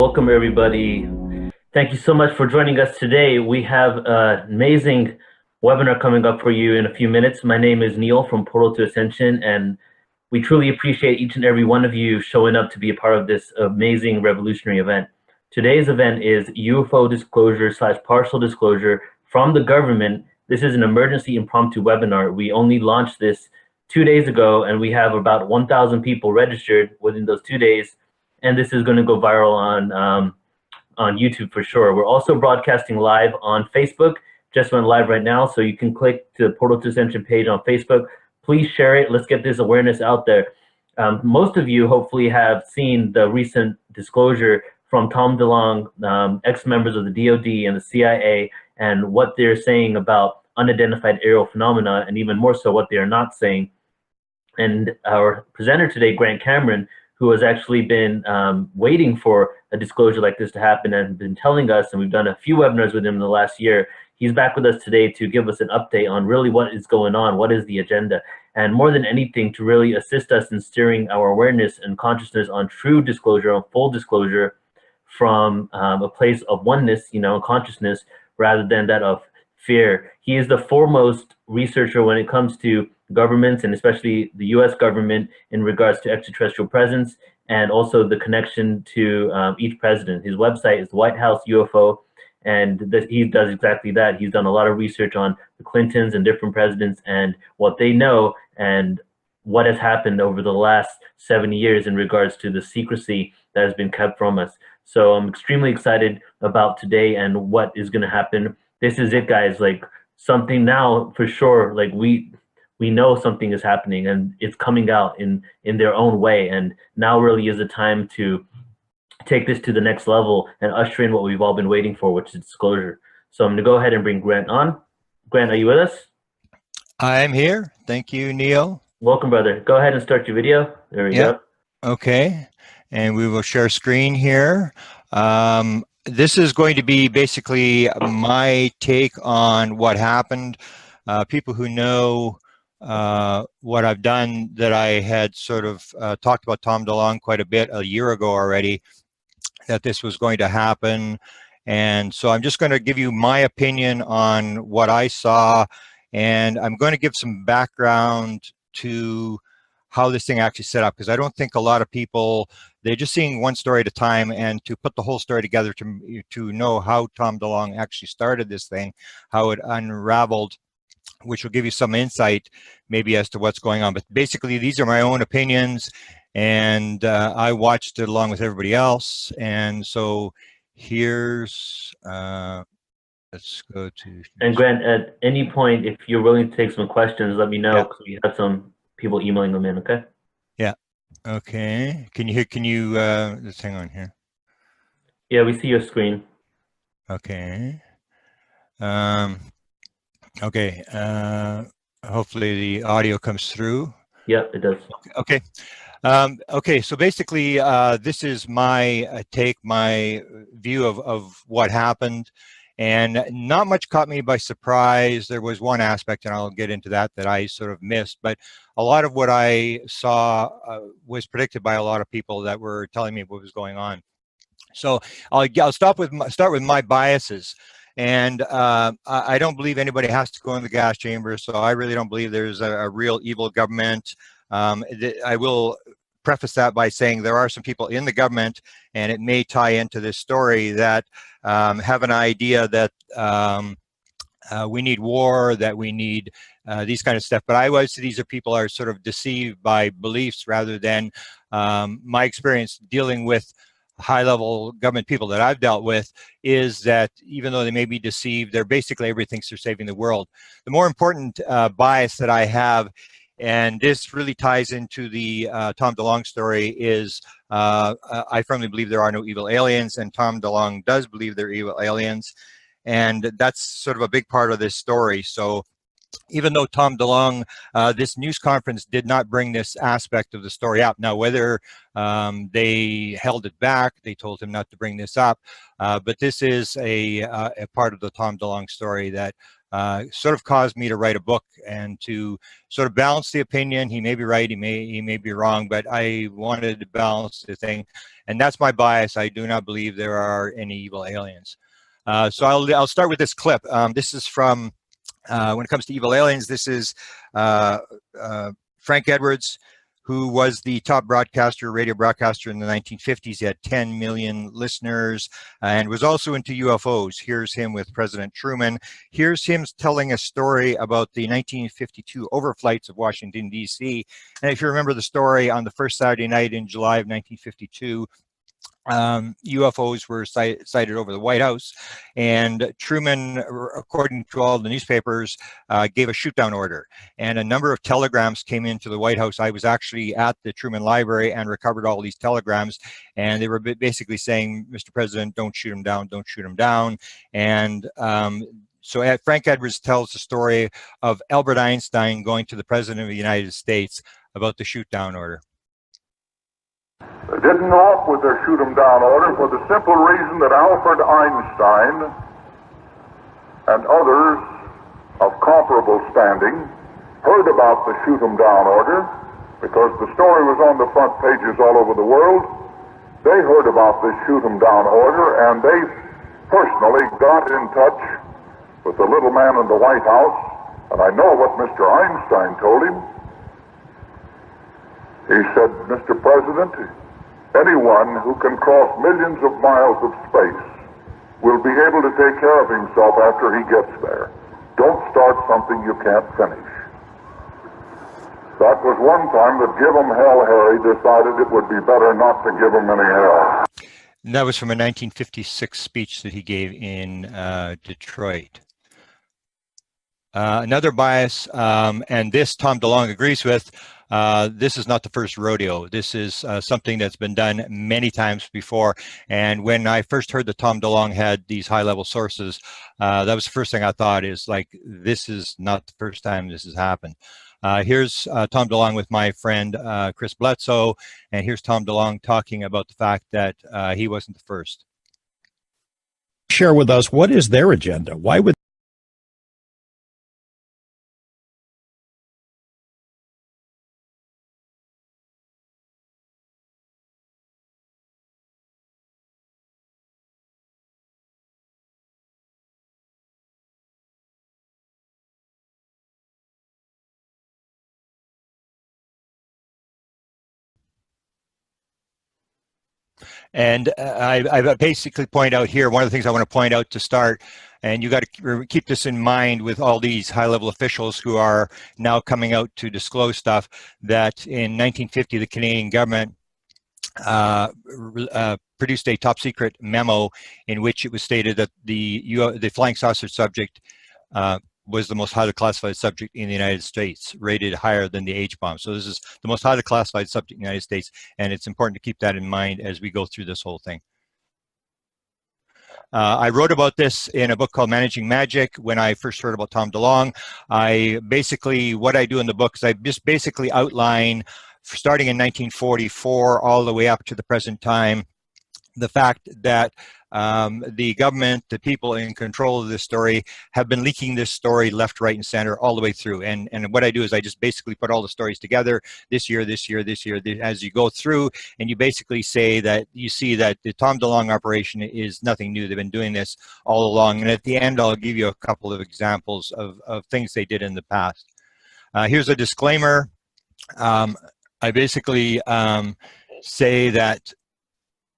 Welcome, everybody. Thank you so much for joining us today. We have an amazing webinar coming up for you in a few minutes. My name is Neil from Portal to Ascension, and we truly appreciate each and every one of you showing up to be a part of this amazing revolutionary event. Today's event is UFO disclosure / partial disclosure from the government. This is an emergency impromptu webinar. We only launched this 2 days ago, and we have about 1,000 people registered within those 2 days. And this is going to go viral on YouTube for sure. We're also broadcasting live on Facebook. Just went live right now, so you can click to the Portal to Ascension page on Facebook. Please share it. Let's get this awareness out there. Most of you hopefully have seen the recent disclosure from Tom Delonge, ex-members of the DoD and the CIA, and what they're saying about unidentified aerial phenomena, and even more so what they are not saying. And our presenter today, Grant Cameron, who has actually been waiting for a disclosure like this to happen and been telling us, and we've done a few webinars with him in the last year. He's back with us today to give us an update on really what is going on, what is the agenda, and more than anything, to really assist us in steering our awareness and consciousness on true disclosure, on full disclosure, from a place of oneness, consciousness, rather than that of fear. He is the foremost researcher when it comes to governments, and especially the US government, in regards to extraterrestrial presence, and also the connection to each president. His website is White House UFO, and he does exactly that. He's done a lot of research on the Clintons and different presidents and what they know and what has happened over the last 70 years in regards to the secrecy that has been kept from us. So I'm extremely excited about today and what is going to happen. This is it, guys. Like, something now for sure, like we know something is happening, and it's coming out in their own way. And now really is the time to take this to the next level and usher in what we've all been waiting for, which is disclosure. So I'm going to go ahead and bring Grant on. Grant, are you with us? I'm here. Thank you, Neil. Welcome, brother. Go ahead and start your video. There we go. Okay. And we will share screen here. This is going to be basically my take on what happened. People who know what I've done, that I had sort of talked about Tom Delonge quite a bit a year ago already, that this was going to happen. And so I'm just going to give you my opinion on what I saw, and I'm going to give some background to how this thing actually set up, because I don't think a lot of people, they're just seeing one story at a time, and to put the whole story together to know how Tom Delonge actually started this thing, how it unraveled, which will give you some insight maybe as to what's going on. But basically, these are my own opinions, and I watched it along with everybody else. And so here's, let's go to... And Grant, at any point, if you're willing to take some questions, let me know, because we have some people emailing them in, okay? Yeah. Okay. Can you let's hang on here. Yeah, we see your screen. Okay. Okay. Hopefully the audio comes through. Yep, it does. Okay. Okay, so basically, this is my take, my view of what happened, and not much caught me by surprise. There was one aspect, and I'll get into that I sort of missed, but a lot of what I saw was predicted by a lot of people that were telling me what was going on. So I'll start with my biases. And I don't believe anybody has to go in the gas chamber, so I really don't believe there's a real evil government. I will preface that by saying there are some people in the government, and it may tie into this story, that have an idea that we need war, that we need these kind of stuff. But I would say these are people are sort of deceived by beliefs rather than my experience dealing with high-level government people that I've dealt with is that even though they may be deceived, they're basically everything they're saving the world. The more important bias that I have, and this really ties into the Tom Delonge story, is I firmly believe there are no evil aliens, and Tom Delonge does believe there are evil aliens, and that's sort of a big part of this story. So even though Tom Delonge, this news conference did not bring this aspect of the story up. Now, whether they held it back, they told him not to bring this up, but this is a part of the Tom Delonge story that sort of caused me to write a book and to sort of balance the opinion. He may be right, he may be wrong, but I wanted to balance the thing, and that's my bias. I do not believe there are any evil aliens. So I'll start with this clip. This is from when it comes to evil aliens. This is Frank Edwards, who was the top radio broadcaster in the 1950s. He had 10 million listeners and was also into UFOs. Here's him with President Truman. Here's him telling a story about the 1952 overflights of Washington, D.C. And if you remember the story, on the first Saturday night in July of 1952, UFOs were sighted over the White House, and Truman, according to all the newspapers, gave a shoot-down order, and a number of telegrams came into the White House. I was actually at the Truman Library and recovered all these telegrams, and they were basically saying, Mr. President, don't shoot him down, don't shoot him down. And so Frank Edwards tells the story of Albert Einstein going to the President of the United States about the shoot-down order. They didn't go up with their shoot-'em-down order for the simple reason that Albert Einstein and others of comparable standing heard about the shoot-'em-down order because the story was on the front pages all over the world. They heard about this shoot-'em-down order, and they personally got in touch with the little man in the White House, and I know what Mr. Einstein told him. He said, Mr. President, anyone who can cross millions of miles of space will be able to take care of himself after he gets there. Don't start something you can't finish. That was one time that Give 'em Hell Harry decided it would be better not to give him any hell. And that was from a 1956 speech that he gave in Detroit. Another bias, and this Tom DeLonge agrees with, this is not the first rodeo. This is something that's been done many times before. And when I first heard that Tom DeLonge had these high-level sources, that was the first thing I thought is like, this is not the first time this has happened. Here's Tom DeLonge with my friend Chris Bledsoe, and here's Tom DeLonge talking about the fact that he wasn't the first. Share with us, what is their agenda? Why would And I basically point out here, one of the things I want to point out to start, and you got to keep this in mind with all these high-level officials who are now coming out to disclose stuff, that in 1950, the Canadian government produced a top-secret memo in which it was stated that the flying saucer subject was the most highly classified subject in the United States, rated higher than the H-bomb. So this is the most highly classified subject in the United States, and it's important to keep that in mind as we go through this whole thing. I wrote about this in a book called Managing Magic when I first heard about Tom DeLonge. What I do in the book is I just basically outline, starting in 1944 all the way up to the present time, the fact that the government, the people in control of this story, have been leaking this story left, right, and center all the way through. And what I do is I just basically put all the stories together, this year, as you go through, and you basically say that you see that the Tom DeLonge operation is nothing new. They've been doing this all along. And at the end, I'll give you a couple of examples of things they did in the past. Here's a disclaimer. I basically say that,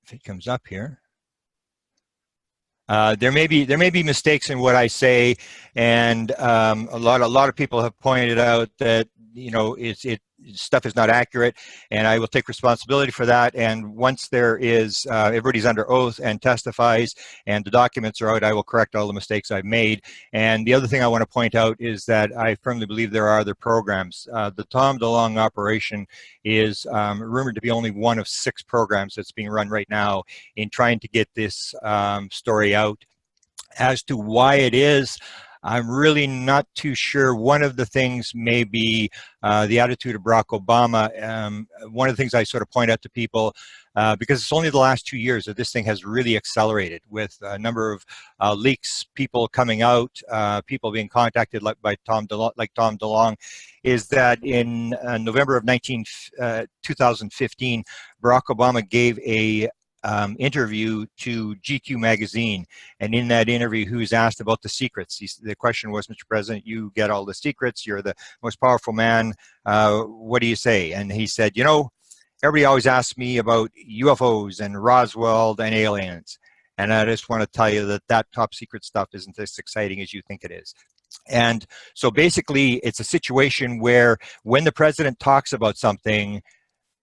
if it comes up here, there may be mistakes in what I say, and a lot of people have pointed out that, you know, stuff is not accurate, and I will take responsibility for that. And once there is everybody's under oath and testifies and the documents are out, I will correct all the mistakes I've made. And the other thing I want to point out is that I firmly believe there are other programs. The Tom DeLonge operation is rumored to be only one of 6 programs that's being run right now in trying to get this story out. As to why it is, I'm really not too sure. One of the things may be the attitude of Barack Obama. One of the things I sort of point out to people, because it's only the last 2 years that this thing has really accelerated with a number of leaks, people coming out, people being contacted like Tom DeLonge, is that in November of 2015, Barack Obama gave a interview to GQ magazine, and in that interview he was asked about the secrets. The question was, Mr. President, you get all the secrets, you're the most powerful man, what do you say? And he said, you know, everybody always asks me about UFOs and Roswell and aliens, and I just want to tell you that that top secret stuff isn't as exciting as you think it is. And so basically it's a situation where when the president talks about something,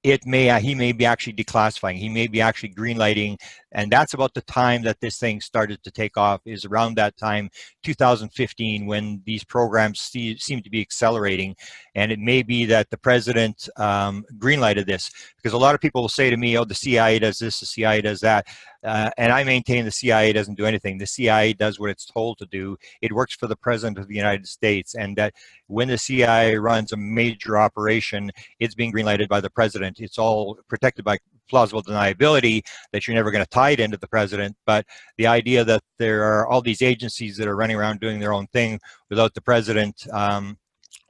he may be actually declassifying, he may be actually greenlighting, and that's about the time that this thing started to take off, is around that time, 2015, when these programs seem to be accelerating. And it may be that the president greenlighted this, because a lot of people will say to me, oh, the CIA does this, the CIA does that, and I maintain the CIA doesn't do anything. The CIA does what it's told to do. It works for the president of the United States, and that when the CIA runs a major operation, it's being greenlighted by the president. It's all protected by plausible deniability that you're never going to tie it into the president, but the idea that there are all these agencies that are running around doing their own thing without the president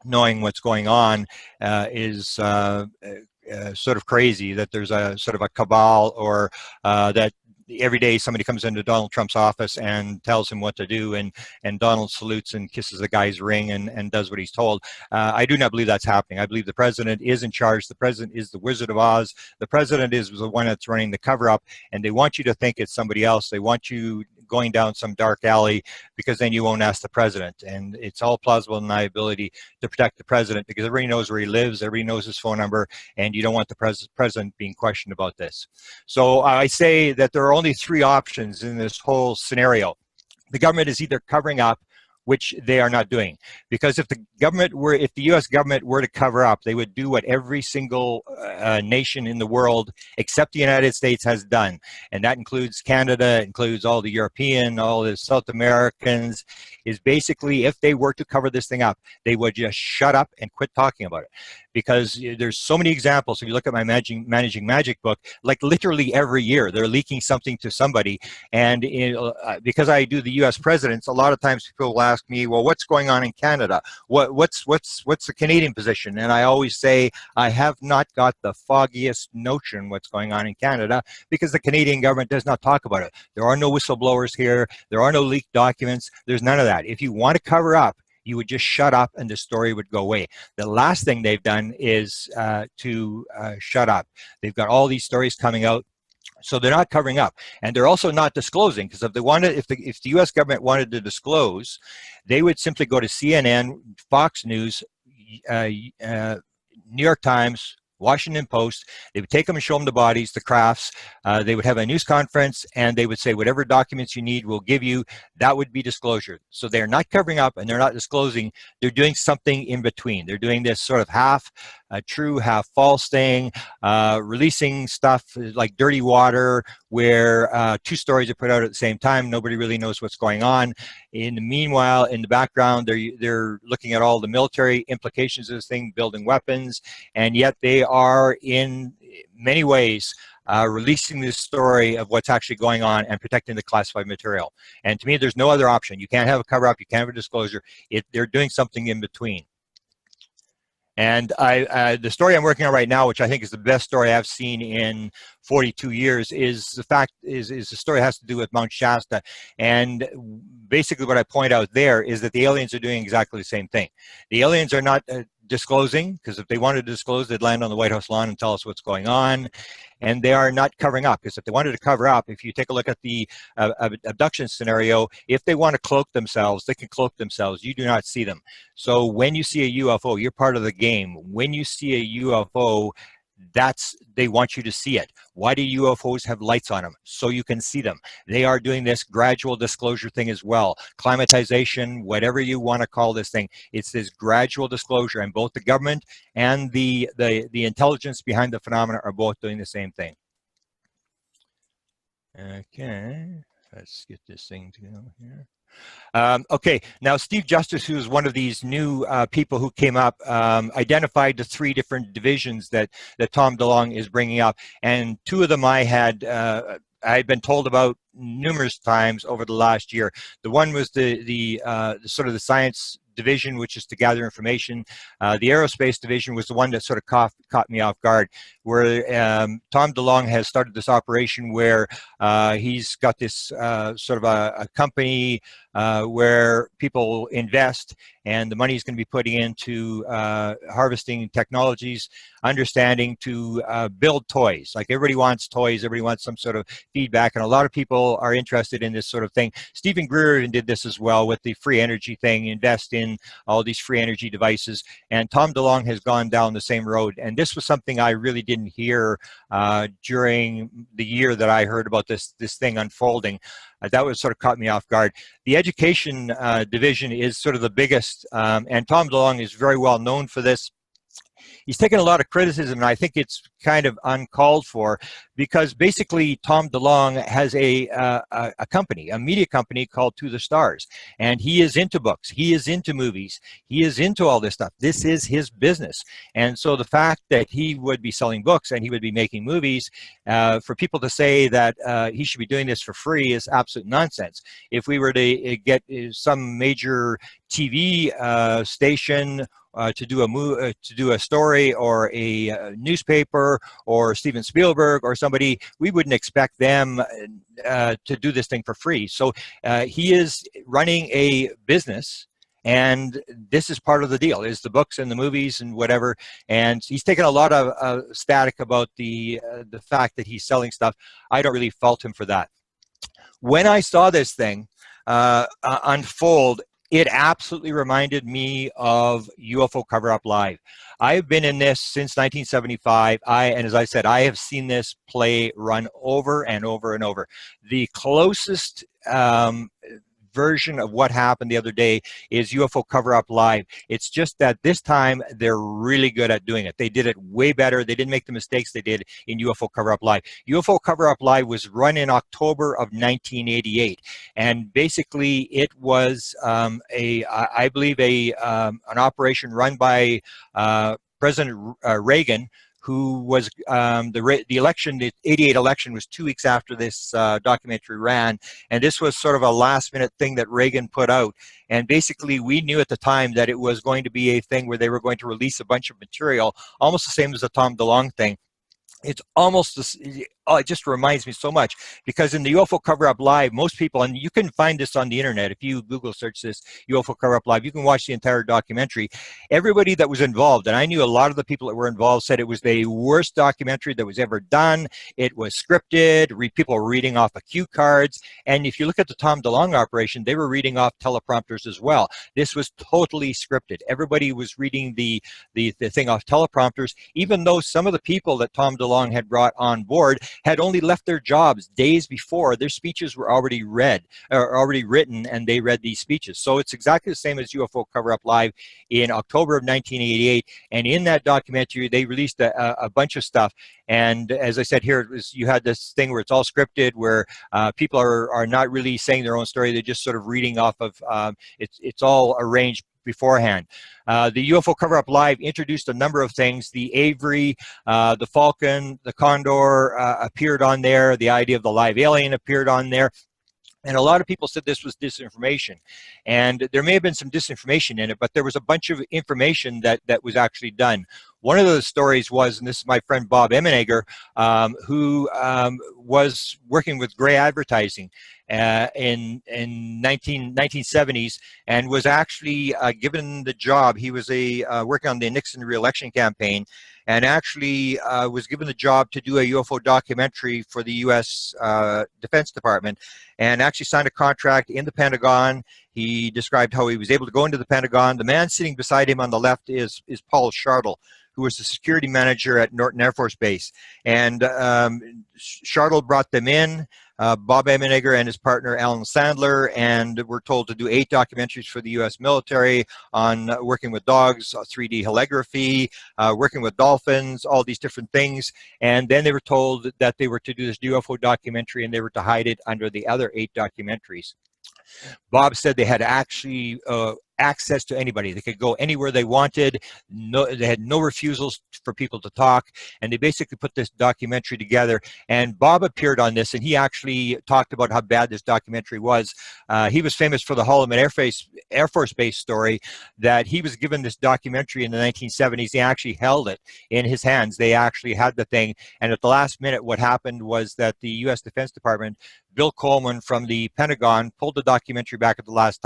knowing what's going on is sort of crazy, that there's a sort of a cabal, or that every day somebody comes into Donald Trump's office and tells him what to do, and Donald salutes and kisses the guy's ring and does what he's told. I do not believe that's happening. I believe the president is in charge. The president is the Wizard of Oz. The president is the one that's running the cover-up, and they want you to think it's somebody else. They want you going down some dark alley, because then you won't ask the president. And it's all plausible deniability to protect the president, because everybody knows where he lives, everybody knows his phone number, and you don't want the president being questioned about this. So I say that there are only three options in this whole scenario. The government is either covering up, which they are not doing, because if the U.S. government were to cover up, they would do what every single nation in the world except the United States has done, and that includes Canada, it includes all the European, all the South Americans, is basically, if they were to cover this thing up, they would just shut up and quit talking about it. Because there's so many examples. If you look at my Managing Magic book, like literally every year they're leaking something to somebody. And because I do the U.S. presidents, a lot of times people will ask me, well, what's going on in Canada? What's the Canadian position? And I always say, I have not got the foggiest notion what's going on in Canada, because the Canadian government does not talk about it. There are no whistleblowers here. There are no leaked documents. There's none of that. If you want to cover up, you would just shut up and the story would go away. The last thing they've done is to shut up. They've got all these stories coming out, so they're not covering up, and they're also not disclosing, because if they wanted, if the U.S. government wanted to disclose, they would simply go to CNN, Fox News, New York Times, Washington Post. They would take them and show them the bodies, the crafts. They would have a news conference, and they would say, whatever documents you need, we'll give you. That would be disclosure. So they're not covering up and they're not disclosing. They're doing something in between. They're doing this sort of half true, half false thing, releasing stuff like dirty water, where two stories are put out at the same time. Nobody really knows what's going on. In the meanwhile, in the background, they're looking at all the military implications of this thing, building weapons, and yet they are in many ways releasing this story of what's actually going on and protecting the classified material. And to me, there's no other option. You can't have a cover-up, you can't have a disclosure. They're doing something in between. And the story I'm working on right now, which I think is the best story I've seen in 42 years, is the story has to do with Mount Shasta. And basically what I point out there is that the aliens are doing exactly the same thing. The aliens are not disclosing, because if they wanted to disclose, they'd land on the White House lawn and tell us what's going on. And they are not covering up, because if they wanted to cover up, if you take a look at the abduction scenario, if they want to cloak themselves, they can cloak themselves. You do not see them. So when you see a UFO, you're part of the game. When you see a UFO, they want you to see it. Why do UFOs have lights on them? So you can see them. They are doing this gradual disclosure thing as well. Climatization, whatever you want to call this thing, it's this gradual disclosure, and both the government and the intelligence behind the phenomena are both doing the same thing. Okay, let's get this thing to go here. Okay, now Steve Justice, who is one of these new people who came up, identified the 3 different divisions that Tom Delonge is bringing up, and 2 of them I had been told about numerous times over the last year. The one was the sort of the science division, which is to gather information. The aerospace division was the one that sort of caught me off guard, where Tom Delonge has started this operation where he's got this sort of a company where people invest, and the money is going to be putting into harvesting technologies, understanding to build toys. Like, everybody wants toys, everybody wants some sort of feedback, and a lot of people are interested in this sort of thing. Stephen Greer did this as well with the free energy thing, invest in all these free energy devices, and Tom Delonge has gone down the same road. And this was something I really didn't hear during the year that I heard about this thing unfolding. That was sort of caught me off guard. The education division is sort of the biggest, and Tom Delonge is very well known for this. He's taken a lot of criticism, and I think it's kind of uncalled for, because basically Tom Delonge has a company, a media company called To the Stars, and he is into books, he is into movies, he is into all this stuff. This is his business. And so the fact that he would be selling books and he would be making movies, for people to say that he should be doing this for free is absolute nonsense. If we were to get some major TV station to do a story, or a newspaper, or Steven Spielberg or somebody, we wouldn't expect them to do this thing for free. So he is running a business, and this is part of the deal, is the books and the movies and whatever. And he's taken a lot of static about the fact that he's selling stuff. I don't really fault him for that. When I saw this thing unfold, it absolutely reminded me of UFO Cover-Up Live. I've been in this since 1975. And as I said, I have seen this play run over and over and over. The closest version of what happened the other day is UFO Cover-Up Live. It's just that this time they're really good at doing it. They did it way better. They didn't make the mistakes they did in UFO Cover-Up Live. UFO Cover-Up Live was run in October of 1988, and basically it was I believe an operation run by President Reagan, who was the election, the '88 election was 2 weeks after this documentary ran, and this was sort of a last-minute thing that Reagan put out. And basically, we knew at the time that it was going to be a thing where they were going to release a bunch of material, almost the same as the Tom Delonge thing. It's almost this, it just reminds me so much, because in the UFO Cover-Up Live, most people, and you can find this on the internet, if you Google search this UFO Cover-Up Live, you can watch the entire documentary. Everybody that was involved, and I knew a lot of the people that were involved, said it was the worst documentary that was ever done. It was scripted, people were reading off of cue cards, and if you look at the Tom Delonge operation, they were reading off teleprompters as well. This was totally scripted. Everybody was reading the thing off teleprompters, even though some of the people that Tom Delonge had brought on board had only left their jobs days before. Their speeches were already read, or already written, and they read these speeches. So it's exactly the same as UFO Cover-Up Live in October of 1988. And in that documentary, they released a bunch of stuff. And as I said here, you had this thing where it's all scripted, where people are not really saying their own story. They're just sort of reading off of, it's all arranged beforehand. The UFO Cover-Up Live introduced a number of things. The Avery, the Falcon, the Condor appeared on there. The idea of the live alien appeared on there. And a lot of people said this was disinformation. And there may have been some disinformation in it, but there was a bunch of information that was actually done. One of those stories was, and this is my friend Bob Emenegger, who was working with Gray Advertising in 1970s, and was actually given the job. He was working on the Nixon re-election campaign, and actually was given the job to do a UFO documentary for the U.S. Defense Department, and actually signed a contract in the Pentagon. He described how he was able to go into the Pentagon. The man sitting beside him on the left is Paul Shartle, who was the security manager at Norton Air Force Base. And Shartle brought them in, Bob Emenegger and his partner Alan Sandler, and were told to do 8 documentaries for the U.S. military on working with dogs, 3D holography, working with dolphins, all these different things. And then they were told that they were to do this UFO documentary, and they were to hide it under the other 8 documentaries. Bob said they had actually access to anybody. They could go anywhere they wanted. No, they had no refusals for people to talk, and they basically put this documentary together. And Bob appeared on this, and he actually talked about how bad this documentary was. He was famous for the Holloman Air Force Base story, that he was given this documentary in the 1970s. He actually held it in his hands. They actually had the thing, and at the last minute, what happened was that the U.S. Defense Department, Bill Coleman from the Pentagon, pulled the documentary back at the last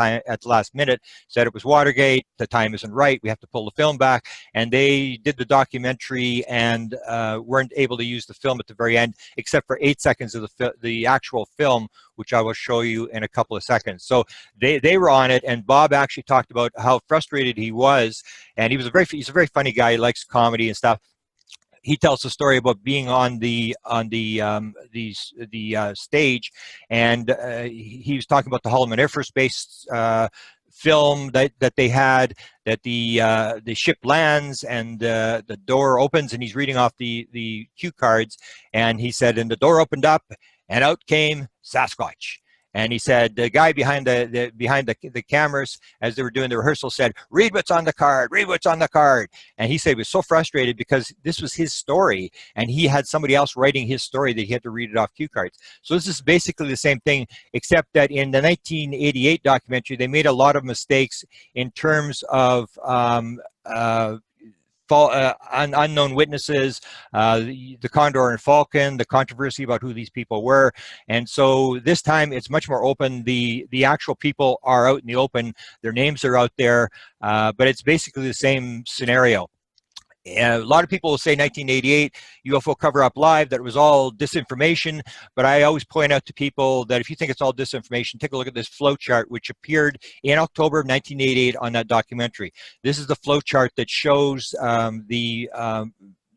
minute, said it was Watergate, the time isn't right, we have to pull the film back, and they did the documentary and weren't able to use the film at the very end, except for 8 seconds of the actual film, which I will show you in a couple of seconds. So they were on it, and Bob actually talked about how frustrated he was, and he's a very funny guy. He likes comedy and stuff. He tells the story about being on the stage, and he was talking about the Holloman Air Force Base film that they had, that the ship lands and the door opens, and he's reading off the cue cards, and he said, and the door opened up, and out came Sasquatch. And he said, the guy behind the cameras, as they were doing the rehearsal, said, read what's on the card, read what's on the card. And he said he was so frustrated because this was his story, and he had somebody else writing his story that he had to read it off cue cards. So this is basically the same thing, except that in the 1988 documentary, they made a lot of mistakes in terms of unknown witnesses, the Condor and Falcon, the controversy about who these people were. And so this time it's much more open. The actual people are out in the open. Their names are out there, but it's basically the same scenario. And a lot of people will say 1988 UFO cover-up live, that it was all disinformation, but I always point out to people that if you think it's all disinformation, take a look at this flow chart, which appeared in October of 1988 on that documentary. This is the flow chart that shows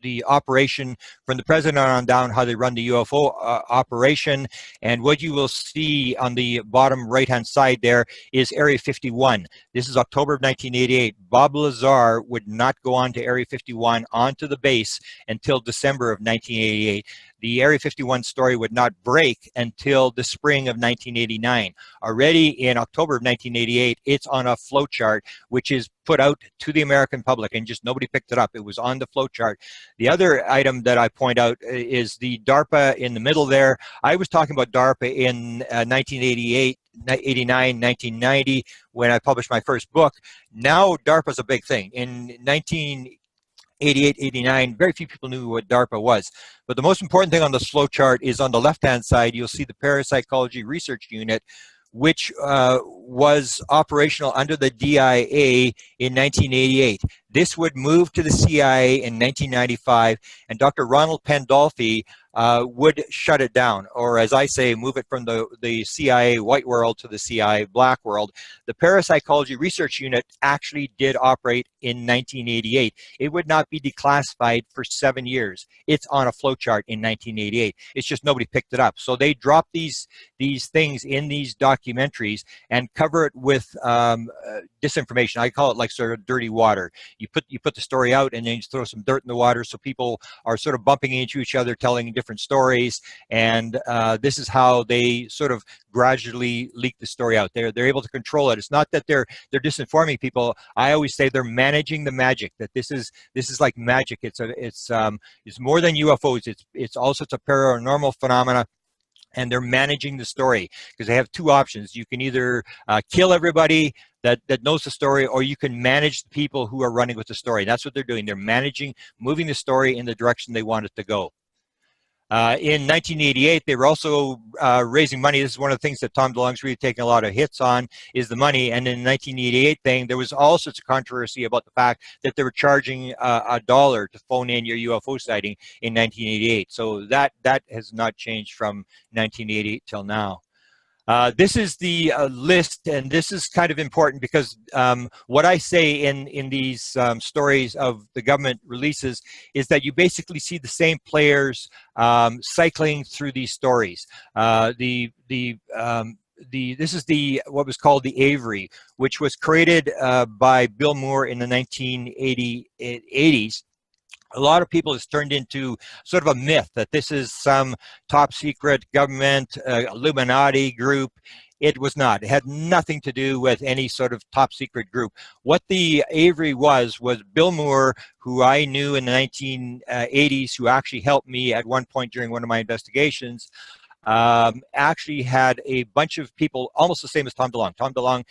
the operation from the president on down, how they run the UFO operation. And what you will see on the bottom right-hand side there is Area 51. This is October of 1988. Bob Lazar would not go on to Area 51 onto the base until December of 1988. The Area 51 story would not break until the spring of 1989. Already in October of 1988, it's on a flow chart, which is put out to the American public, and just nobody picked it up. It was on the flow chart. The other item that I point out is the DARPA in the middle there. I was talking about DARPA in 1988, 89, 1990, when I published my first book. Now DARPA is a big thing. In 1988, 89, very few people knew what DARPA was. But the most important thing on this flow chart is on the left-hand side, you'll see the Parapsychology Research Unit, which was operational under the DIA in 1988. This would move to the CIA in 1995, and Dr. Ronald Pandolfi would shut it down, or as I say, move it from the CIA white world to the CIA black world. The Parapsychology Research Unit actually did operate in 1988. It would not be declassified for 7 years. It's on a flowchart in 1988. It's just nobody picked it up. So they dropped these things in these documentaries and cover it with disinformation. I call it like sort of dirty water. You put the story out, and then you throw some dirt in the water, so people are sort of bumping into each other, telling different stories, and this is how they sort of gradually leak the story out. They're able to control it. It's not that they're disinforming people. I always say they're managing the magic. That this is like magic. It's more than UFOs. It's also a paranormal phenomena. And they're managing the story because they have two options. You can either kill everybody that knows the story, or you can manage the people who are running with the story. That's what they're doing. They're managing, moving the story in the direction they want it to go. In 1988, they were also raising money. This is one of the things that Tom Delonge really taking a lot of hits on, is the money. And in the 1988 thing, there was all sorts of controversy about the fact that they were charging $1 to phone in your UFO sighting in 1988. So that has not changed from 1988 till now. This is the list, and this is kind of important because what I say in these stories of the government releases is that you basically see the same players cycling through these stories. This is what was called the Avery, which was created by Bill Moore in the 1980s. A lot of people, it's turned into sort of a myth that this is some top secret government Illuminati group. It was not. It had nothing to do with any sort of top secret group. What the Avery was Bill Moore, who I knew in the 1980s, who actually helped me at one point during one of my investigations, actually had a bunch of people almost the same as Tom Delonge. Tom Delonge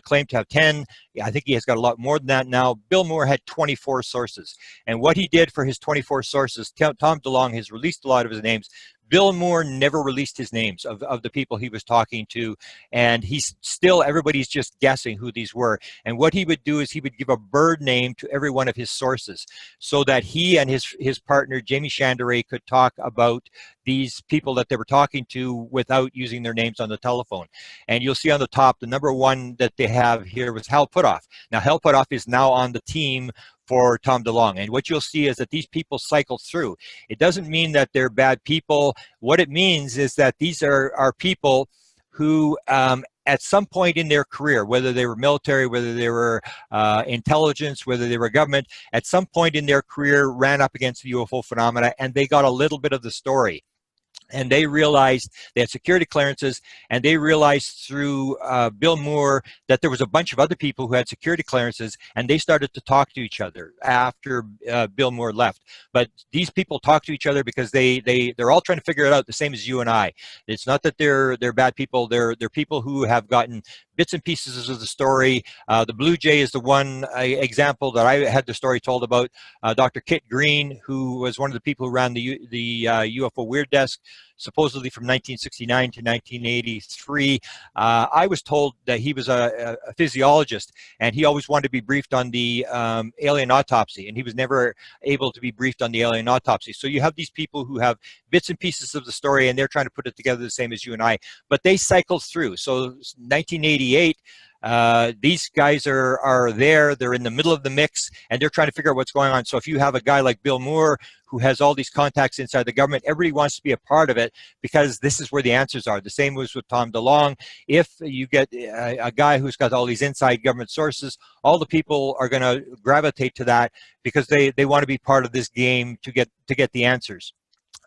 claimed to have 10. I think he has got a lot more than that now. Bill Moore had 24 sources. And what he did for his 24 sources, Tom Delonge has released a lot of his names. Bill Moore never released his names of the people he was talking to, and he's still, everybody's just guessing who these were. And what he would do is he would give a bird name to every one of his sources so that he and his partner, Jamie Chandray, could talk about these people that they were talking to without using their names on the telephone. And you'll see on the top, the number one that they have here was Hal Puthoff. Now, Hal Puthoff is now on the team for Tom Delonge. And what you'll see is that these people cycle through. It doesn't mean that they're bad people. What it means is that these are people who at some point in their career, whether they were military, whether they were intelligence, whether they were government, at some point in their career ran up against the UFO phenomena and they got a little bit of the story. And they realized they had security clearances, and they realized through Bill Moore that there was a bunch of other people who had security clearances, and they started to talk to each other after Bill Moore left. But these people talk to each other because they're all trying to figure it out, the same as you and I. It's not that they're bad people. They're people who have gotten bits and pieces of the story. The Blue Jay is the one example that I had the story told about. Dr. Kit Green, who was one of the people who ran the UFO Weird Desk, supposedly from 1969 to 1983. I was told that he was a physiologist, and he always wanted to be briefed on the alien autopsy, and he was never able to be briefed on the alien autopsy. So you have these people who have bits and pieces of the story, and they're trying to put it together the same as you and I, but they cycle through. So 1988, these guys are there, they're in the middle of the mix, and they're trying to figure out what's going on. So if you have a guy like Bill Moore who has all these contacts inside the government, everybody wants to be a part of it because this is where the answers are. The same was with Tom Delonge. If you get a guy who's got all these inside government sources, all the people are going to gravitate to that because they want to be part of this game to get the answers.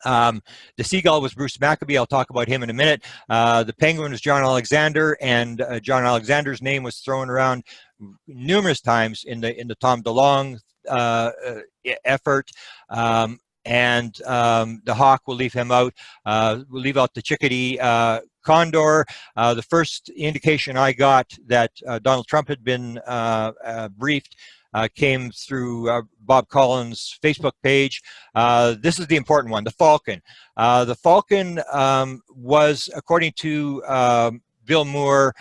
The Seagull was Bruce Maccabee. I'll talk about him in a minute. The Penguin was John Alexander, and John Alexander's name was thrown around numerous times in the Tom Delonge effort. And the Hawk, we'll leave him out. We'll leave out the Chickadee. Condor, the first indication I got that Donald Trump had been briefed came through Bob Collins' Facebook page. This is the important one, the Falcon. The Falcon was, according to Bill Moore,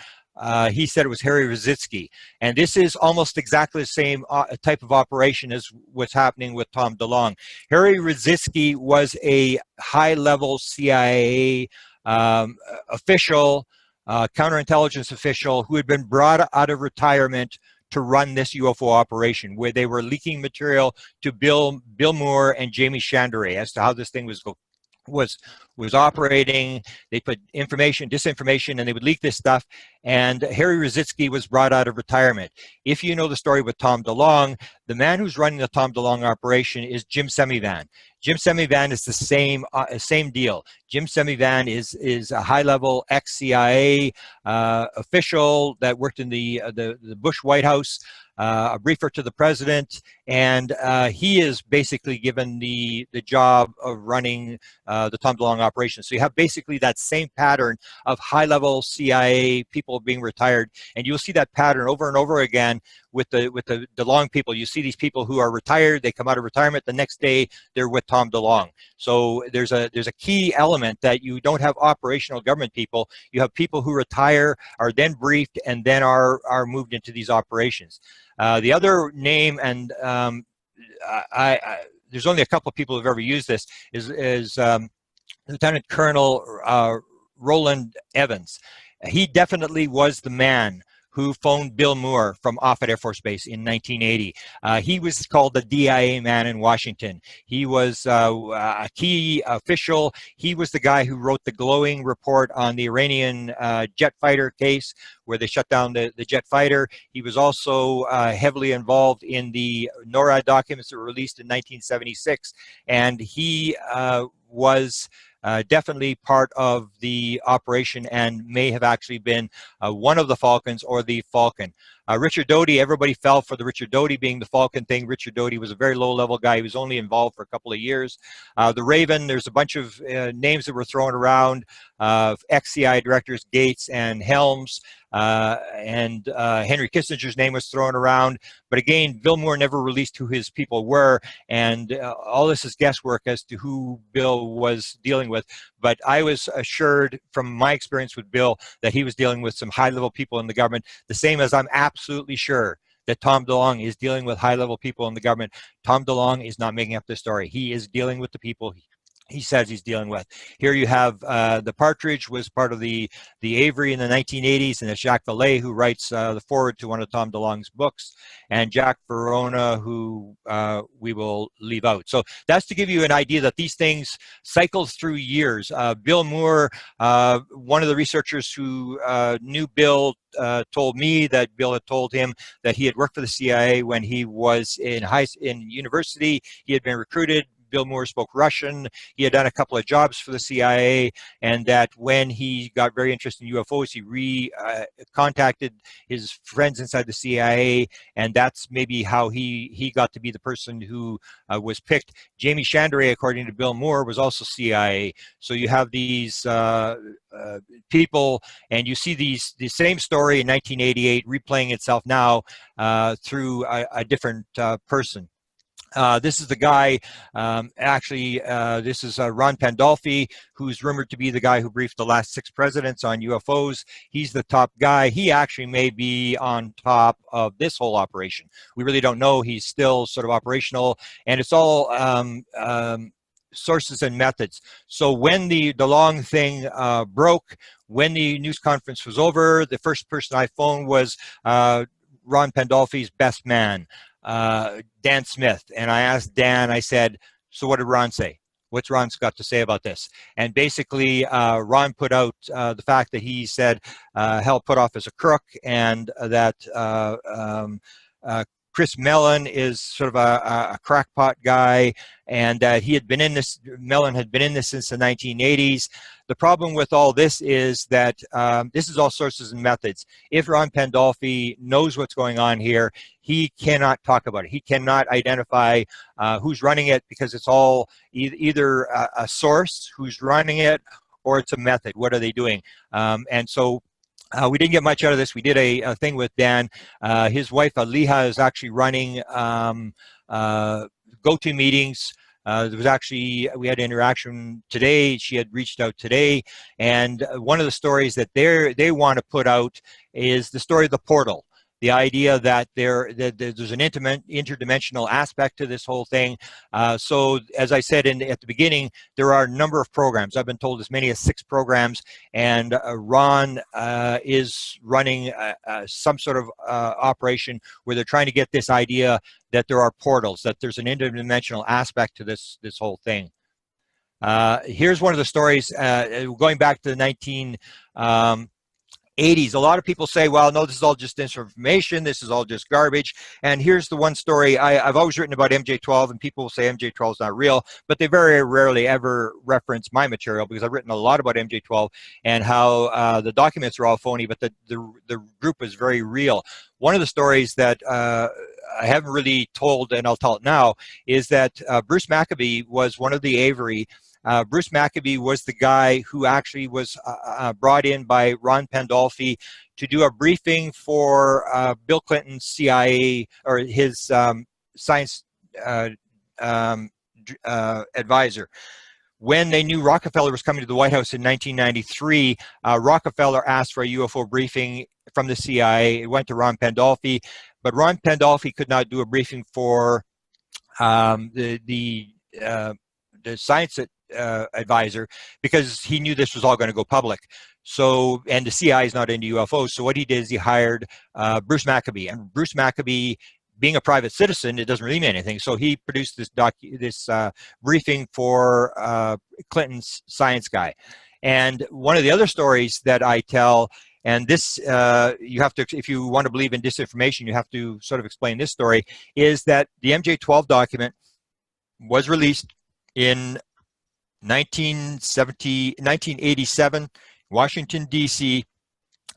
he said it was Harry Rositsky. And this is almost exactly the same type of operation as what's happening with Tom Delonge. Harry Rositsky was a high-level CIA official, counterintelligence official who had been brought out of retirement to run this UFO operation, where they were leaking material to Bill Moore and Jamie Chandray as to how this thing was operating. They put information, disinformation, and they would leak this stuff. And Harry Rositsky was brought out of retirement. If you know the story with Tom Delonge, the man who's running the Tom Delonge operation is Jim Semivan. Jim Semivan is the same deal. Jim Semivan is a high-level ex-CIA official that worked in the Bush White House, a briefer to the president, and he is basically given the job of running the Tom Delonge operation. So you have basically that same pattern of high-level CIA people being retired, and you'll see that pattern over and over again with the DeLonge people. You see these people who are retired, they come out of retirement, the next day they're with Tom Delonge. So there's a key element that you don't have operational government people. You have people who retire, are then briefed, and then are moved into these operations. The other name, and there's only a couple of people who've ever used this, is Lieutenant Colonel Roland Evans. He definitely was the man who phoned Bill Moore from Offutt Air Force Base in 1980. He was called the DIA man in Washington. He was a key official. He was the guy who wrote the glowing report on the Iranian jet fighter case, where they shut down the jet fighter. He was also heavily involved in the NORAD documents that were released in 1976. And he was definitely part of the operation and may have actually been one of the Falcons or the Falcon. Richard Doty, everybody fell for the Richard Doty being the Falcon thing. Richard Doty was a very low-level guy. He was only involved for a couple of years. The Raven, there's a bunch of names that were thrown around, ex-CIA directors Gates and Helms, and Henry Kissinger's name was thrown around. But again, Bill Moore never released who his people were, and all this is guesswork as to who Bill was dealing with. But I was assured from my experience with Bill that he was dealing with some high-level people in the government, the same as I'm absolutely sure that Tom Delonge is dealing with high-level people in the government. Tom Delonge is not making up this story. He is dealing with the people he says he's dealing with. Here you have the Partridge was part of the Avery in the 1980s, and it's Jacques Vallée who writes the foreword to one of Tom Delonge's books, and Jack Verona, who we will leave out. So that's to give you an idea that these things cycle through years. Bill Moore, one of the researchers who knew Bill, told me that Bill had told him that he had worked for the CIA when he was in university. He had been recruited. Bill Moore spoke Russian. He had done a couple of jobs for the CIA, and that when he got very interested in UFOs, he contacted his friends inside the CIA, and that's maybe how he got to be the person who was picked. Jamie Chandray, according to Bill Moore, was also CIA. So you have these people, and you see the same story in 1988 replaying itself now through a different person. This is the guy, this is Ron Pandolfi, who's rumored to be the guy who briefed the last 6 presidents on UFOs. He's the top guy. He actually may be on top of this whole operation. We really don't know. He's still sort of operational, and it's all sources and methods. So when the DeLonge thing broke, when the news conference was over, the first person I phoned was Ron Pandolfi's best man, Dan Smith. And I asked Dan, I said, so what did Ron say? What's Ron's got to say about this? And basically, Ron put out the fact that he said Hell put off as a crook, and that Chris Mellon is sort of a crackpot guy, and that he had been in this, Mellon had been in this since the 1980s. The problem with all this is that this is all sources and methods. If Ron Pandolfi knows what's going on here, he cannot talk about it. He cannot identify who's running it, because it's all either a source who's running it, or it's a method. What are they doing? And so we didn't get much out of this. We did a thing with Dan. His wife, Aliha, is actually running go-to meetings. There was actually, we had interaction today. She had reached out today. And one of the stories that they want to put out is the story of the portal. The idea that there's an interdimensional aspect to this whole thing. So as I said at the beginning, there are a number of programs. I've been told as many as 6 programs, and Ron is running some sort of operation where they're trying to get this idea that there are portals, that there's an interdimensional aspect to this whole thing. Here's one of the stories going back to the 1980s. A lot of people say, well, no, this is all just disinformation, this is all just garbage. And here's the one story. I've always written about MJ-12, and people will say MJ-12 is not real, but they very rarely ever reference my material, because I've written a lot about MJ-12 and how the documents are all phony, but the group is very real. One of the stories that I haven't really told, and I'll tell it now, is that Bruce Maccabee was one of the Avery. Bruce Maccabee was the guy who actually was brought in by Ron Pandolfi to do a briefing for Bill Clinton's CIA, or his science advisor. When they knew Rockefeller was coming to the White House in 1993, Rockefeller asked for a UFO briefing from the CIA. It went to Ron Pandolfi, but Ron Pandolfi could not do a briefing for the science advisor, because he knew this was all going to go public. So, and the CIA is not into UFOs. So what he did is he hired Bruce Maccabee, and Bruce Maccabee, being a private citizen, it doesn't really mean anything. So he produced this briefing for Clinton's science guy. And one of the other stories that I tell, and this, you have to, if you want to believe in disinformation, you have to sort of explain this story, is that the MJ-12 document was released in 1987, Washington, D.C.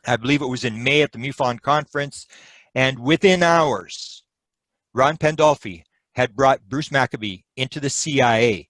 I believe it was in May at the MUFON conference. And within hours, Ron Pandolfi had brought Bruce Maccabee into the CIA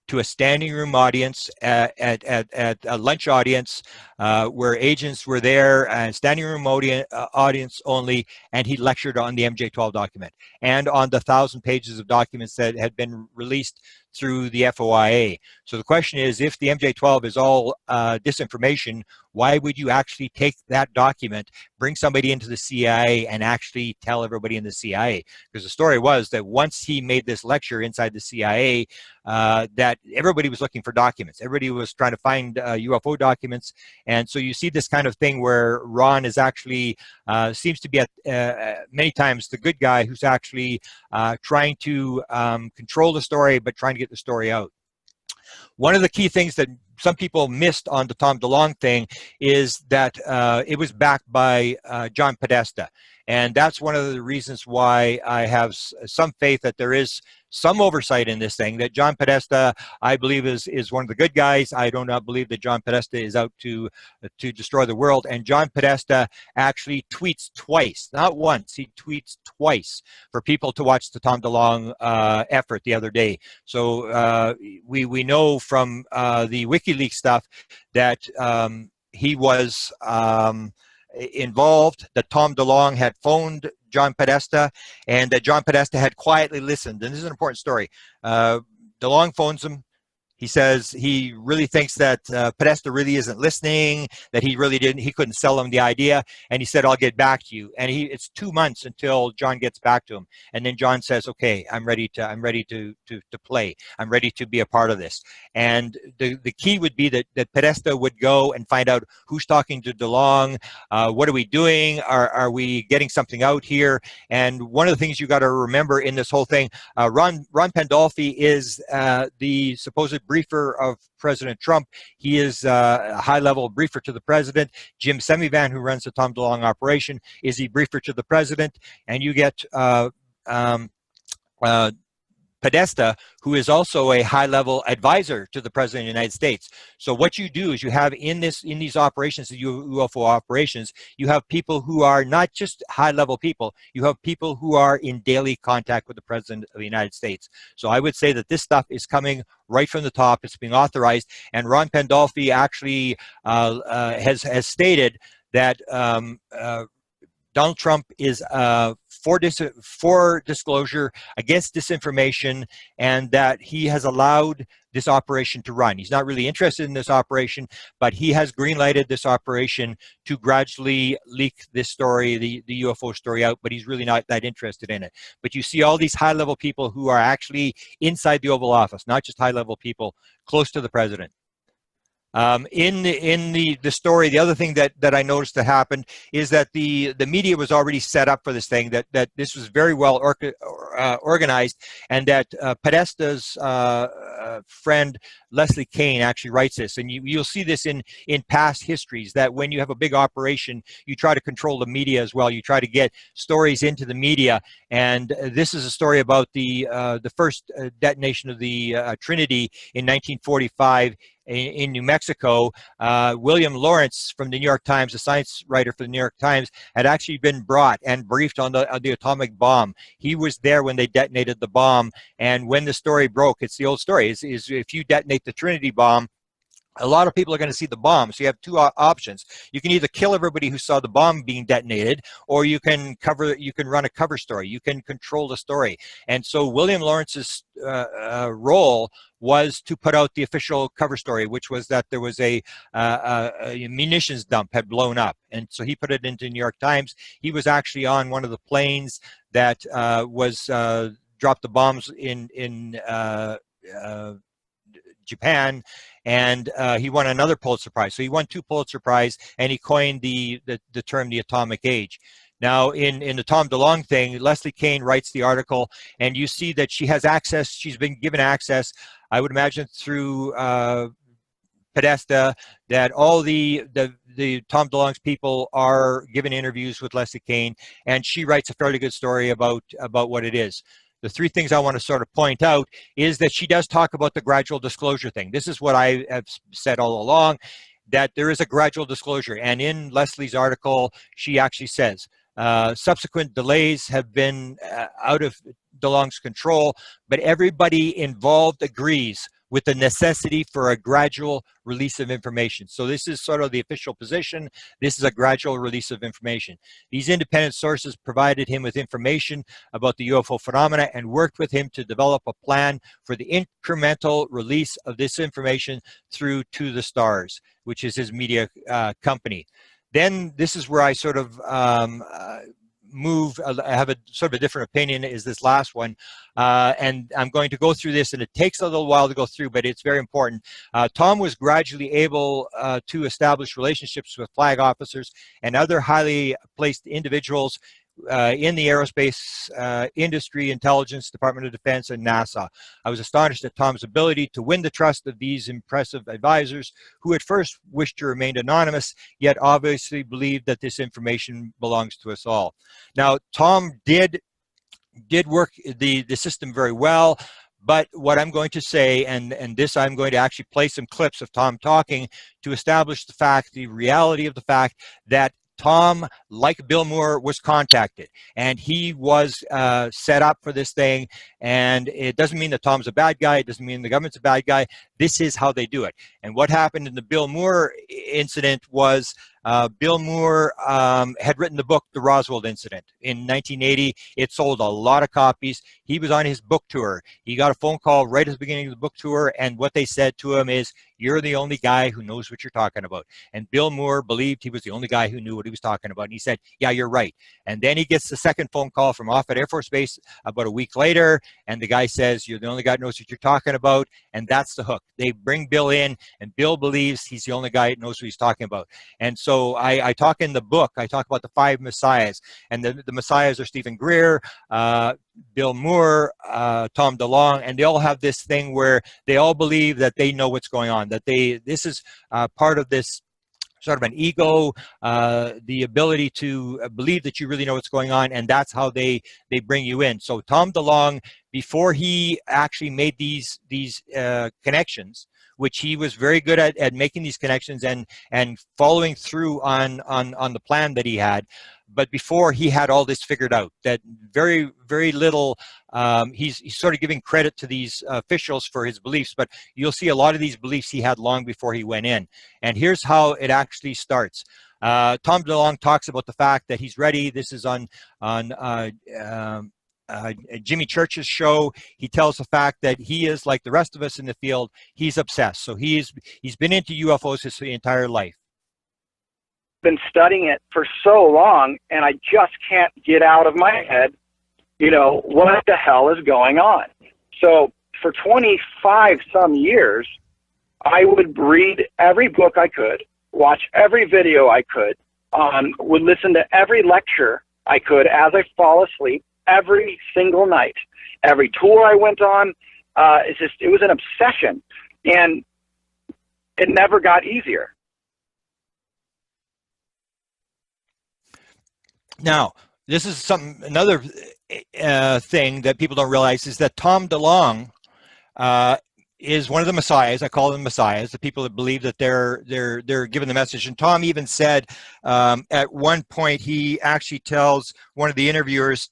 to a standing room audience at a lunch audience where agents were there, and standing room audience only, and he lectured on the MJ-12 document and on the 1,000 pages of documents that had been released through the FOIA. So the question is, if the MJ-12 is all disinformation, why would you actually take that document, bring somebody into the CIA, and actually tell everybody in the CIA? Because the story was that once he made this lecture inside the CIA, that everybody was looking for documents. Everybody was trying to find UFO documents. And so you see this kind of thing where Ron is actually, seems to be at many times the good guy who's actually trying to control the story, but trying to get the story out. One of the key things that some people missed on the Tom DeLonge thing is that it was backed by John Podesta. And that's one of the reasons why I have some faith that there is some oversight in this thing, that John Podesta, I believe, is one of the good guys. I do not believe that John Podesta is out to destroy the world. And John Podesta actually tweets twice, not once, he tweets twice for people to watch the Tom DeLonge effort the other day. So we know from the WikiLeaks stuff that he was involved, that Tom DeLonge had phoned John Podesta, and that John Podesta had quietly listened. And this is an important story. DeLonge phones him. He says he really thinks that Podesta really isn't listening, that he couldn't sell him the idea. And he said, I'll get back to you. And it's 2 months until John gets back to him. And then John says, okay, I'm ready to play. I'm ready to be a part of this. And the key would be that Podesta would go and find out who's talking to DeLonge. What are we doing? Are we getting something out here? And one of the things you got to remember in this whole thing, Ron Pandolfi is the supposed briefer of President Trump. He is a high-level briefer to the president. Jim Semivan, who runs the Tom DeLonge operation, is the briefer to the president. And you get Podesta, who is also a high-level advisor to the President of the United States. So what you do is you have in these operations, the UFO operations, you have people who are not just high-level people, you have people who are in daily contact with the President of the United States. So I would say that this stuff is coming right from the top. It's being authorized, and Ron Pandolfi actually has stated that Donald Trump is for disclosure, against disinformation, and that he has allowed this operation to run. He's not really interested in this operation, but he has green-lighted this operation to gradually leak this story, the UFO story out, but he's really not that interested in it. But you see all these high-level people who are actually inside the Oval Office, not just high-level people close to the president. In the story, the other thing that I noticed that happened is that the media was already set up for this thing, that this was very well organized, and that Podesta's friend Leslie Kane actually writes this, and you'll see this in past histories, that when you have a big operation, you try to control the media as well. You try to get stories into the media, and this is a story about the first detonation of the Trinity in 1945 in New Mexico. William Lawrence from the New York Times, a science writer for the New York Times, had actually been brought and briefed on the atomic bomb. He was there when they detonated the bomb, and when the story broke, it's the old story, is if you detonate the Trinity bomb, a lot of people are going to see the bomb. So you have two options. You can either kill everybody who saw the bomb being detonated, or you can run a cover story. You can control the story. And so William Lawrence's role was to put out the official cover story, which was that there was a munitions dump had blown up. And so he put it into New York Times. He was actually on one of the planes that dropped the bombs in Japan, and he won another Pulitzer Prize. So he won 2 Pulitzer Prize, and he coined the term the atomic age. Now, in the Tom DeLonge thing, Leslie Kane writes the article, and you see that she has access. She's been given access, I would imagine, through Podesta, that all the Tom DeLonge's people are given interviews with Leslie Kane, and she writes a fairly good story about what it is. the three things I want to sort of point out is that she does talk about the gradual disclosure thing. This is what I have said all along, that there is a gradual disclosure. And in Leslie's article, she actually says, subsequent delays have been out of DeLonge's control, but everybody involved agrees with the necessity for a gradual release of information. So this is sort of the official position. This is a gradual release of information. These independent sources provided him with information about the UFO phenomena and worked with him to develop a plan for the incremental release of this information through To the Stars, which is his media company. Then this is where I sort of I have a sort of a different opinion, is this last one. And I'm going to go through this, and it takes a little while to go through, but it's very important. Tom was gradually able to establish relationships with flag officers and other highly placed individuals in the aerospace industry, intelligence, Department of Defense, and NASA. I was astonished at Tom's ability to win the trust of these impressive advisors who at first wished to remain anonymous, yet obviously believed that this information belongs to us all. Now, Tom did work the system very well, but what I'm going to say, and this I'm going to actually play some clips of Tom talking to establish the fact, the reality of the fact that Tom, like Bill Moore, was contacted, and he was set up for this thing. And it doesn't mean that Tom's a bad guy. It doesn't mean the government's a bad guy. This is how they do it. And what happened in the Bill Moore incident was Bill Moore had written the book, The Roswell Incident, in 1980. It sold a lot of copies. He was on his book tour. He got a phone call right at the beginning of the book tour, and what they said to him is, "You're the only guy who knows what you're talking about." And Bill Moore believed he was the only guy who knew what he was talking about. And he said, "Yeah, you're right." And then he gets the second phone call from Offutt Air Force Base about a week later, and the guy says, "You're the only guy who knows what you're talking about." And that's the hook. They bring Bill in, and Bill believes he's the only guy who knows what he's talking about. And so I talk in the book, I talk about the 5 messiahs, and the messiahs are Stephen Greer, Bill Moore, Tom DeLonge, and they all have this thing where they all believe that they know what's going on, that this is part of this sort of an ego, the ability to believe that you really know what's going on, and that's how they bring you in. So Tom DeLonge, before he actually made these connections, which he was very good at making these connections and following through on the plan that he had. But before he had all this figured out, that very, very little, he's sort of giving credit to these officials for his beliefs, but you'll see a lot of these beliefs he had long before he went in. And here's how it actually starts. Tom DeLonge talks about the fact that he's ready. This is on Jimmy Church's show. He tells the fact that he is like the rest of us in the field. He's obsessed. So he's been into UFOs his entire life. Been studying it for so long, and I just can't get out of my head, what the hell is going on? So for 25 some years, I would read every book I could, watch every video I could, would listen to every lecture I could as I fall asleep every single night. Every tour I went on, it was an obsession, and it never got easier. Now, this is another thing that people don't realize is that Tom DeLonge is one of the messiahs. I call them messiahs, the people that believe that they're given the message. And Tom even said at one point, he actually tells one of the interviewers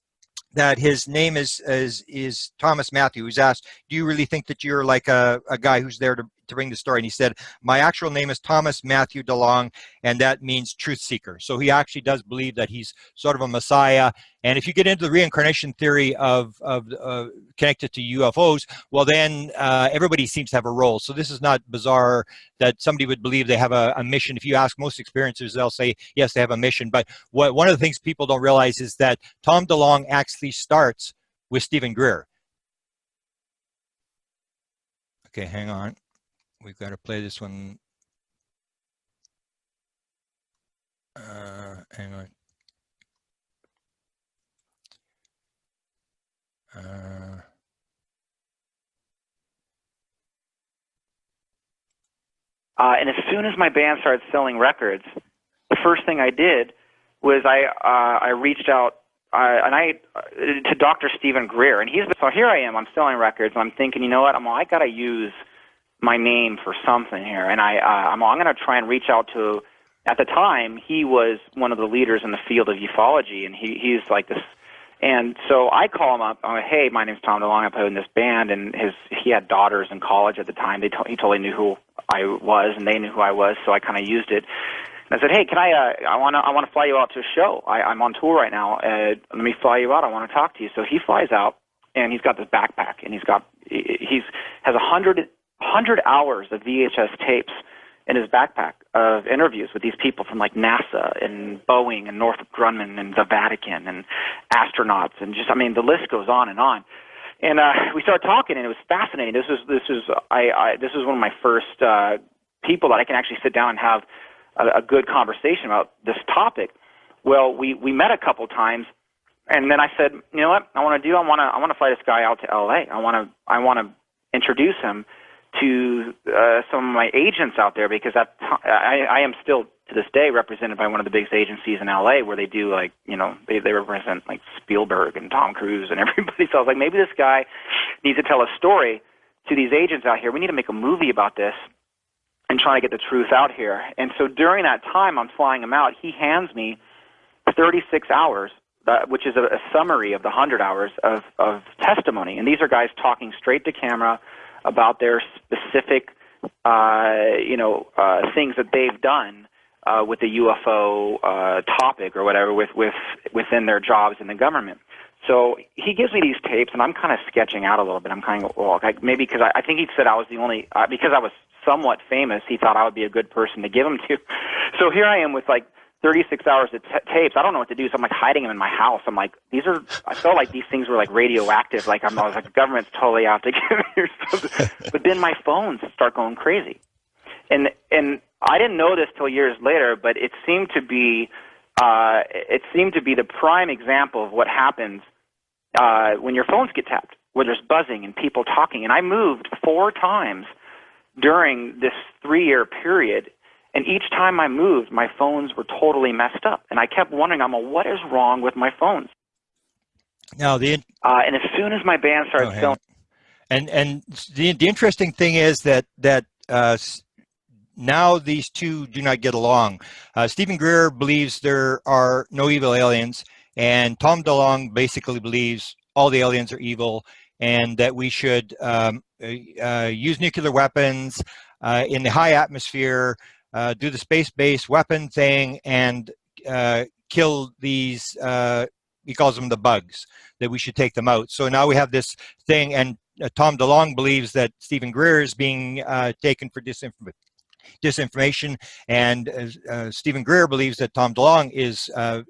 that his name is Thomas Matthew. He's asked, "Do you really think that you're like a guy who's there to bring the story?" And he said, "My actual name is Thomas Matthew DeLonge, and that means truth seeker." So he actually does believe that he's sort of a messiah. And if you get into the reincarnation theory of connected to UFOs, well then everybody seems to have a role. So this is not bizarre that somebody would believe they have a mission. If you ask most experiencers, they'll say yes, they have a mission. But one of the things people don't realize is that Tom DeLonge actually starts with Stephen Greer. Okay, hang on. We've got to play this one. Hang on. And as soon as my band started selling records, the first thing I did was I reached out to Dr. Stephen Greer, and so here I am. I'm selling records, and I'm thinking, you know what? I got to use my name for something here, and I'm going to try and reach out to. At the time, he was one of the leaders in the field of ufology, and he's like this. And so I call him up. I'm like, hey, my name's Tom Delonge. I play in this band, and he had daughters in college at the time. He totally knew who I was, and they knew who I was. So I kind of used it. And I said, hey, can I want to fly you out to a show. I'm on tour right now. Let me fly you out. I want to talk to you. So he flies out, and he's got this backpack, and has 100 hours of VHS tapes in his backpack of interviews with these people from like NASA and Boeing and Northrop Grumman and the Vatican and astronauts and the list goes on. And we started talking, and it was fascinating. This was one of my first people that I can actually sit down and have a good conversation about this topic. Well, we met a couple times, and then I said, you know what I want to fly this guy out to LA. I want to introduce him to some of my agents out there, because I am still to this day represented by one of the biggest agencies in LA, where they do they represent like Spielberg and Tom Cruise and everybody. So I was like, maybe this guy needs to tell a story to these agents out here. We need to make a movie about this and try to get the truth out here. And so during that time I'm flying him out, he hands me 36 hours, which is a summary of the 100 hours of testimony. And these are guys talking straight to camera about their specific, things that they've done with the UFO topic or whatever within their jobs in the government. So he gives me these tapes, and I'm kind of sketching out a little bit. I'm kind of, maybe because I think he said I was the only, because I was somewhat famous, he thought I would be a good person to give them to. So here I am with like 36 hours of tapes. I don't know what to do, so I'm like hiding them in my house. I'm like, I felt like these things were like radioactive. Like I was like, the government's totally out to get me or something. But then my phones start going crazy, and I didn't know this till years later, but it seemed to be the prime example of what happens when your phones get tapped, where there's buzzing and people talking. And I moved 4 times during this 3-year period. And each time I moved, my phones were totally messed up. And I kept wondering, what is wrong with my phones? Now, and as soon as my band started selling... And the interesting thing is that now these two do not get along. Stephen Greer believes there are no evil aliens, and Tom DeLonge basically believes all the aliens are evil, and that we should use nuclear weapons in the high atmosphere, do the space-based weapon thing, and kill these, he calls them the bugs, that we should take them out. So now we have this thing, and Tom DeLonge believes that Stephen Greer is being taken for disinformation, and Stephen Greer believes that Tom DeLonge is a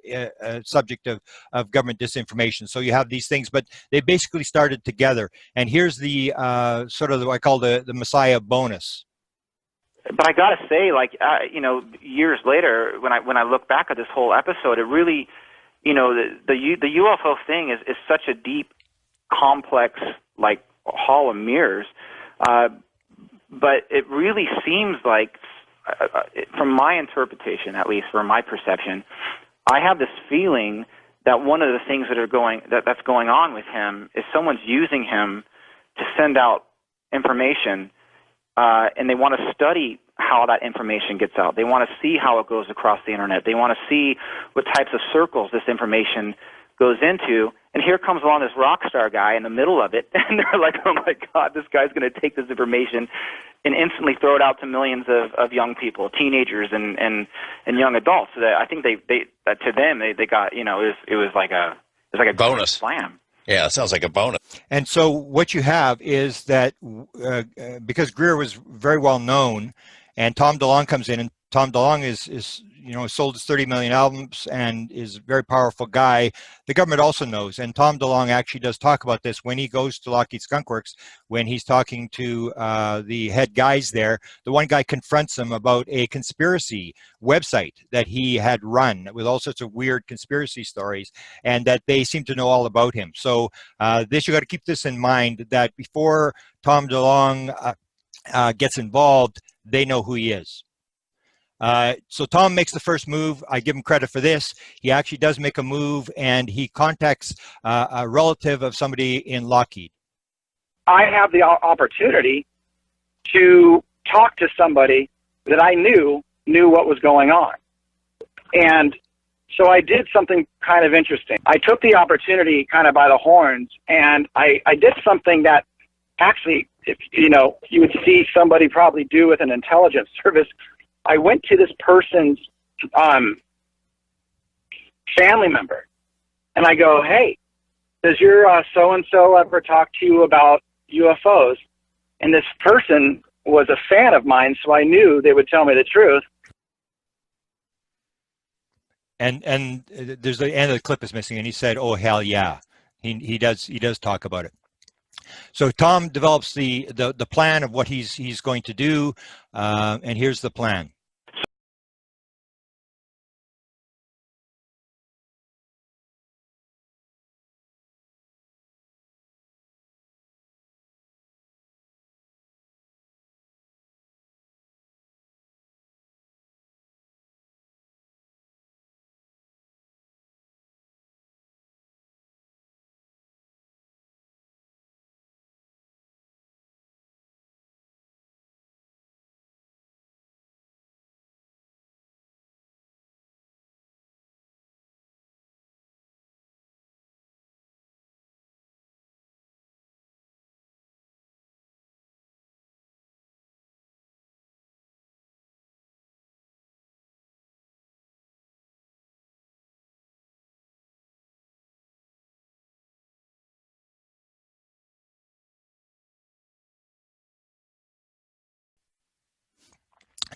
subject of government disinformation. So you have these things, but they basically started together. And here's the sort of what I call the Messiah bonus. But I gotta say, years later, when I look back at this whole episode, it really, the UFO thing is such a deep, complex, like hall of mirrors. But it really seems like, from my interpretation, at least from my perception, I have this feeling that one of the things that's going on with him is someone's using him to send out information. And they want to study how that information gets out. They want to see how it goes across the internet. They want to see what types of circles this information goes into. And here comes along this rock star guy in the middle of it, and they're like, oh my God, this guy's going to take this information and instantly throw it out to millions of young people, teenagers and young adults. So that I think they got, it was like a bonus slam. Yeah, it sounds like a bonus. And so what you have is that because Greer was very well known, and Tom DeLonge comes in, and Tom DeLonge is sold his 30 million albums and is a very powerful guy. The government also knows, and Tom DeLonge actually does talk about this when he goes to Lockheed Skunk Works, when he's talking to the head guys there. The one guy confronts him about a conspiracy website that he had run with all sorts of weird conspiracy stories, and that they seem to know all about him. So you got to keep this in mind, that before Tom DeLonge gets involved, they know who he is. So Tom makes the first move. I give him credit for this. He actually does make a move, and he contacts a relative of somebody in Lockheed. I have the opportunity to talk to somebody that I knew what was going on. And so I did something kind of interesting. I took the opportunity kind of by the horns, and I did something that actually, if you would see somebody probably do with an intelligence service. I went to this person's family member, and I go, hey, does your so-and-so ever talk to you about UFOs? And this person was a fan of mine, so I knew they would tell me the truth. And there's the end of the clip is missing, and he said, "Oh hell yeah," he does talk about it. So Tom develops the plan of what he's going to do, and here's the plan.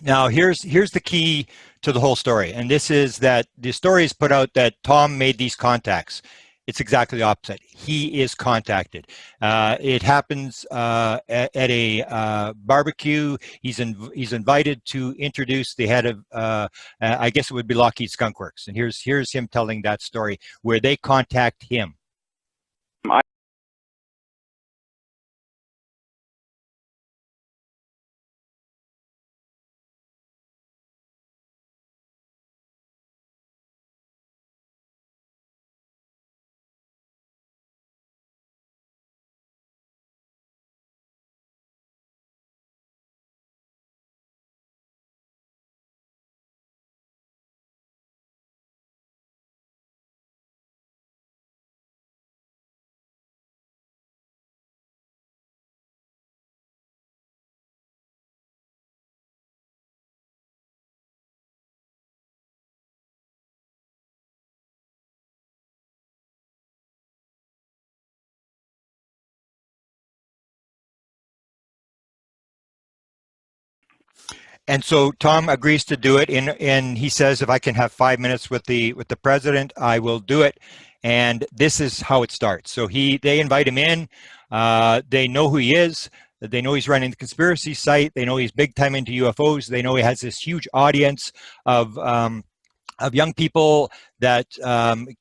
Now, here's the key to the whole story, and this is that the story is put out that Tom made these contacts. It's exactly the opposite. He is contacted. It happens at a barbecue. He's invited to introduce the head of, I guess it would be Lockheed Skunk Works, and here's him telling that story where they contact him. And so Tom agrees to do it, and he says, if I can have 5 minutes with the president, I will do it. And this is how it starts. So they invite him in. They know who he is. They know he's running the conspiracy site. They know he's big time into UFOs. They know he has this huge audience of young people that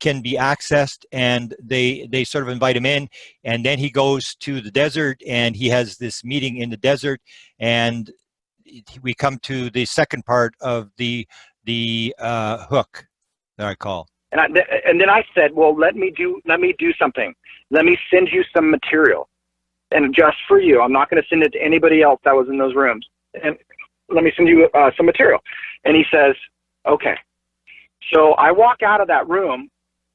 can be accessed, and they sort of invite him in. And then he goes to the desert, and he has this meeting in the desert, and we come to the second part of the hook that I call. And then I said, well, let me do something. Let me send you some material, and just for you. I'm not going to send it to anybody else that was in those rooms. And let me send you some material. And he says, okay. So I walk out of that room,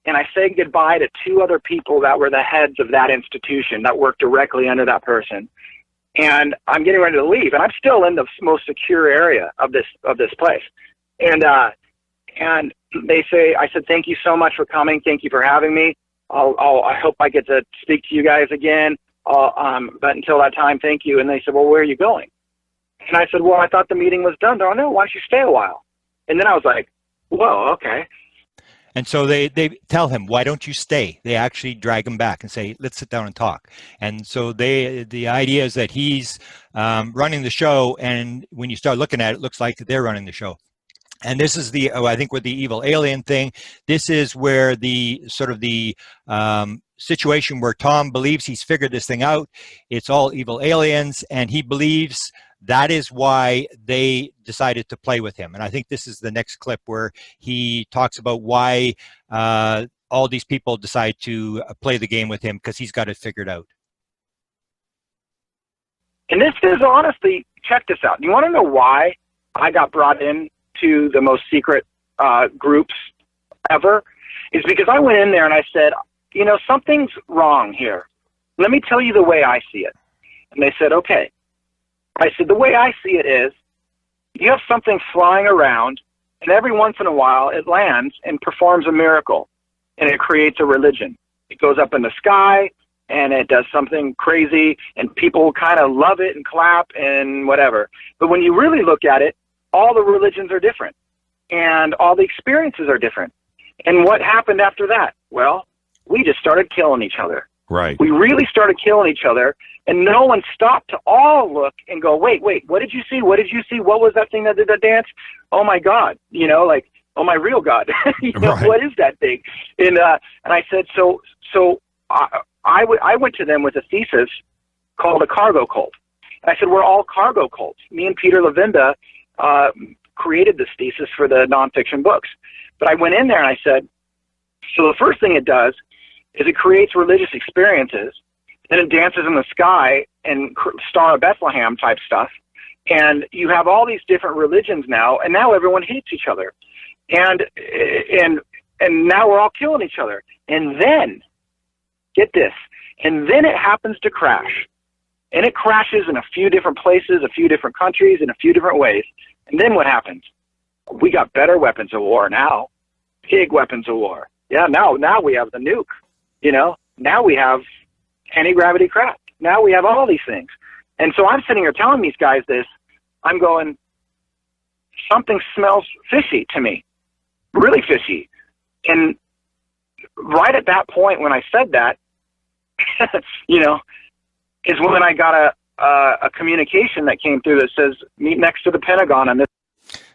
and I say goodbye to two other people that were the heads of that institution that worked directly under that person. And I'm getting ready to leave, and I'm still in the most secure area of this place. And they say, I said, thank you so much for coming. Thank you for having me. I hope I get to speak to you guys again. But until that time, thank you. And they said, well, where are you going? And I said, well, I thought the meeting was done. Oh, no, why don't you stay a while? And then I was like, whoa, okay. And so they tell him, why don't you stay? They actually drag him back and say, let's sit down and talk. And so the idea is that he's running the show, and when you start looking at it, it looks like they're running the show. And this is I think with the evil alien thing, this is where the sort of the situation where Tom believes he's figured this thing out. It's all evil aliens, and he believes That is why they decided to play with him. And I think this is the next clip where he talks about why all these people decide to play the game with him, because he's got it figured out. And this is honestly, check this out. You want to know why I got brought in to the most secret groups ever? Is because I went in there and I said, you know, something's wrong here. Let me tell you the way I see it. And they said, okay. I said, the way I see it is, you have something flying around, and every once in a while it lands and performs a miracle, and it creates a religion. It goes up in the sky, and it does something crazy, and people kind of love it and clap and whatever. But when you really look at it, all the religions are different, and all the experiences are different. And what happened after that? Well, we just started killing each other. Right. We really started killing each other, and no one stopped to all look and go, wait, what did you see? What did you see? What was that thing that did that dance? Oh my God, you know, like, oh my real God, you know, right. What is that thing? And I said, so I went to them with a thesis called a cargo cult. And I said, we're all cargo cults. Me and Peter Levinda created this thesis for the nonfiction books. But I went in there and I said, so the first thing it does is it creates religious experiences, then it dances in the sky and Star of Bethlehem type stuff. And you have all these different religions now, and now everyone hates each other. And now we're all killing each other. And then, get this, and then it happens to crash. And it crashes in a few different places, a few different countries, in a few different ways. And then what happens? We got better weapons of war now, big weapons of war. Yeah, now we have the nuke. You know, now we have anti-gravity craft. Now we have all these things. And so I'm sitting here telling these guys this. I'm going, something smells fishy to me, really fishy. And right at that point when I said that, you know, is when I got a communication that came through that says, meet next to the Pentagon on this.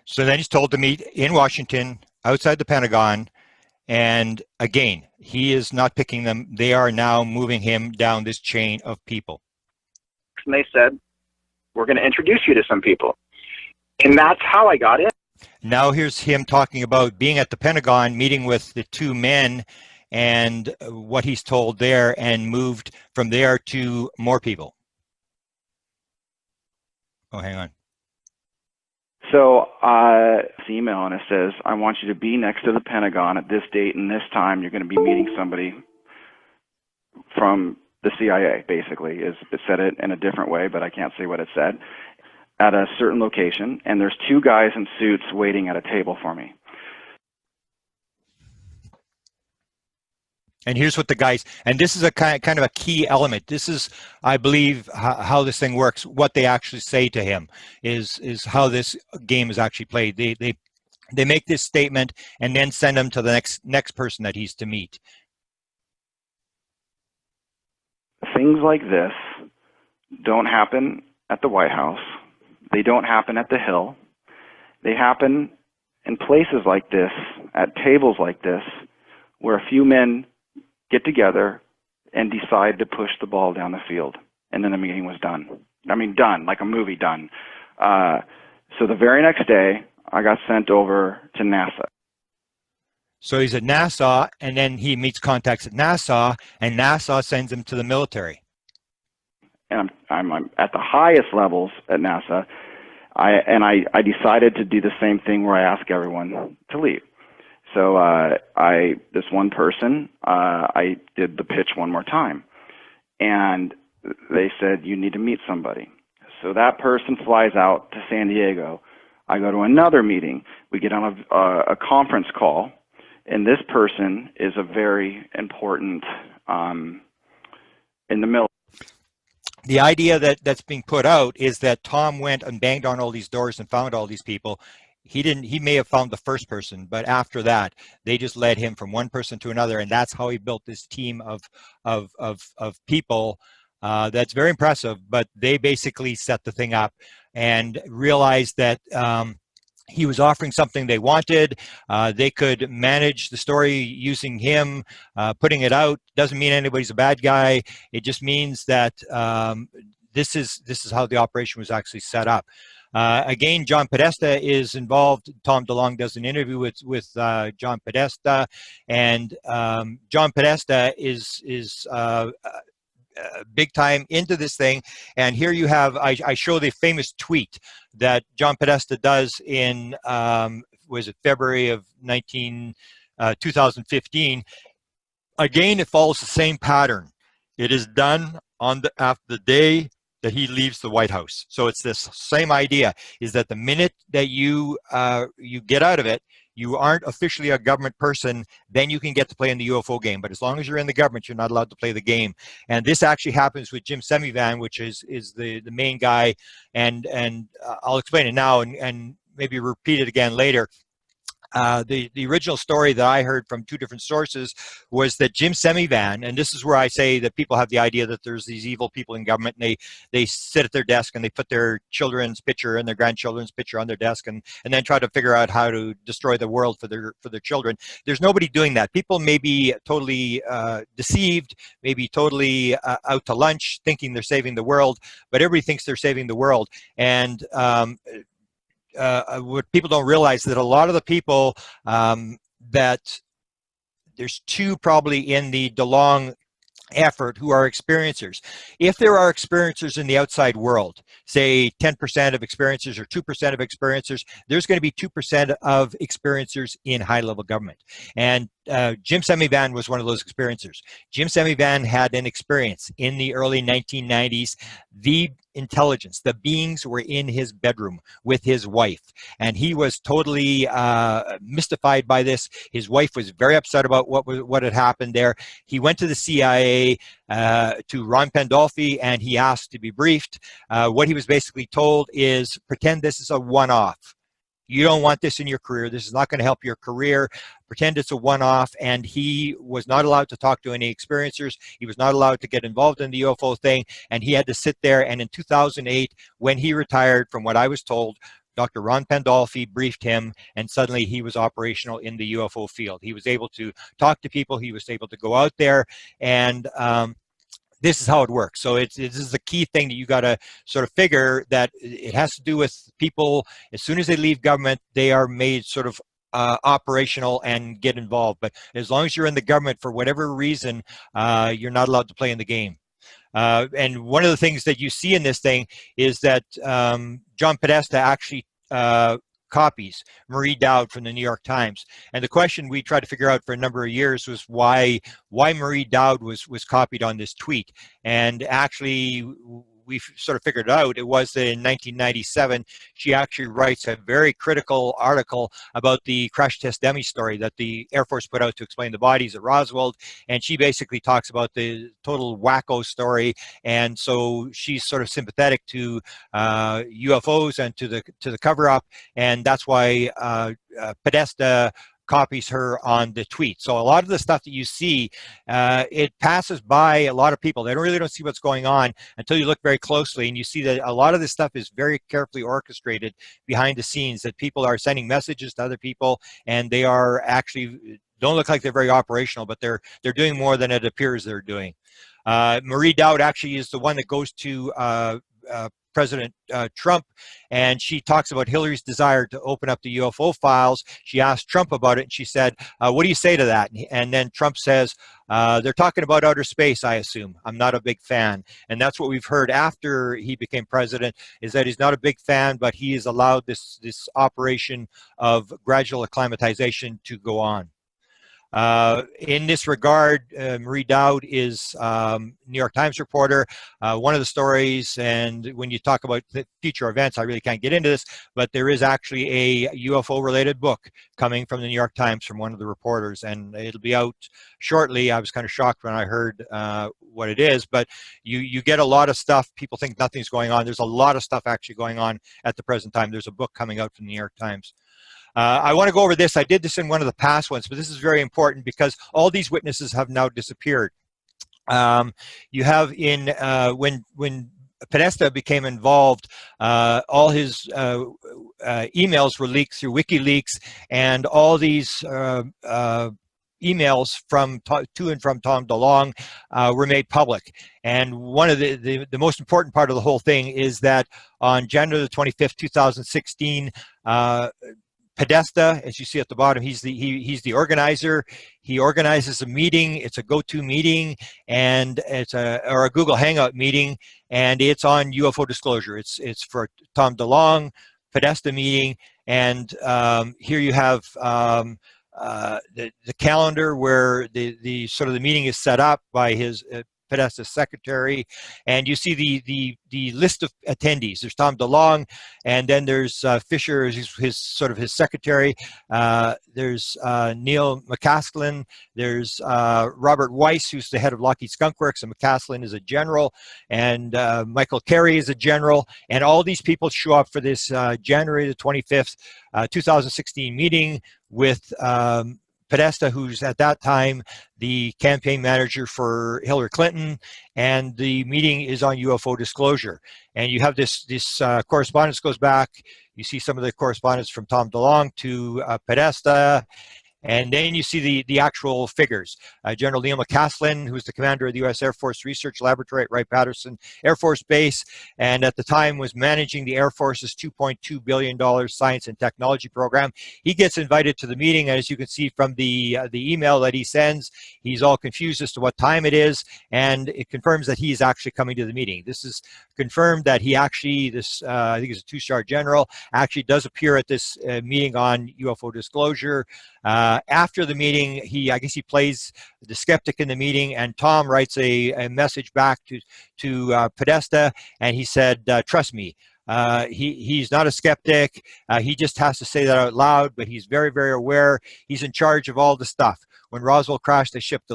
So then he's told to meet in Washington, outside the Pentagon. And again, he is not picking them. They are now moving him down this chain of people. And they said, we're going to introduce you to some people. And that's how I got in. Now here's him talking about being at the Pentagon, meeting with the two men and what he's told there, and moved from there to more people. Oh, hang on. So this email, and it says, I want you to be next to the Pentagon at this date and this time. You're going to be meeting somebody from the CIA, basically. It said it in a different way, but I can't say what it said. At a certain location, and there's two guys in suits waiting at a table for me. And here's what the guys, and this is a kind of a key element. This is, I believe, how this thing works. What they actually say to him is how this game is actually played. They make this statement and then send him to the next person that he's to meet. Things like this don't happen at the White House. They don't happen at the Hill. They happen in places like this, at tables like this, where a few men get together and decide to push the ball down the field. And then the meeting was done. I mean, done, like a movie done. So the very next day, I got sent over to NASA. So he's at NASA, and then he meets contacts at NASA, and NASA sends him to the military. And I'm at the highest levels at NASA. I decided to do the same thing where I ask everyone to leave. So this one person, I did the pitch one more time, and they said, you need to meet somebody. So that person flies out to San Diego. I go to another meeting. We get on a conference call, and this person is a very important in the military. The idea that's being put out is that Tom went and banged on all these doors and found all these people. He may have found the first person, but after that, they just led him from one person to another, and that's how he built this team of people. That's very impressive, but they basically set the thing up and realized that he was offering something they wanted. They could manage the story using him, putting it out. Doesn't mean anybody's a bad guy. It just means that this is how the operation was actually set up. Again, John Podesta is involved. Tom DeLonge does an interview with John Podesta, and John Podesta is big time into this thing. And here you have, I show the famous tweet that John Podesta does in, was it February of 2015. Again, it follows the same pattern. It is done on after the day that he leaves the White House. So it's this same idea, is that the minute that you get out of it, you aren't officially a government person, then you can get to play in the UFO game. But as long as you're in the government, you're not allowed to play the game. And this actually happens with Jim Semivan, which is the main guy. And I'll explain it now and maybe repeat it again later. The original story that I heard from two different sources was that Jim Semivan, and this is where I say that people have the idea that there's these evil people in government, and they sit at their desk and they put their children's picture and their grandchildren's picture on their desk and then try to figure out how to destroy the world for their children. There's nobody doing that. People may be totally deceived, maybe totally out to lunch thinking they're saving the world, but everybody thinks they're saving the world. And what people don't realize that a lot of the people that there's two probably in the DeLonge effort who are experiencers. If there are experiencers in the outside world, say 10% of experiencers or 2% of experiencers, there's going to be 2% of experiencers in high-level government. And Jim Semivan was one of those experiencers. Jim Semivan had an experience in the early 1990s. The intelligence, the beings were in his bedroom with his wife, and he was totally mystified by this. His wife was very upset about what had happened there. He went to the CIA, to Ron Pandolfi, and he asked to be briefed. What he was basically told is, pretend this is a one-off. You don't want this in your career. This is not going to help your career. Pretend it's a one-off. And he was not allowed to talk to any experiencers. He was not allowed to get involved in the UFO thing. And he had to sit there. And in 2008, when he retired, from what I was told, Dr. Ron Pandolfi briefed him, and suddenly he was operational in the UFO field. He was able to talk to people. He was able to go out there, and this is how it works. So this is the key thing that you got to sort of figure, that it has to do with people. As soon as they leave government, they are made sort of operational and get involved. But as long as you're in the government, for whatever reason, you're not allowed to play in the game. And one of the things that you see in this thing is that John Podesta actually copies Marie Dowd from the New York Times. And the question we tried to figure out for a number of years was why Marie Dowd was copied on this tweet. And actually, we sort of figured it out. It was that in 1997, she actually writes a very critical article about the crash test dummy story that the Air Force put out to explain the bodies at Roswell. And she basically talks about the total wacko story. And so she's sort of sympathetic to UFOs and to the cover-up. And that's why Podesta copies her on the tweet. So a lot of the stuff that you see, it passes by a lot of people. They really don't see what's going on until you look very closely, and you see that a lot of this stuff is very carefully orchestrated behind the scenes, that people are sending messages to other people, and they are actually, don't look like they're very operational, but they're doing more than it appears they're doing. Marie Dowd actually is the one that goes to President Trump, and she talks about Hillary's desire to open up the UFO files. She asked Trump about it, and she said, what do you say to that? And then Trump says, they're talking about outer space, I assume. I'm not a big fan. And that's what we've heard after he became president, is that he's not a big fan, but he has allowed this operation of gradual acclimatization to go on. In this regard, Marie Dowd is New York Times reporter. One of the stories, and when you talk about the future events, I really can't get into this, but there is actually a UFO-related book coming from the New York Times from one of the reporters, and it'll be out shortly. I was kind of shocked when I heard what it is, but you get a lot of stuff. People think nothing's going on. There's a lot of stuff actually going on at the present time. There's a book coming out from the New York Times. I want to go over this. I did this in one of the past ones, but this is very important because all these witnesses have now disappeared. You have in when Podesta became involved, all his emails were leaked through WikiLeaks, and all these emails to and from Tom DeLonge were made public. And one of the most important part of the whole thing is that on January the 25th, 2016, Podesta, as you see at the bottom, he's the organizer. He organizes a meeting. It's a go-to meeting, and it's a Google Hangout meeting, and it's on UFO disclosure. It's for Tom DeLonge, Podesta meeting, and here you have the calendar where the sort of the meeting is set up by his Podesta's secretary, and you see the list of attendees. There's Tom DeLonge, and then there's Fisher, his secretary. There's Neil McCaslin. There's Robert Weiss, who's the head of Lockheed Skunk Works, and McCaslin is a general, and Michael Carey is a general, and all these people show up for this January the 25th, 2016 meeting with Podesta, who's at that time the campaign manager for Hillary Clinton, and the meeting is on UFO disclosure. And you have this correspondence goes back. You see some of the correspondence from Tom DeLonge to Podesta, and then you see the actual figures. General Neil McCaslin, who's the commander of the U.S. Air Force Research Laboratory at Wright-Patterson Air Force Base, and at the time was managing the Air Force's $2.2 billion science and technology program. He gets invited to the meeting, and as you can see from the email that he sends, he's all confused as to what time it is, and it confirms that he's actually coming to the meeting. This is confirmed that he actually, I think he's a two-star general, actually does appear at this meeting on UFO disclosure. After the meeting, I guess he plays the skeptic in the meeting, and Tom writes a message back to Podesta, and he said, trust me, he's not a skeptic. He just has to say that out loud, but he's very, very aware. He's in charge of all the stuff. When Roswell crashed, they shipped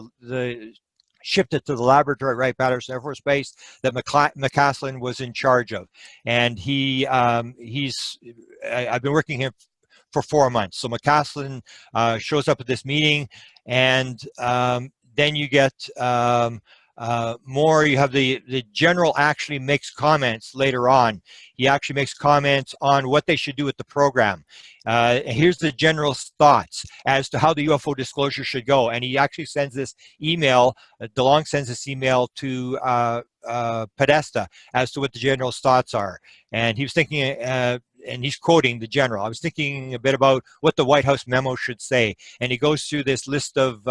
it to the laboratory at Wright-Patterson Air Force Base that McCaslin was in charge of. And I've been working here for 4 months. So McCaslin shows up at this meeting, and then you get more. You have the general actually makes comments later on. He actually makes comments on what they should do with the program. Here's the general's thoughts as to how the UFO disclosure should go. And he actually sends this email, DeLonge sends this email to Podesta as to what the general's thoughts are. And he was thinking, and he's quoting the general, I was thinking a bit about what the White House memo should say. And he goes through this list of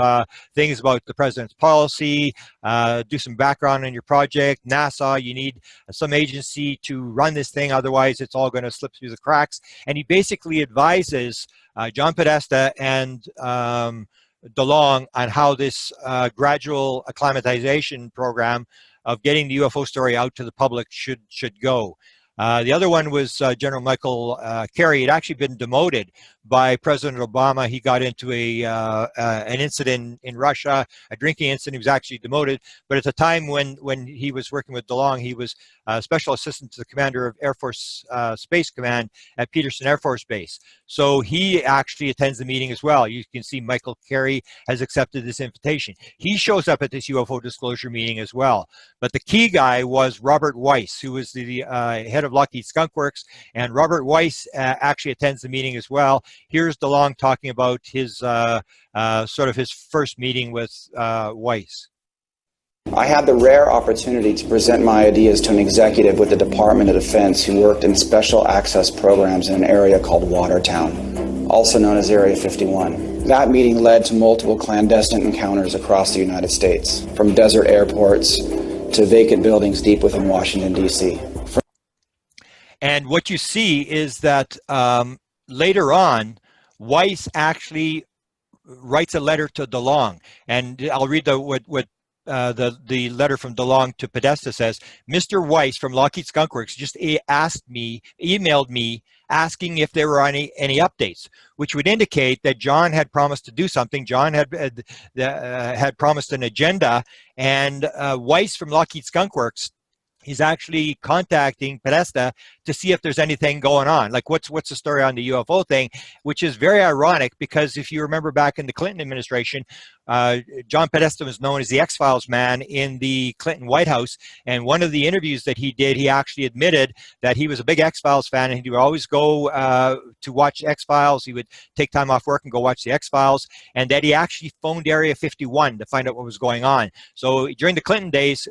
things about the president's policy, do some background on your project, NASA, you need some agency to run this thing, otherwise it's all going to slip through the cracks. And he basically advises John Podesta and DeLonge on how this gradual acclimatization program of getting the UFO story out to the public should go. The other one was General Michael Carey. He'd actually been demoted by President Obama. He got into an incident in Russia, a drinking incident. He was actually demoted. But at the time when he was working with DeLonge, he was special assistant to the commander of Air Force Space Command at Peterson Air Force Base. So he actually attends the meeting as well. You can see Michael Carey has accepted this invitation. He shows up at this UFO disclosure meeting as well. But the key guy was Robert Weiss, who was the head of Lockheed Skunk Works, and Robert Weiss actually attends the meeting as well. Here's DeLonge talking about his sort of his first meeting with Weiss. I had the rare opportunity to present my ideas to an executive with the Department of Defense who worked in special access programs in an area called Watertown, also known as Area 51. That meeting led to multiple clandestine encounters across the United States, from desert airports to vacant buildings deep within Washington, D.C. And what you see is that later on, Weiss actually writes a letter to DeLonge, and I'll read what the letter from DeLonge to Podesta says. Mr. Weiss from Lockheed Skunk Works just emailed me asking if there were any updates, which would indicate that John had promised to do something. John had promised an agenda, and Weiss from Lockheed Skunk Works he's actually contacting Podesta to see if there's anything going on. Like what's the story on the UFO thing, which is very ironic because if you remember back in the Clinton administration, John Podesta was known as the X-Files man in the Clinton White House. And one of the interviews that he did, he actually admitted that he was a big X-Files fan and he would always go to watch X-Files. He would take time off work and go watch the X-Files, and that he actually phoned Area 51 to find out what was going on. So during the Clinton days,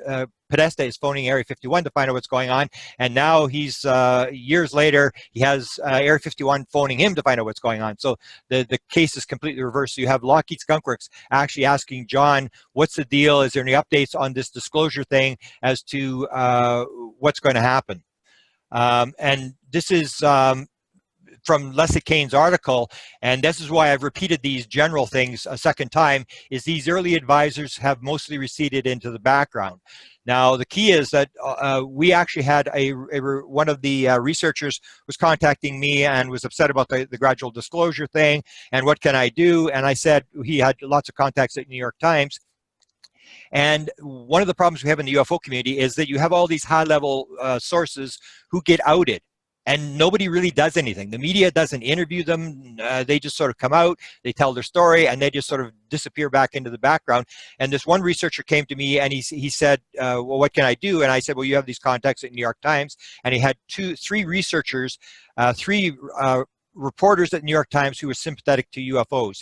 Podesta is phoning Area 51 to find out what's going on, and now he's years later he has Area 51 phoning him to find out what's going on. So the case is completely reversed. So you have Lockheed Skunk Works actually asking John, what's the deal? Is there any updates on this disclosure thing as to what's going to happen? And this is from Leslie Kane's article, and this is why I've repeated these general things a second time, is these early advisors have mostly receded into the background. Now, the key is that we actually had one of the researchers was contacting me and was upset about the gradual disclosure thing, and what can I do? And I said he had lots of contacts at New York Times. And one of the problems we have in the UFO community is that you have all these high-level sources who get outed. And nobody really does anything. The media doesn't interview them. They just sort of come out, they tell their story, and they just sort of disappear back into the background. And this one researcher came to me and he said, well, what can I do? And I said, well, you have these contacts at New York Times. And he had three researchers, three reporters at New York Times who were sympathetic to UFOs.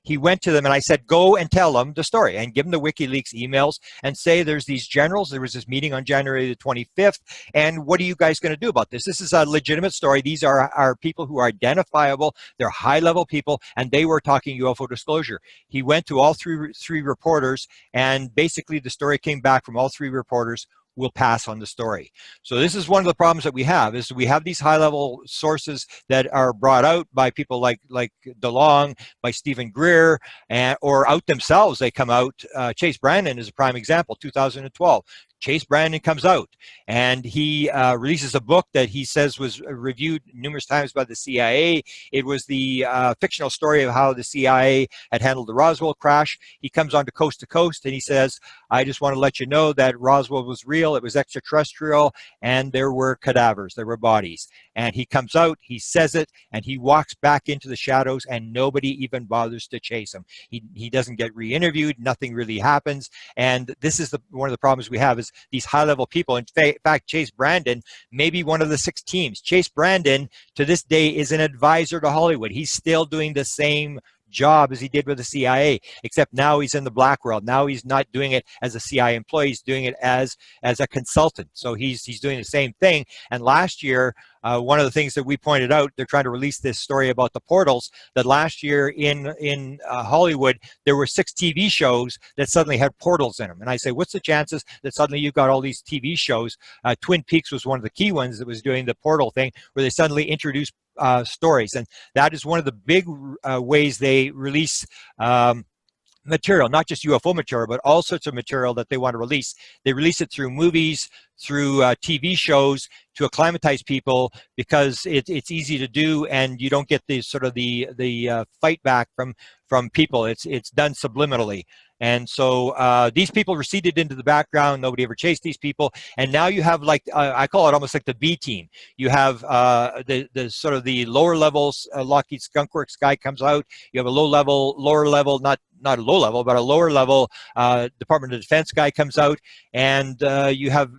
He went to them and I said, go and tell them the story and give them the WikiLeaks emails and say there's these generals, there was this meeting on January the 25th, and what are you guys going to do about this? This is a legitimate story. These are people who are identifiable, they're high-level people, and they were talking UFO disclosure. He went to all three reporters, and basically the story came back from all three reporters, will pass on the story. So this is one of the problems that we have, is we have these high-level sources that are brought out by people like DeLonge, by Stephen Greer, or out themselves. They come out. Chase Brandon is a prime example, 2012. Chase Brandon comes out and he releases a book that he says was reviewed numerous times by the CIA. It was the fictional story of how the CIA had handled the Roswell crash. He comes on to Coast and he says, I just want to let you know that Roswell was real, it was extraterrestrial, and there were cadavers, there were bodies. And he comes out, he says it, and he walks back into the shadows and nobody even bothers to chase him. He doesn't get re-interviewed, nothing really happens. And this is one of the problems we have, is these high-level people. In fact, Chase Brandon may be one of the 6 teams. Chase Brandon, to this day, is an advisor to Hollywood. He's still doing the same job as he did with the CIA, except now he's in the black world. Now he's not doing it as a CIA employee, he's doing it as a consultant. So he's doing the same thing. And last year, one of the things that we pointed out, they're trying to release this story about the portals, that last year in Hollywood, there were 6 TV shows that suddenly had portals in them. And I say, what's the chances that suddenly you've got all these TV shows? Twin Peaks was one of the key ones that was doing the portal thing, where they suddenly introduced stories. And that is one of the big ways they release material, not just UFO material, but all sorts of material that they want to release. They release it through movies, through TV shows, to acclimatize people, because it's easy to do and you don't get the sort of the fight back from people. It's done subliminally. And so these people receded into the background. Nobody ever chased these people. And now you have, like, I call it almost like the B team. You have the sort of the lower levels. Lockheed Skunk Works guy comes out. You have a lower level, not a low level, but a lower level Department of Defense guy comes out. And you have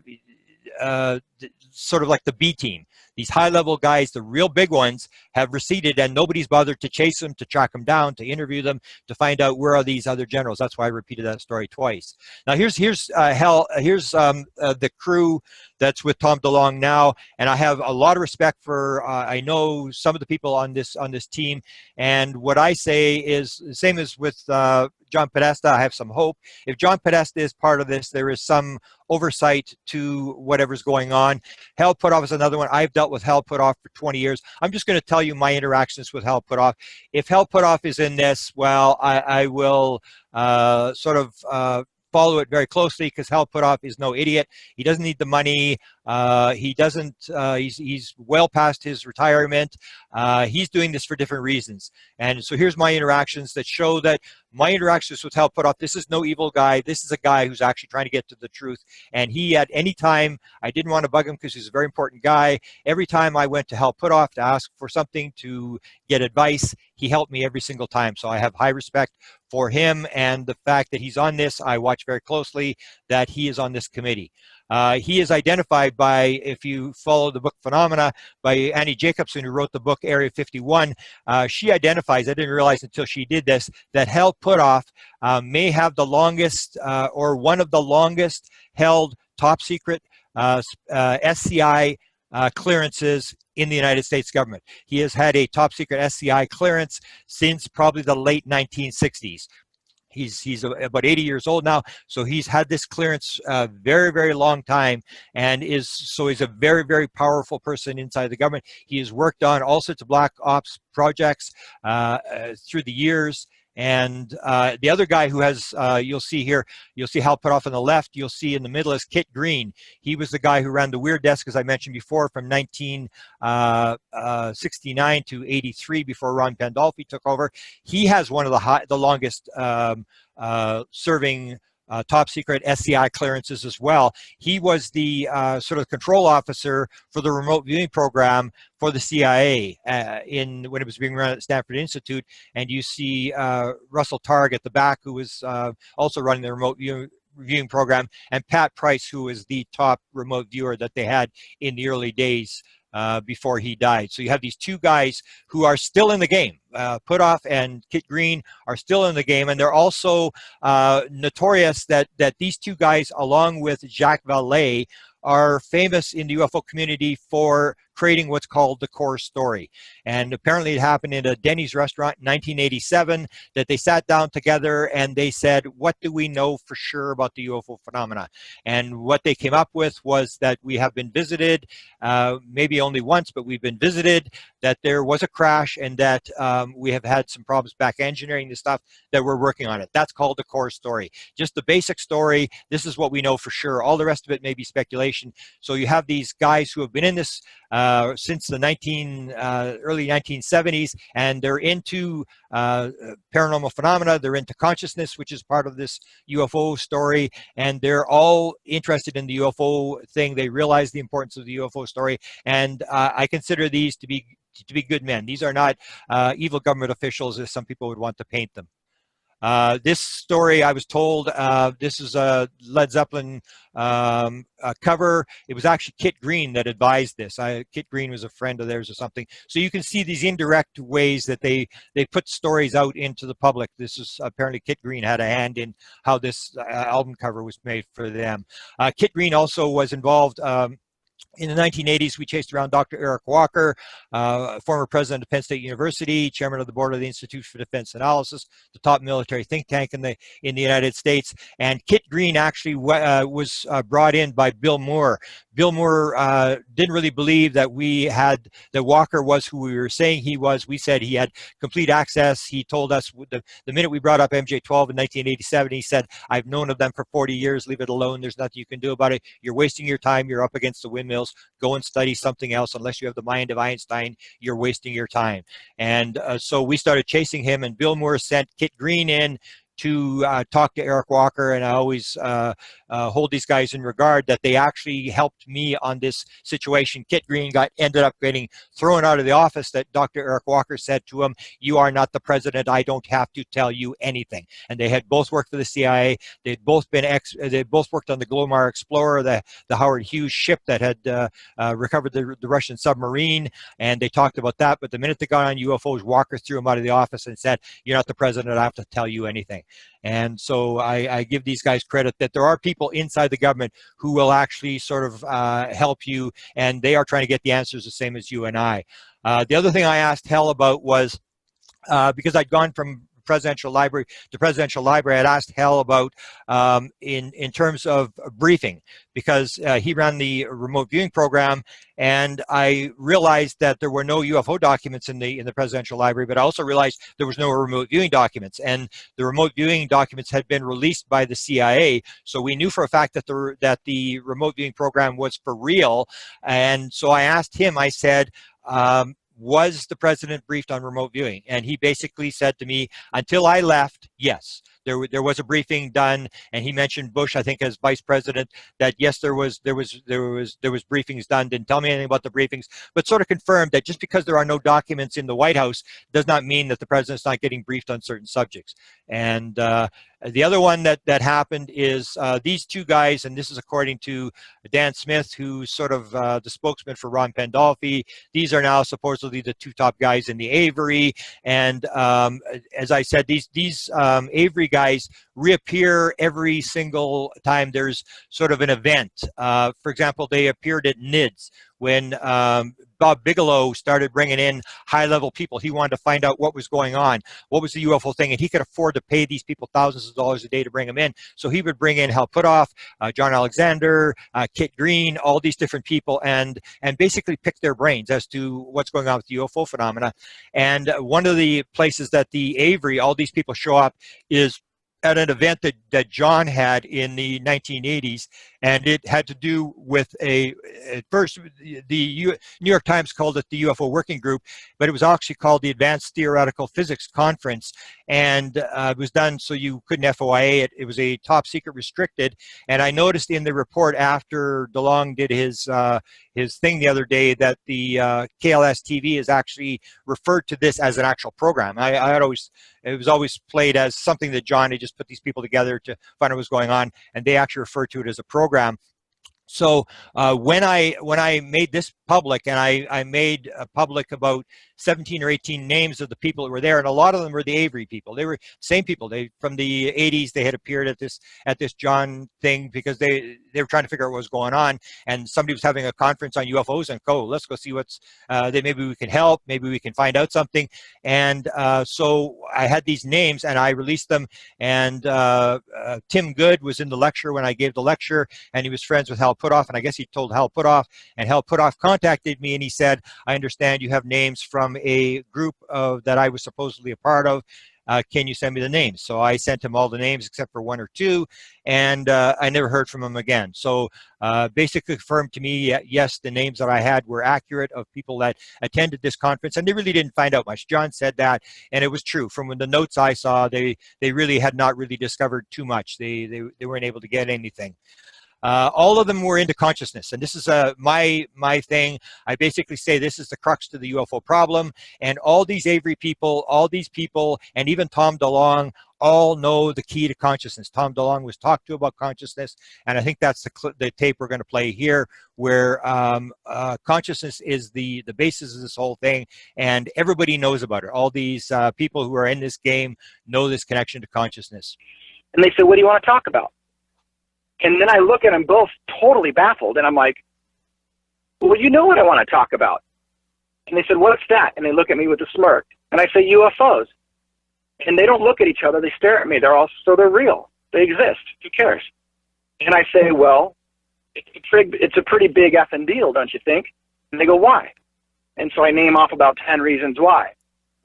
sort of like the B team. These high-level guys, the real big ones, have receded, and nobody's bothered to chase them, to track them down, to interview them, to find out where are these other generals. That's why I repeated that story twice. Now here's the crew that's with Tom DeLonge now, and I have a lot of respect for. I know some of the people on this team, and what I say is the same as with John Podesta. I have some hope. If John Podesta is part of this, there is some oversight to whatever's going on. Hal Puthoff is another one. I've dealt with Hal Puthoff for 20 years. I'm just going to tell you my interactions with Hal Puthoff. If Hal Puthoff is in this, well, I will sort of follow it very closely, because Hal Puthoff is no idiot. He doesn't need the money. He doesn't, he's well past his retirement. He's doing this for different reasons. And so here's my interactions that show that my interactions with Hal Puthoff, this is no evil guy. This is a guy who's actually trying to get to the truth. And he, at any time, I didn't want to bug him because he's a very important guy. Every time I went to Hal Puthoff to ask for something, to get advice, he helped me every single time. So I have high respect for him, and the fact that he's on this, I watch very closely that he is on this committee. He is identified by, if you follow the book Phenomena by Annie Jacobson, who wrote the book Area 51, she identifies, I didn't realize until she did this, that Hal Puthoff may have the longest or one of the longest held top secret SCI clearances in the United States government. He has had a top secret SCI clearance since probably the late 1960s. He's about 80 years old now, so he's had this clearance very, very long time, and he's a very, very powerful person inside the government. He has worked on all sorts of black ops projects through the years. And the other guy who has, you'll see here, you'll see Hal Puthoff on the left, you'll see in the middle is Kit Green. He was the guy who ran the Weird Desk, as I mentioned before, from 1969 to 83 before Ron Pandolfi took over. He has one of the longest serving top secret SCI clearances as well. He was the sort of control officer for the remote viewing program for the CIA when it was being run at Stanford Institute. And you see Russell Targ at the back, who was also running the remote viewing program, and Pat Price, who was the top remote viewer that they had in the early days before he died. So you have these two guys who are still in the game. Puthoff and Kit Green are still in the game, and they're also notorious that these two guys, along with Jacques Vallée, are famous in the UFO community for creating what's called the core story. And apparently it happened in a Denny's restaurant in 1987 that they sat down together and they said, what do we know for sure about the UFO phenomena? And what they came up with was that we have been visited, maybe only once, but we've been visited, that there was a crash, and that we have had some problems back engineering the stuff, that we're working on it. That's called the core story. Just the basic story. This is what we know for sure. All the rest of it may be speculation. So you have these guys who have been in this since the early 1970s, and they're into paranormal phenomena. They're into consciousness, which is part of this UFO story, and they're all interested in the UFO thing. They realize the importance of the UFO story, and I consider these to be good men. These are not evil government officials, as some people would want to paint them. This story, I was told, this is a Led Zeppelin cover. It was actually Kit Green that advised this. Kit Green was a friend of theirs or something. So you can see these indirect ways that they put stories out into the public. This is apparently Kit Green had a hand in how this album cover was made for them. Kit Green also was involved. In the 1980s, we chased around Dr. Eric Walker, former president of Penn State University, chairman of the board of the Institute for Defense Analysis, the top military think tank in the United States. And Kit Green actually was brought in by Bill Moore. Bill Moore didn't really believe that that Walker was who we were saying he was. We said he had complete access. He told us the minute we brought up MJ-12 in 1987, he said, I've known of them for 40 years. Leave it alone. There's nothing you can do about it. You're wasting your time. You're up against the windmills. Go and study something else. Unless you have the mind of Einstein, you're wasting your time. And so we started chasing him, and Bill Moore sent Kit Green in to talk to Eric Walker, and I always hold these guys in regard that they actually helped me on this situation. Kit Green ended up getting thrown out of the office. That Dr. Eric Walker said to him, you are not the president. I don't have to tell you anything. And they had both worked for the CIA. They'd both worked on the Glomar Explorer, the Howard Hughes ship that had recovered the Russian submarine, and they talked about that. But the minute they got on UFOs, Walker threw him out of the office and said, you're not the president. I have to tell you anything. And so I give these guys credit that there are people inside the government who will actually sort of help you, and they are trying to get the answers the same as you and I. The other thing I asked Hal about was, because I'd gone from presidential library, I'd asked Hal about in terms of briefing, because he ran the remote viewing program, and I realized that there were no UFO documents in the presidential library, but I also realized there was no remote viewing documents, and the remote viewing documents had been released by the CIA, so we knew for a fact that the remote viewing program was for real. And so I asked him, I said, was the president briefed on remote viewing? And he basically said to me, until I left, yes. There was a briefing done, and he mentioned Bush, I think, as vice president, that yes, there was briefings done. Didn't tell me anything about the briefings, but sort of confirmed that just because there are no documents in the White House does not mean that the president's not getting briefed on certain subjects. And the other one that happened is these two guys, and this is according to Dan Smith, who's sort of the spokesman for Ron Pandolfi. These are now supposedly the two top guys in the Avery. And as I said, these Avery guys reappear every single time there's sort of an event. For example, they appeared at NIDS when Bob Bigelow started bringing in high-level people. He wanted to find out what was going on, what was the UFO thing, and he could afford to pay these people thousands of dollars a day to bring them in. So he would bring in Hal Puthoff, John Alexander, Kit Green, all these different people, and basically pick their brains as to what's going on with the UFO phenomena. And one of the places that the Avery, all these people show up, is at an event that John had in the 1980s, and it had to do with at first the New York Times called it the UFO Working Group, but it was actually called the Advanced Theoretical Physics Conference, and it was done so you couldn't FOIA it. It was a top secret restricted, and I noticed in the report after DeLonge did his thing the other day that the KLS TV is actually referred to this as an actual program. It was always played as something that John had just put these people together to find out what was going on, and they actually referred to it as a program. So when I made this public, and I made public about 17 or 18 names of the people that were there, and a lot of them were the Avery people. They were same people. They from the 80s. They had appeared at this John thing because they were trying to figure out what was going on, and somebody was having a conference on UFOs, and let's go see what's maybe we can help, maybe we can find out something. And so I had these names, and I released them. And Tim Good was in the lecture when I gave the lecture, and he was friends with Hal Puthoff, and I guess he told Hal Puthoff, and Hal Puthoff contacted me, and he said, I understand you have names from a group that I was supposedly a part of. Can you send me the names? So I sent him all the names except for one or two, and I never heard from him again. So basically confirmed to me, yes, the names that I had were accurate of people that attended this conference, and they really didn't find out much. John said that, and it was true. From the notes I saw, they really had not really discovered too much. They weren't able to get anything. All of them were into consciousness, and this is my thing. I basically say this is the crux to the UFO problem, and all these Avery people, all these people, and even Tom DeLonge all know the key to consciousness. Tom DeLonge was talked to about consciousness, and I think that's the tape we're going to play here, where consciousness is the basis of this whole thing, and everybody knows about it. All these people who are in this game know this connection to consciousness. And they said, what do you want to talk about? And then I look at them both totally baffled, and I'm like, well, you know what I want to talk about. And they said, what's that? And they look at me with a smirk. And I say, UFOs. And they don't look at each other. They stare at me. They're real. They exist. Who cares? And I say, well, it's a pretty big effing deal, don't you think? And they go, why? And so I name off about 10 reasons why.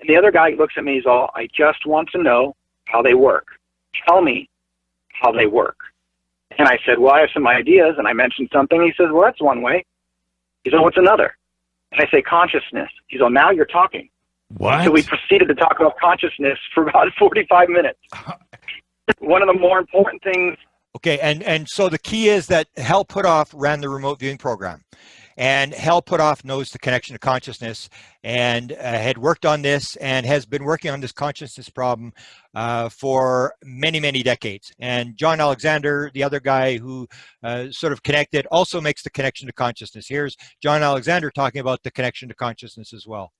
And the other guy looks at me, he's all, I just want to know how they work. Tell me how they work. And I said, well, I have some ideas, and I mentioned something. He says, well, that's one way. He said, what's another? And I say, consciousness. He said, now you're talking. What? So we proceeded to talk about consciousness for about 45 minutes. One of the more important things. Okay, and so the key is that Hal Puthoff ran the remote viewing program. And Hal Puthoff knows the connection to consciousness, and had worked on this and has been working on this consciousness problem for many, many decades. And John Alexander, the other guy who sort of connected, also makes the connection to consciousness. Here's John Alexander talking about the connection to consciousness as well.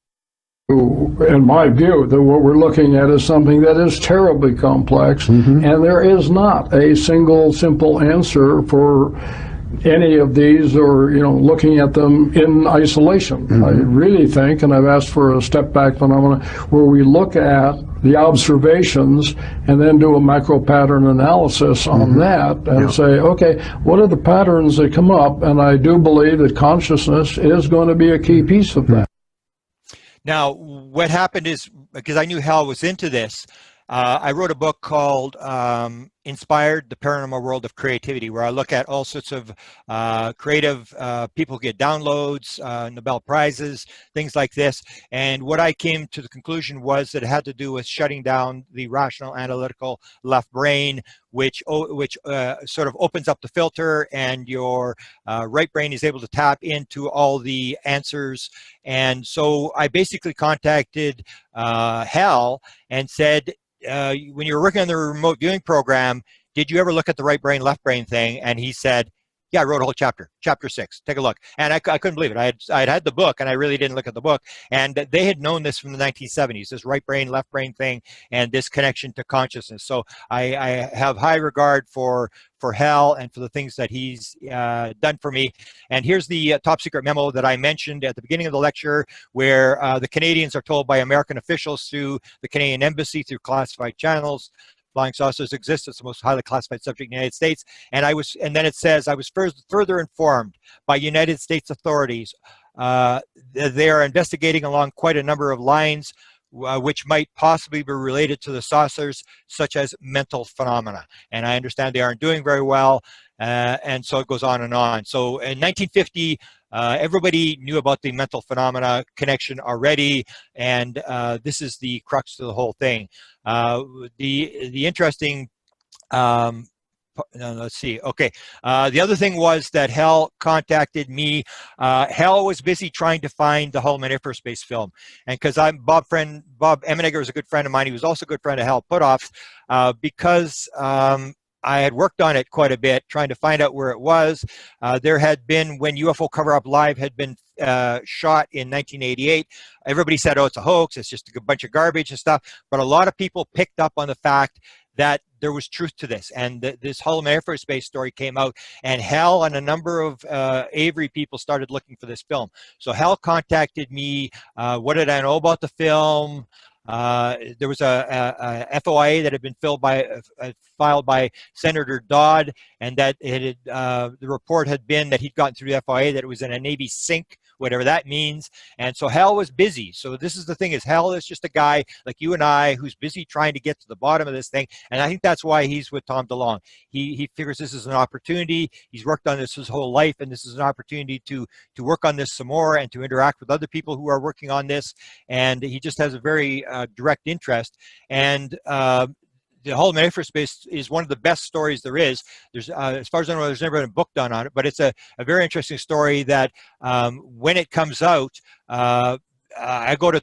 In my view, that what we're looking at is something that is terribly complex, and there is not a single simple answer for any of these, or looking at them in isolation. I really think, and I've asked for a step back phenomena where we look at the observations and then do a macro pattern analysis on that and say, okay, what are the patterns that come up? And I do believe that consciousness is going to be a key piece of that. Now, what happened is, because I knew Hal was into this, I wrote a book called Inspired, the Paranormal World of Creativity, where I look at all sorts of creative people who get downloads, Nobel Prizes, things like this. And what I came to the conclusion was that it had to do with shutting down the rational, analytical left brain, which sort of opens up the filter, and your right brain is able to tap into all the answers. And so I basically contacted Hal and said, when you were working on the remote viewing program, did you ever look at the right brain, left brain thing? And he said, yeah, I wrote a whole chapter 6, take a look. And I couldn't believe it. I had the book, and I really didn't look at the book. And they had known this from the 1970s, this right brain, left brain thing, and this connection to consciousness. So I have high regard for Hal and for the things that he's done for me. And here's the top secret memo that I mentioned at the beginning of the lecture, where the Canadians are told by American officials through the Canadian Embassy, through classified channels, flying saucers exist. It's the most highly classified subject in the United States. And then it says, I was further informed by United States authorities. They are investigating along quite a number of lines, which might possibly be related to the saucers, such as mental phenomena. And I understand they aren't doing very well. And so it goes on and on. So in 1950, everybody knew about the mental phenomena connection already, and this is the crux of the whole thing. The interesting, let's see, okay. The other thing was that Hal contacted me. Hal was busy trying to find the Holloman Air Force Base film. And because Bob Emenegger was a good friend of mine, he was also a good friend of Hal Puthoff's, because I had worked on it quite a bit, trying to find out where it was. There had been, when UFO Cover-Up Live had been shot in 1988, everybody said, oh, it's a hoax, it's just a bunch of garbage and stuff. But a lot of people picked up on the fact that there was truth to this. And this Holloman Air Force Base story came out, and Hal and a number of Avery people started looking for this film. So Hal contacted me. What did I know about the film? There was a FOIA that had been filed by Senator Dodd, and that it had, the report had been that he'd gotten through the FOIA that it was in a Navy sink, whatever that means. And so Hal was busy. So this is the thing, is Hal is just a guy like you and I who's busy trying to get to the bottom of this thing. And I think that's why he's with Tom DeLonge. He figures this is an opportunity. He's worked on this his whole life, and this is an opportunity to work on this some more and to interact with other people who are working on this. And he just has a very direct interest. And the Holloman Air Force Base is one of the best stories there is. There's, as far as I know, there's never been a book done on it, but it's a very interesting story that when it comes out, I go to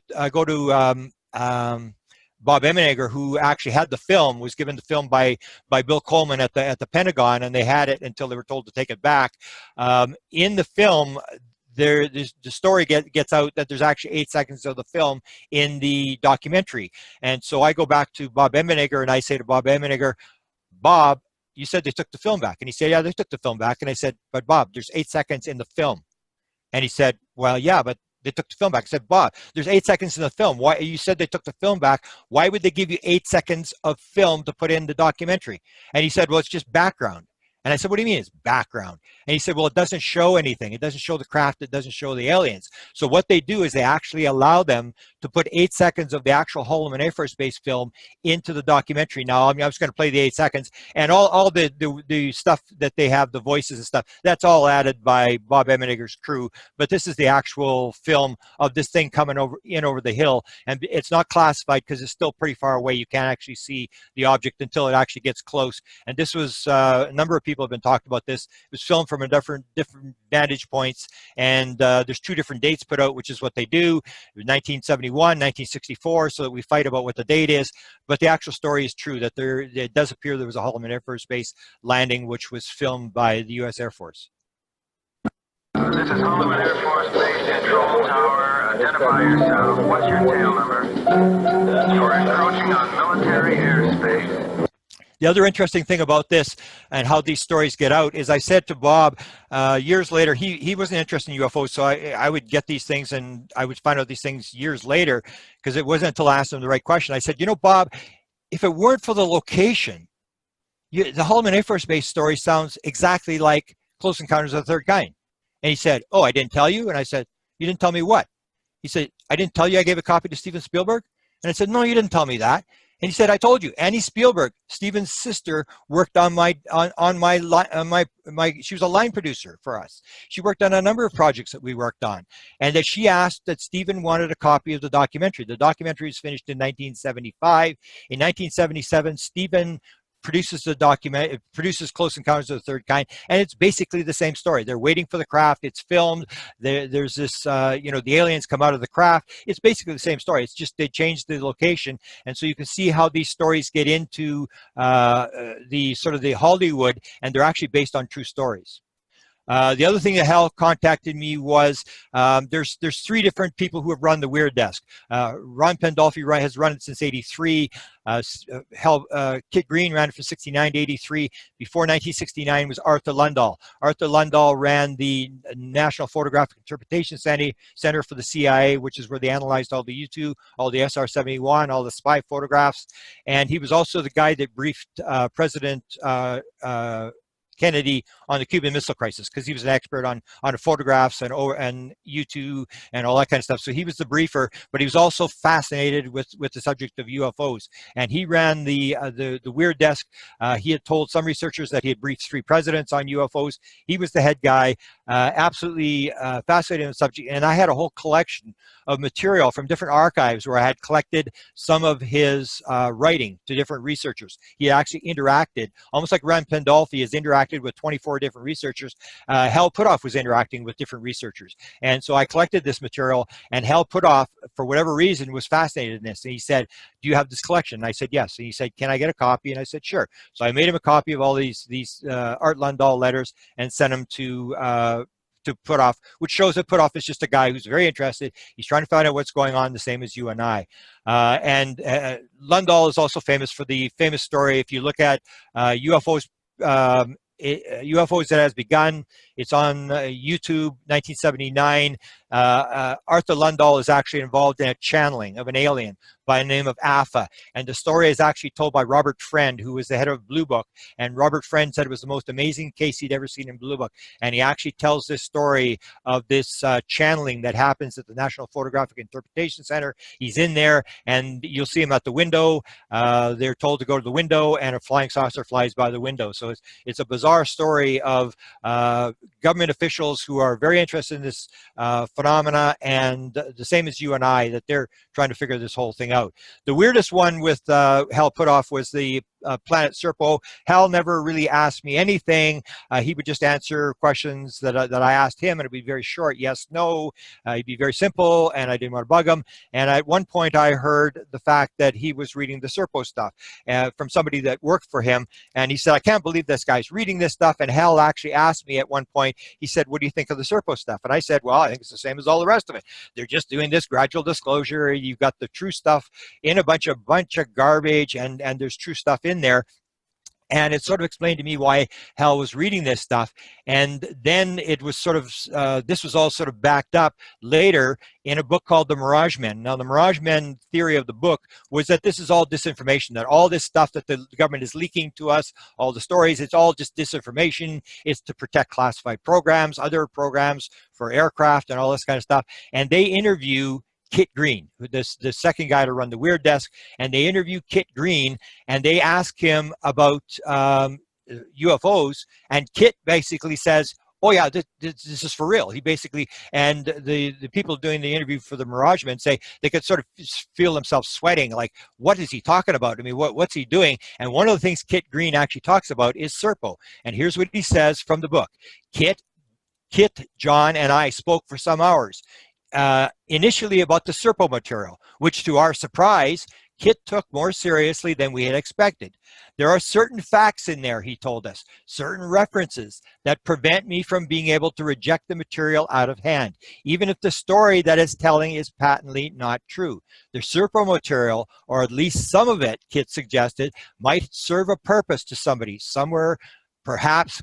Bob Emenegger, who actually had the film, was given the film by Bill Coleman at the Pentagon, and they had it until they were told to take it back. In the film, the story gets out that there's actually 8 seconds of the film in the documentary. And so I go back to Bob Emenegger and I say to Bob Emenegger, Bob, you said they took the film back. And he said, yeah, they took the film back. And I said, but Bob, there's 8 seconds in the film. And he said, well, yeah, but they took the film back. I said, Bob, there's 8 seconds in the film. Why? You said they took the film back. Why would they give you 8 seconds of film to put in the documentary? And he said, well, it's just background. And I said, what do you mean it's background? And he said, well, it doesn't show anything. It doesn't show the craft. It doesn't show the aliens. So what they do is they actually allow them to put 8 seconds of the actual Holloman Air Force Base film into the documentary. Now, I mean, I'm just going to play the 8 seconds. And all the stuff that they have, the voices and stuff, that's all added by Bob Emenegger's crew. But this is the actual film of this thing coming over the hill. And it's not classified because it's still pretty far away. You can't actually see the object until it actually gets close. And this was a number of people have been talking about this. It was filmed from a different vantage points, and there's 2 different dates put out, which is what they do. 1971, 1964, so that we fight about what the date is. But the actual story is true, that it does appear there was a Holloman Air Force Base landing, which was filmed by the U.S. Air Force. This is Holloman Air Force Base Control Tower. Identify yourself. What's your tail number? You're encroaching on military airspace. The other interesting thing about this and how these stories get out is I said to Bob years later, he wasn't interested in UFOs, so I would get these things and I would find out these things years later because it wasn't until I asked him the right question. I said, you know, Bob, if it weren't for the location, the Holloman Air Force Base story sounds exactly like Close Encounters of the Third Kind. And he said, oh, I didn't tell you? And I said, you didn't tell me what? He said, I didn't tell you I gave a copy to Steven Spielberg? And I said, no, you didn't tell me that. And he said, I told you, Annie Spielberg, Steven's sister, worked on she was a line producer for us. She worked on a number of projects that we worked on. And that she asked that Steven wanted a copy of the documentary. The documentary was finished in 1975. In 1977, Steven produces the document, it produces Close Encounters of the Third Kind, and it's basically the same story. They're waiting for the craft, it's filmed, there's this, you know, the aliens come out of the craft. It's basically the same story. It's just they changed the location, and so you can see how these stories get into the sort of the Hollywood, and they're actually based on true stories. The other thing that Hal contacted me was there's 3 different people who have run the Weird Desk. Ron Pandolfi has run it since '83. Kit Green ran it from '69 to '83. Before 1969 was Arthur Lundahl. Arthur Lundahl ran the National Photographic Interpretation Center for the CIA, which is where they analyzed all the U2, all the SR-71, all the spy photographs. And he was also the guy that briefed President Kennedy on the Cuban Missile Crisis, because he was an expert on photographs and U2 and all that kind of stuff. So he was the briefer, but he was also fascinated with the subject of UFOs. And he ran the Weird Desk. He had told some researchers that he had briefed 3 presidents on UFOs. He was the head guy, absolutely fascinated in the subject. And I had a whole collection of material from different archives where I had collected some of his writing to different researchers. He actually interacted, almost like Ron Pandolfi has interacted with 24 different researchers. Hal Puthoff was interacting with different researchers. And so I collected this material, and Hal Puthoff, for whatever reason, was fascinated in this. And he said, do you have this collection? And I said, yes. And he said, can I get a copy? And I said, sure. So I made him a copy of all these Art Lundahl letters and sent them to Puthoff, which shows that Puthoff is just a guy who's very interested. He's trying to find out what's going on, the same as you and I. Lundahl is also famous for the famous story. If you look at UFOs, UFOs that has begun, it's on YouTube, 1979. Arthur Lundahl is actually involved in a channeling of an alien by the name of Alpha. And the story is actually told by Robert Friend, who was the head of Blue Book. And Robert Friend said it was the most amazing case he'd ever seen in Blue Book. And he actually tells this story of this channeling that happens at the National Photographic Interpretation Center. He's in there, and you'll see him at the window. They're told to go to the window, and a flying saucer flies by the window. So it's a bizarre story of government officials who are very interested in this phenomena, and the same as you and I, that they're trying to figure this whole thing out. The weirdest one with Hal Puthoff was the planet Serpo. Hal never really asked me anything. He would just answer questions that I asked him, and it'd be very short, yes, no. He'd be very simple, and I didn't want to bug him. And at one point I heard the fact that he was reading the Serpo stuff from somebody that worked for him, and he said, I can't believe this guy's reading this stuff. And Hal actually asked me at one point, he said, what do you think of the Serpo stuff? And I said, well, I think it's the same as all the rest of it. They're just doing this gradual disclosure. You've got the true stuff in a bunch of garbage, and there's true stuff in there. And it sort of explained to me why Hal was reading this stuff. And then it was sort of, this was all sort of backed up later in a book called The Mirage Men. Now, the Mirage Men theory of the book was that this is all disinformation, that all this stuff that the government is leaking to us, all the stories, it's all just disinformation. It's to protect classified programs, other programs for aircraft and all this kind of stuff. And they interview Kit Green, the second guy to run the Weird Desk, and they interview Kit Green, and they ask him about UFOs, and Kit basically says, oh yeah, this is for real. He basically, and the people doing the interview for the Mirage Men say they could sort of feel themselves sweating, like, what is he talking about? I mean, what's he doing? And one of the things Kit Green actually talks about is Serpo. And here's what he says from the book. Kit, John, and I spoke for some hours. Initially about the Serpo material, which to our surprise, Kit took more seriously than we had expected. There are certain facts in there, he told us, certain references that prevent me from being able to reject the material out of hand, even if the story that it's telling is patently not true. The Serpo material, or at least some of it, Kit suggested, might serve a purpose to somebody somewhere, perhaps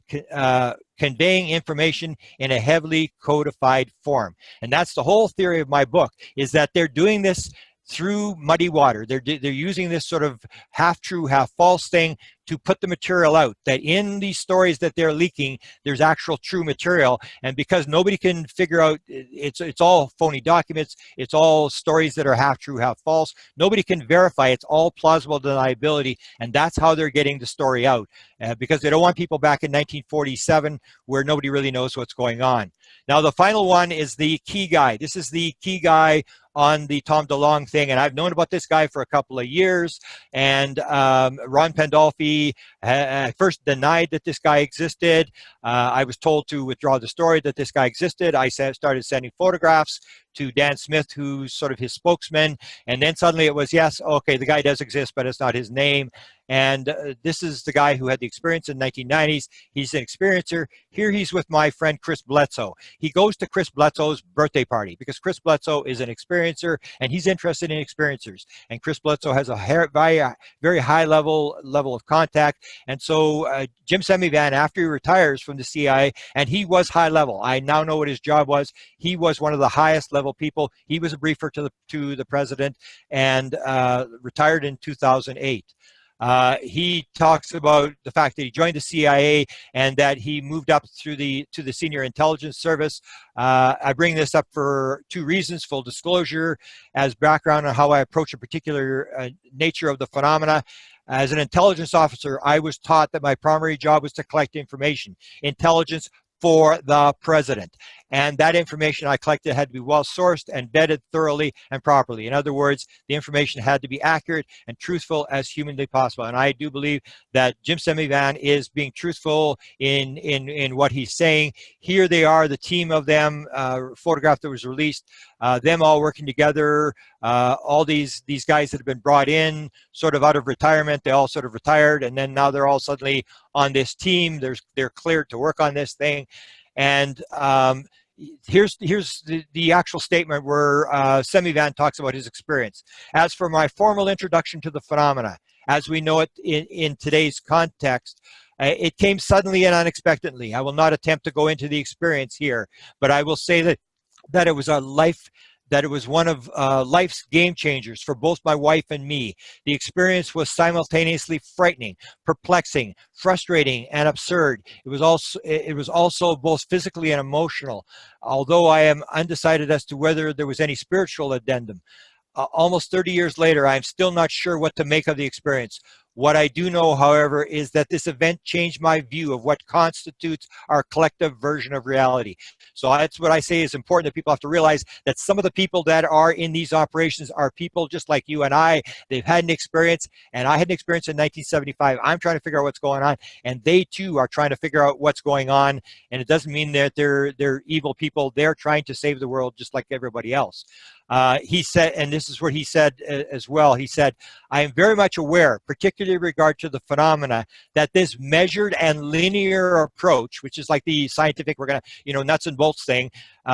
conveying information in a heavily codified form. And that's the whole theory of my book, is that they're doing this through muddy water. They're using this sort of half-true, half-false thing to put the material out, that in these stories that they're leaking, there's actual true material. And because nobody can figure out, it's all phony documents, it's all stories that are half-true, half-false, nobody can verify, it's all plausible deniability, and that's how they're getting the story out, because they don't want people back in 1947 where nobody really knows what's going on. Now, the final one is the key guy. This is the key guy on the Tom DeLonge thing, and I've known about this guy for a couple of years, and Ron Pandolfi first denied that this guy existed. I was told to withdraw the story that this guy existed. I started sending photographs to Dan Smith, who's sort of his spokesman, and then suddenly it was, yes, okay, the guy does exist, but it's not his name. And this is the guy who had the experience in the 1990s. He's an experiencer. Here he's with my friend Chris Bledsoe. He goes to Chris Bledsoe's birthday party because Chris Bledsoe is an experiencer and he's interested in experiencers. And Chris Bledsoe has a very high level of contact. And so Jim Semivan, after he retires from the CIA, and he was high level. I now know what his job was. He was one of the highest level people. He was a briefer to the president and retired in 2008. He talks about the fact that he joined the CIA and that he moved up to the senior intelligence service. I bring this up for two reasons: full disclosure, as background on how I approach a particular nature of the phenomena. As an intelligence officer, I was taught that my primary job was to collect information, intelligence for the president. And that information I collected had to be well sourced and vetted thoroughly and properly. In other words, the information had to be accurate and truthful as humanly possible. And I do believe that Jim Semivan is being truthful in what he's saying. Here they are, the team of them, photograph that was released, them all working together, all these guys that have been brought in sort of out of retirement. They all sort of retired, and then now they're all suddenly on this team. They're cleared to work on this thing. And here's the actual statement where Semivan talks about his experience. As for my formal introduction to the phenomena, as we know it in today's context, it came suddenly and unexpectedly. I will not attempt to go into the experience here, but I will say that it was one of life's game changers for both my wife and me. The experience was simultaneously frightening, perplexing, frustrating, and absurd. It was also both physically and emotional, although I am undecided as to whether there was any spiritual addendum. Almost 30 years later, I'm still not sure what to make of the experience. What I do know, however, is that this event changed my view of what constitutes our collective version of reality. So that's what I say is important, that people have to realize that some of the people that are in these operations are people just like you and I. They've had an experience, and I had an experience in 1975. I'm trying to figure out what's going on, and they too are trying to figure out what's going on. And it doesn't mean that they're evil people. They're trying to save the world just like everybody else. He said, and this is what he said as well, he said, I am very much aware, particularly in regard to the phenomena, that this measured and linear approach, which is like the scientific, we're going to, nuts and bolts thing,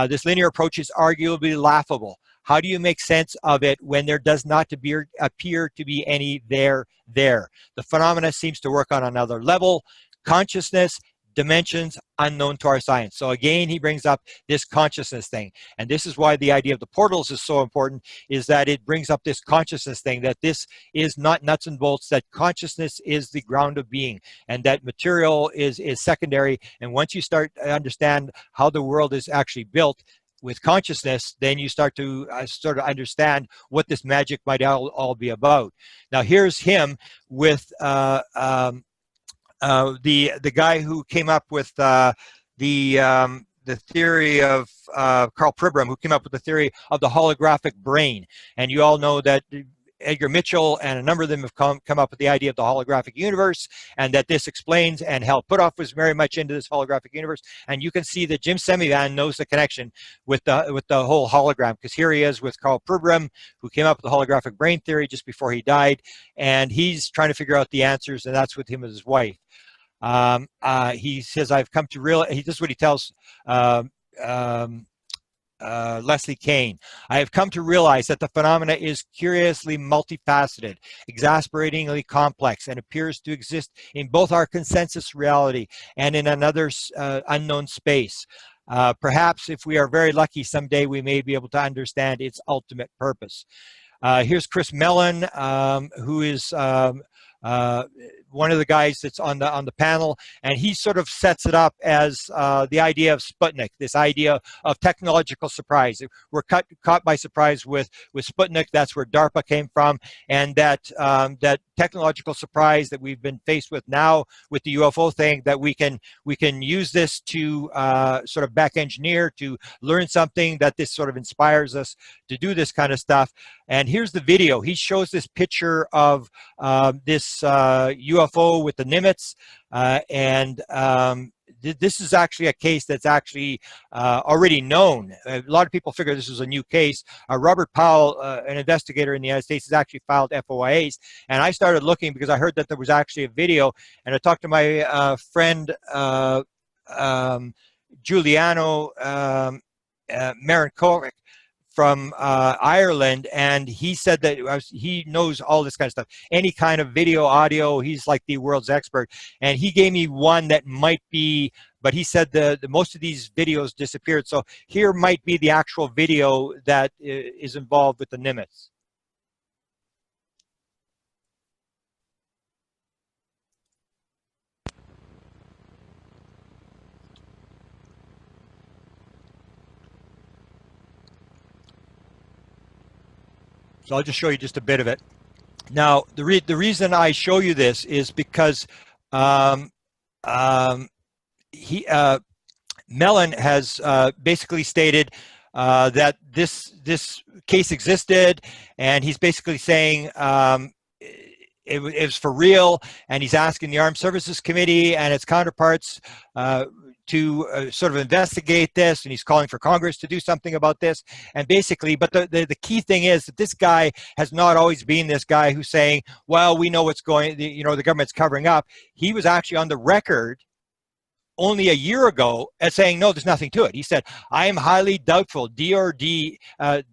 this linear approach is arguably laughable. How do you make sense of it when there does not appear to be any there? The phenomena seems to work on another level, consciousness, dimensions unknown to our science. So again, he brings up this consciousness thing. And this is why the idea of the portals is so important, is that it brings up this consciousness thing, that this is not nuts and bolts, that consciousness is the ground of being, and that material is secondary. And once you start to understand how the world is actually built with consciousness, then you start to sort of understand what this magic might all be about. Now here's him with the guy who came up with the theory of Karl Pribram, who came up with the theory of the holographic brain. And you all know that Edgar Mitchell and a number of them have come up with the idea of the holographic universe, and that this explains, and Hal Puthoff was very much into this holographic universe. And you can see that Jim Semivan knows the connection with the whole hologram, because here he is with Carl Prubram, who came up with the holographic brain theory just before he died, and he's trying to figure out the answers, and that's with him and his wife. He says, I've come to realize, this is what he tells Leslie Kane. I have come to realize that the phenomena is curiously multifaceted, exasperatingly complex, and appears to exist in both our consensus reality and in another unknown space. Perhaps if we are very lucky, someday we may be able to understand its ultimate purpose. Here's Chris Mellon, who is one of the guys that's on the panel, and he sort of sets it up as the idea of Sputnik, this idea of technological surprise. We're caught by surprise with Sputnik. That's where DARPA came from, and that that technological surprise that we've been faced with now with the UFO thing, that we can use this to sort of back engineer, to learn something, that this sort of inspires us to do this kind of stuff. And here's the video. He shows this picture of this UFO with the Nimitz, this is actually a case that's actually already known. A lot of people figure this is a new case. Robert Powell, an investigator in the United States, has actually filed FOIAs, and I started looking because I heard that there was actually a video, and I talked to my friend Giuliano Marinkovic from Ireland, and he said that he knows all this kind of stuff, any kind of video, audio. He's like the world's expert, and he gave me one that might be, but he said the most of these videos disappeared. So here might be the actual video that is involved with the Nimitz. So I'll just show you just a bit of it. Now, the reason I show you this is because Mellon has basically stated that this case existed, and he's basically saying it was for real, and he's asking the Armed Services Committee and its counterparts to sort of investigate this, and he's calling for Congress to do something about this. And basically, but the key thing is that this guy has not always been this guy who's saying, well, we know what's going, you know, the government's covering up. He was actually on the record only a year ago as saying, no, there's nothing to it. He said, I am highly doubtful DoD,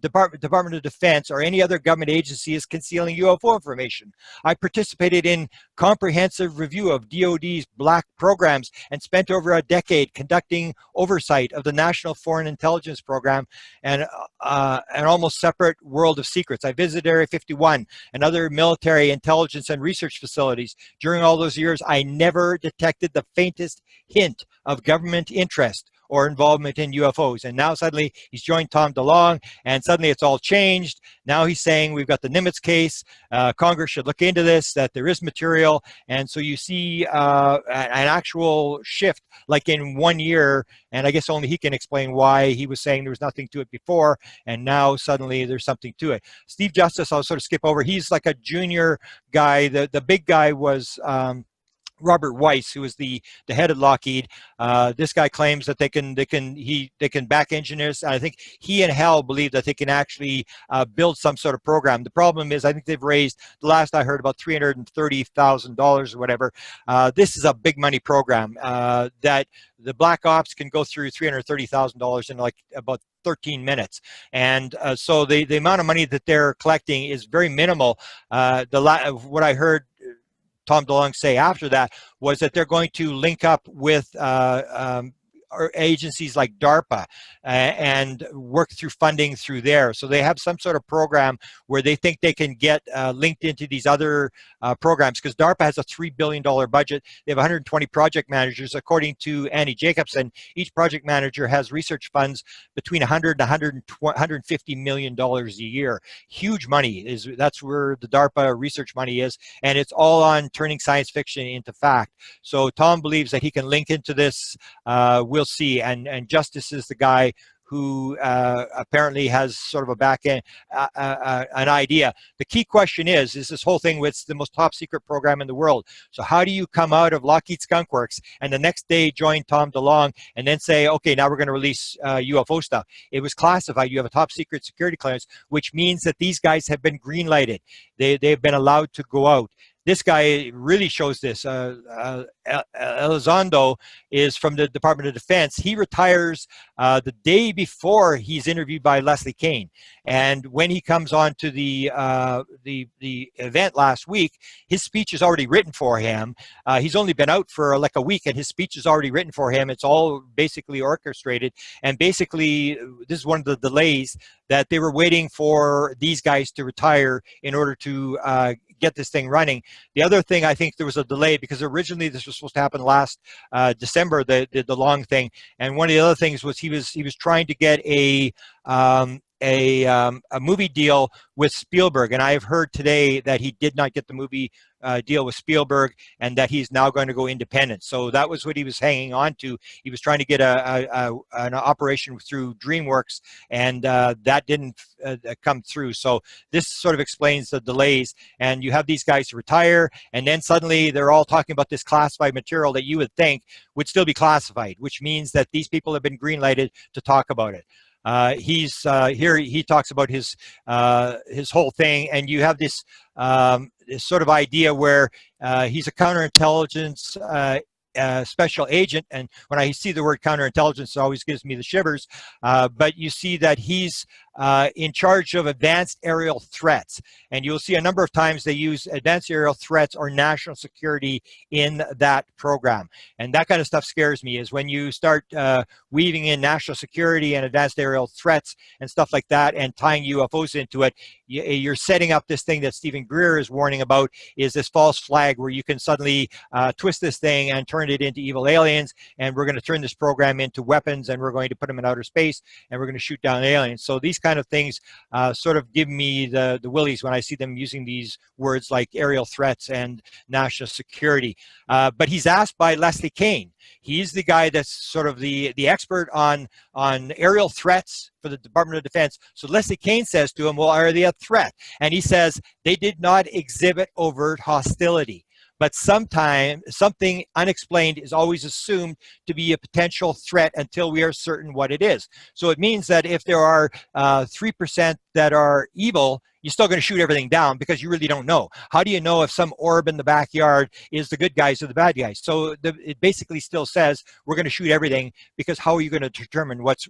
Department of Defense, or any other government agency is concealing UFO information. I participated in comprehensive review of DoD's black programs and spent over a decade conducting oversight of the National Foreign Intelligence Program and an almost separate world of secrets. I visited Area 51 and other military intelligence and research facilities. During all those years, I never detected the faintest hint of government interest or involvement in UFOs. And now suddenly he's joined Tom DeLonge, and suddenly it's all changed. Now he's saying we've got the Nimitz case, Congress should look into this, that there is material. And so you see an actual shift, like in 1 year, and I guess only he can explain why he was saying there was nothing to it before, and now suddenly there's something to it. Steve Justice, I'll sort of skip over. He's like a junior guy. The big guy was Robert Weiss, who is the head of Lockheed. This guy claims that they can back engineer this. I think he and Hal believe that they can actually build some sort of program. The problem is, I think they've raised, the last I heard, about $330,000 or whatever. This is a big money program that the Black Ops can go through $330,000 in like about 13 minutes. And so the amount of money that they're collecting is very minimal. What I heard Tom DeLonge say after that was that they're going to link up with agencies like DARPA and work through funding through there. So they have some sort of program where they think they can get linked into these other programs, because DARPA has a $3 billion budget. They have 120 project managers. According to Annie Jacobson, each project manager has research funds between 100 and $150 million a year. Huge money. That's where the DARPA research money is, and it's all on turning science fiction into fact. So Tom believes that he can link into this. We'll see. And Justice is the guy who apparently has sort of a back end, an idea. The key question is this whole thing with the most top secret program in the world. So how do you come out of Lockheed Skunk Works and the next day join Tom DeLonge and then say, okay, now we're going to release UFO stuff? It was classified. You have a top secret security clearance, which means that these guys have been green lighted. They've been allowed to go out. This guy really shows this. Elizondo is from the Department of Defense. He retires the day before he's interviewed by Leslie Kean. And when he comes on to the event last week, his speech is already written for him. He's only been out for like a week, and his speech is already written for him. It's all basically orchestrated. And basically, this is one of the delays that they were waiting for these guys to retire in order to get this thing running. The other thing, I think there was a delay because originally this was supposed to happen last December, the long thing. And one of the other things was he was trying to get a movie deal with Spielberg, and I have heard today that he did not get the movie deal with Spielberg, and that he's now going to go independent. So that was what he was hanging on to. He was trying to get an operation through DreamWorks, and that didn't come through. So this sort of explains the delays. And you have these guys retire, and then suddenly they're all talking about this classified material that you would think would still be classified, which means that these people have been green-lighted to talk about it. Here he talks about his whole thing, and you have this this sort of idea where he's a counterintelligence special agent, and when I see the word counterintelligence, it always gives me the shivers. But you see that he's in charge of advanced aerial threats, and you'll see a number of times they use advanced aerial threats or national security in that program. And that kind of stuff scares me, is when you start weaving in national security and advanced aerial threats and stuff like that and tying UFOs into it, you're setting up this thing that Stephen Greer is warning about, is this false flag where you can suddenly twist this thing and turn it into evil aliens, and we're going to turn this program into weapons, and we're going to put them in outer space, and we're going to shoot down aliens. So these kind of things sort of give me the willies when I see them using these words like aerial threats and national security. But he's asked by Leslie Kean. He's the guy that's sort of the expert on aerial threats for the Department of Defense. So Leslie Kean says to him, well, are they a threat? And he says, they did not exhibit overt hostility. But sometimes something unexplained is always assumed to be a potential threat until we are certain what it is. So it means that if there are 3% that are evil, you're still going to shoot everything down because you really don't know. How do you know if some orb in the backyard is the good guys or the bad guys? So it basically still says we're going to shoot everything, because how are you going to determine what's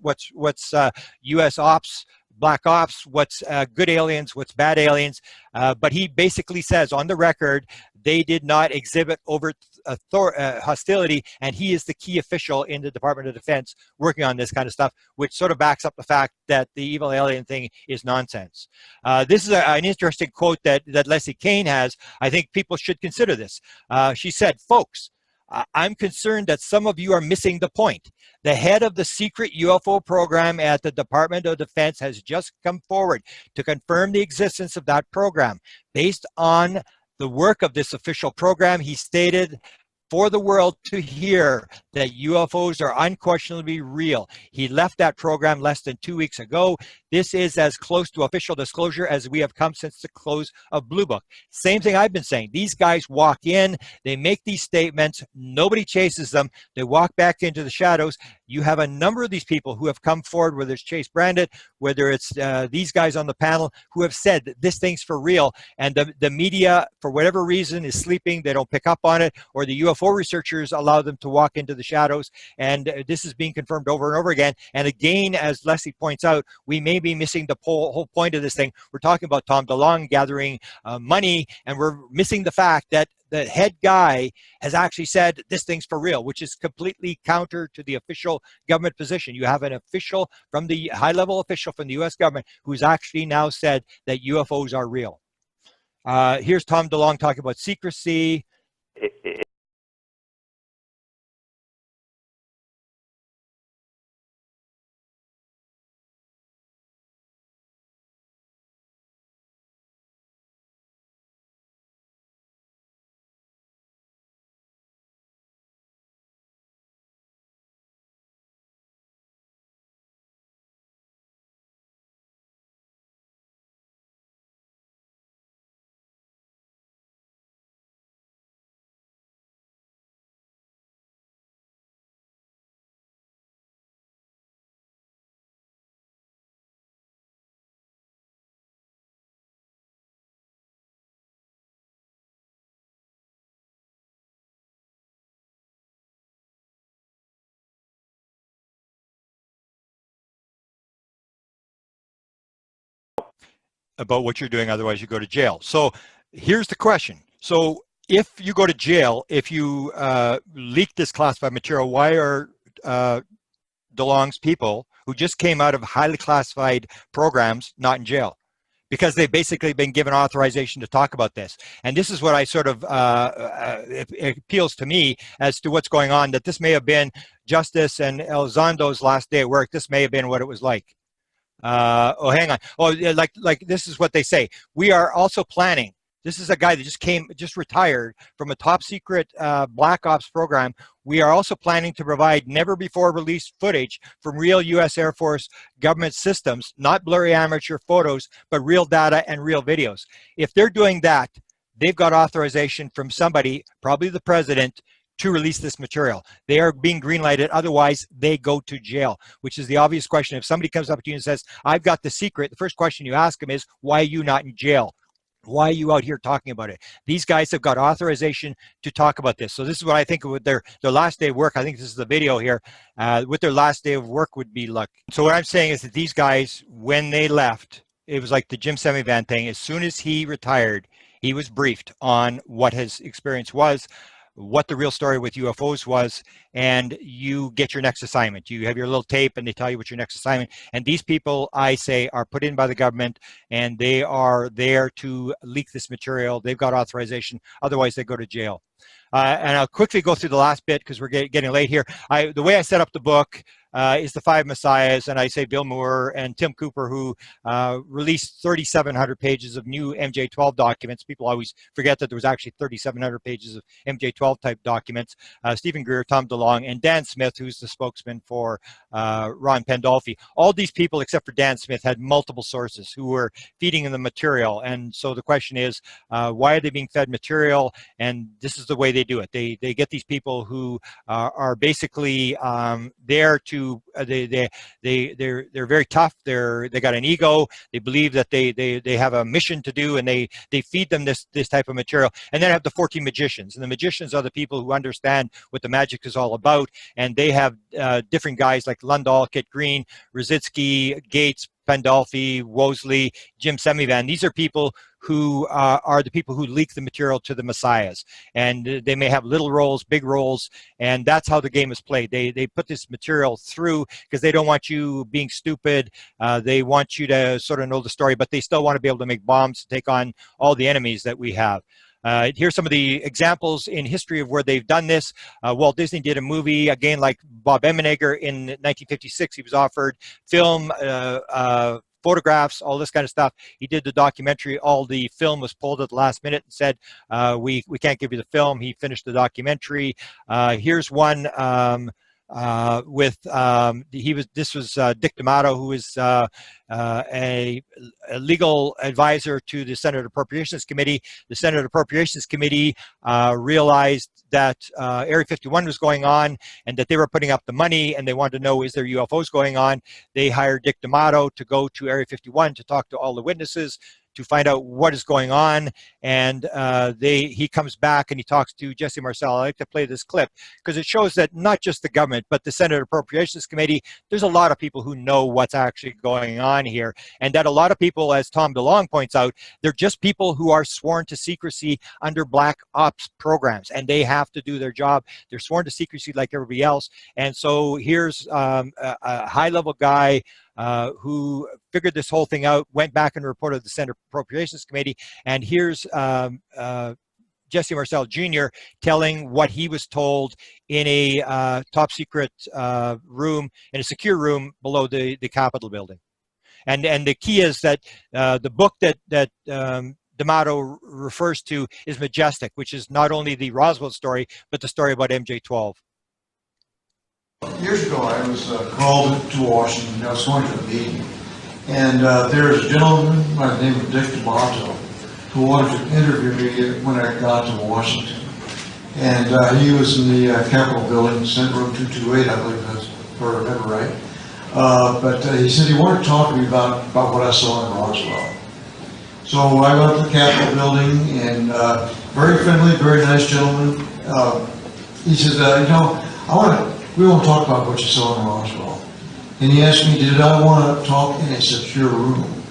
U.S. ops, black ops, what's good aliens, what's bad aliens? But he basically says on the record, they did not exhibit overt hostility, and he is the key official in the Department of Defense working on this kind of stuff, which sort of backs up the fact that the evil alien thing is nonsense. This is an interesting quote that Leslie Kean has. I think people should consider this. She said, folks, I'm concerned that some of you are missing the point. The head of the secret UFO program at the Department of Defense has just come forward to confirm the existence of that program. Based on the work of this official program, he stated for the world to hear that UFOs are unquestionably real. He left that program less than 2 weeks ago. This is as close to official disclosure as we have come since the close of Blue Book. Same thing I've been saying. These guys walk in, they make these statements, nobody chases them, they walk back into the shadows. You have a number of these people who have come forward, whether it's Chase Brandon, whether it's these guys on the panel, who have said that this thing's for real, and the media, for whatever reason, is sleeping. They don't pick up on it, or the UFO researchers allow them to walk into the shadows, and this is being confirmed over and over again. And again, as Leslie points out, we may be missing the whole point of this thing. We're talking about Tom DeLonge gathering money, and we're missing the fact that the head guy has actually said this thing's for real, which is completely counter to the official government position. You have an official from the high-level official from the U.S. government who's actually now said that UFOs are real. Here's Tom DeLonge talking about secrecy. about what you're doing, otherwise you go to jail. So here's the question. So if you go to jail, if you leak this classified material, why are DeLonge's people who just came out of highly classified programs not in jail? Because they've basically been given authorization to talk about this. And this is what I sort of, it appeals to me as to what's going on, that this may have been Justice and Elizondo's last day at work. This may have been what it was like. Oh, hang on. Oh, yeah, like this is what they say. We are also planning. This is a guy that just retired from a top secret Black Ops program. We are also planning to provide never before released footage from real U.S. Air Force government systems, not blurry amateur photos, but real data and real videos. If they're doing that, they've got authorization from somebody, probably the president, to release this material. They are being greenlighted, otherwise they go to jail, which is the obvious question. If somebody comes up to you and says, I've got the secret, the first question you ask them is, why are you not in jail? Why are you out here talking about it? These guys have got authorization to talk about this. So this is what I think with their last day of work. I think this is the video here. What their last day of work would be like. So what I'm saying is that these guys, when they left, it was like the Jim Semivan thing. As soon as he retired, he was briefed on what his experience was, what the real story with UFOs was, and you get your next assignment. You have your little tape and they tell you what your next assignment. And these people, I say, are put in by the government and they are there to leak this material. They've got authorization, otherwise they go to jail. And I'll quickly go through the last bit because we're getting late here. The way I set up the book is the Five Messiahs, and I say Bill Moore and Tim Cooper, who released 3,700 pages of new MJ-12 documents. People always forget that there was actually 3,700 pages of MJ-12 type documents. Stephen Greer, Tom DeLonge, and Dan Smith, who's the spokesman for Ron Pandolfi. All these people, except for Dan Smith, had multiple sources who were feeding them the material. And so the question is, why are they being fed material? And this is the way they do it. They get these people who are basically there to they're very tough. They got an ego. They believe that they have a mission to do, and they feed them this type of material. And then I have the 14 magicians, and the magicians are the people who understand what the magic is all about. And they have different guys like Lundahl, Kit Green, Rositsky, Gates, Pandolfi, Wosley, Jim Semivan. These are people who are the people who leak the material to the messiahs. And they may have little roles, big roles, and that's how the game is played. They put this material through because they don't want you being stupid. They want you to sort of know the story, but they still want to be able to make bombs to take on all the enemies that we have. Here's some of the examples in history of where they've done this. Walt Disney did a movie, again, like Bob Emenegger in 1956. He was offered film, photographs, all this kind of stuff. He did the documentary. All the film was pulled at the last minute and said, we can't give you the film. He finished the documentary. Here's one this was Dick D'Amato, who is a legal advisor to the Senate Appropriations Committee. The Senate Appropriations Committee realized that Area 51 was going on and that they were putting up the money, and they wanted to know, is there UFOs going on? They hired Dick D'Amato to go to Area 51 to talk to all the witnesses, to find out what is going on. And he comes back and he talks to Jesse Marcel. I like to play this clip because it shows that not just the government, but the Senate Appropriations Committee, there's a lot of people who know what's actually going on here. And that a lot of people, as Tom DeLonge points out, they're just people who are sworn to secrecy under Black Ops programs, and they have to do their job. They're sworn to secrecy like everybody else. And so here's a high-level guy who figured this whole thing out, went back and reported to the Senate Appropriations Committee. And here's Jesse Marcel Jr. telling what he was told in a top secret room, in a secure room below the Capitol building. And the key is that the book that D'Amato refers to is Majestic, which is not only the Roswell story, but the story about MJ-12. Years ago, I was called to Washington. I was going to a meeting, and there was a gentleman by the name of Dick D'Amato who wanted to interview me when I got to Washington. And he was in the Capitol building, Senate Room 228, I believe that's, if I remember right. But he said he wanted to talk to me about what I saw in Roswell. So I went to the Capitol building, and very friendly, very nice gentleman. He says, you know, we want to talk about what you saw in Roswell. And he asked me, did I want to talk in a secure room?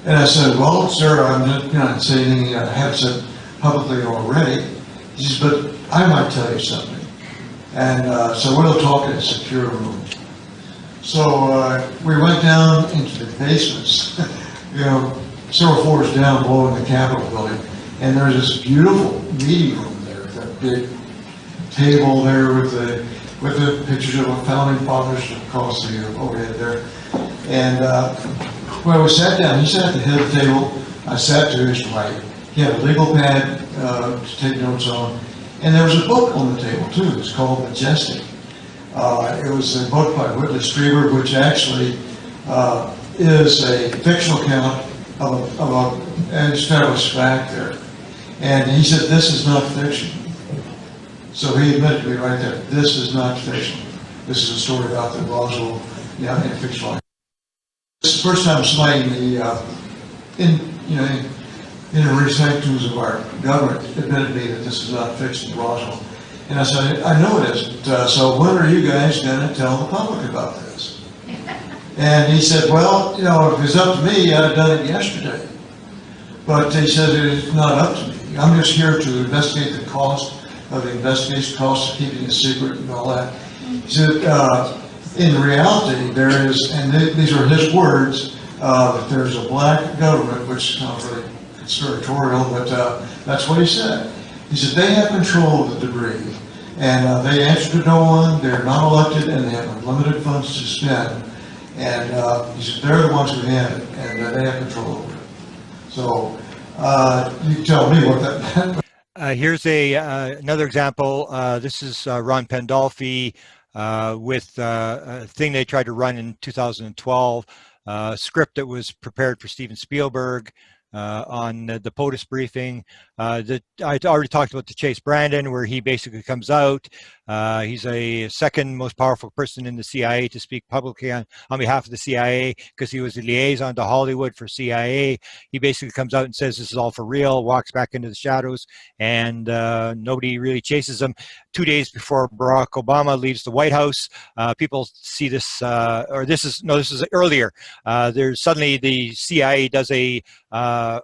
And I said, well, sir, I'm not saying anything I have said publicly already. He says, but I might tell you something. And so we'll talk in a secure room. So we went down into the basements, you know, several floors down below in the Capitol building. And there's this beautiful meeting room there, that big table there with the pictures of the founding fathers across the overhead there. And when we sat down, he sat at the head of the table. I sat to his right. He had a legal pad to take notes on. And there was a book on the table, too. It's called Majestic. It was a book by Whitley Strieber, which actually is a fictional account of an established fact there. And he said, this is not fiction. So he admitted to me right there, this is not fiction. This is a story about the Roswell, yeah, in fictional. This is the first time somebody in the sanctums of our government admitted to me that this is not fiction, Roswell. And I said, I know it isn't. So when are you guys going to tell the public about this? And he said, well, you know, if it's up to me, I'd have done it yesterday. But he said, it's not up to me. I'm just here to investigate the cost of the investigation, cost of keeping it secret and all that. He said, in reality, there is, and these are his words, that there's a black government, which sounds really conspiratorial, but that's what he said. He said, they have control of the debris, and they answer to no one, they're not elected, and they have unlimited funds to spend. And he said, they're the ones who have it, and they have control over it. So you tell me what that meant. Here's another example. This is Ron Pandolfi with a thing they tried to run in 2012, a script that was prepared for Steven Spielberg on the POTUS briefing. I already talked about the Chase Brandon, where he basically comes out. He's a second most powerful person in the CIA to speak publicly on behalf of the CIA, because he was a liaison to Hollywood for CIA. He basically comes out and says this is all for real, walks back into the shadows, and nobody really chases him. 2 days before Barack Obama leaves the White House, people see this, this is earlier. There's suddenly the CIA does an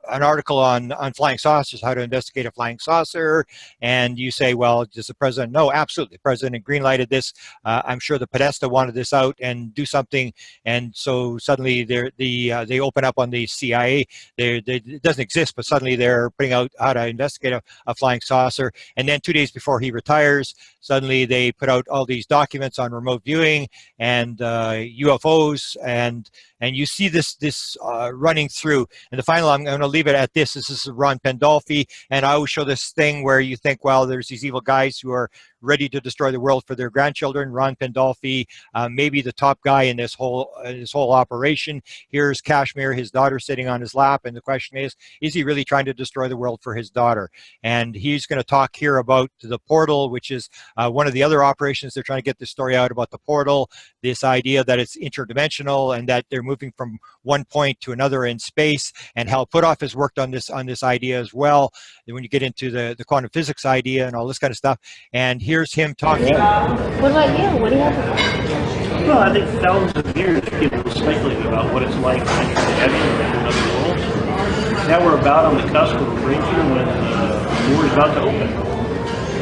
article on flying saucers, how to investigate a flying saucer, and you say, well, does the president? No, absolutely. The president green-lighted this. I'm sure the Podesta wanted this out and do something, and so suddenly they open up on the CIA. It doesn't exist, but suddenly they're putting out how to investigate a flying saucer. And then 2 days before he retires, suddenly they put out all these documents on remote viewing and UFOs, and you see this running through. And the final, I'm going to leave it at this. This is Ron Pandolfi, and I always show this thing where you think, well, there's these evil guys who are ready to destroy the world for their grandchildren. Ron Pandolfi, maybe the top guy in this whole operation. Here's Kashmir, his daughter, sitting on his lap, and the question is he really trying to destroy the world for his daughter? And he's going to talk here about the portal, which is one of the other operations. They're trying to get this story out about the portal, this idea that it's interdimensional and that they're moving from one point to another in space. And Hal Puthoff has worked on this idea as well, when you get into the quantum physics idea and all this kind of stuff. And here's him talking. What about you? What do you have to say? Well, I think thousands of years people speculated about what it's like to enter the heaven or enter another world. Now we're about on the cusp of a breakthrough when the door is about to open.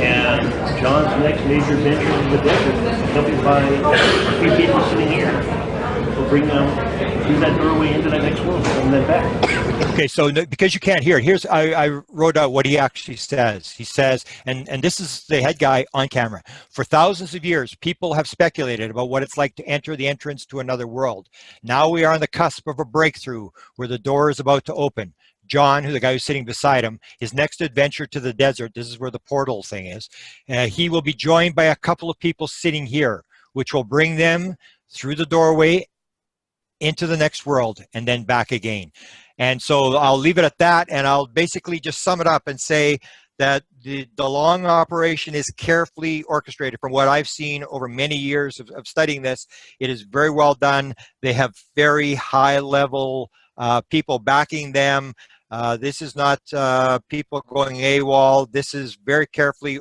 And John's next major venture into the desert, accompanied by a few people sitting here, will bring them through that doorway into that next world and then back. Okay, so because you can't hear it, I wrote out what he actually says. He says, and this is the head guy on camera, for thousands of years, people have speculated about what it's like to enter the entrance to another world. Now we are on the cusp of a breakthrough where the door is about to open. John, the guy who's sitting beside him, his next adventure to the desert, this is where the portal thing is, he will be joined by a couple of people sitting here, which will bring them through the doorway into the next world and then back again. And so I'll leave it at that, and I'll basically just sum it up and say that the DeLonge operation is carefully orchestrated. From what I've seen over many years of studying this, it is very well done. They have very high level people backing them. This is not people going AWOL. This is very carefully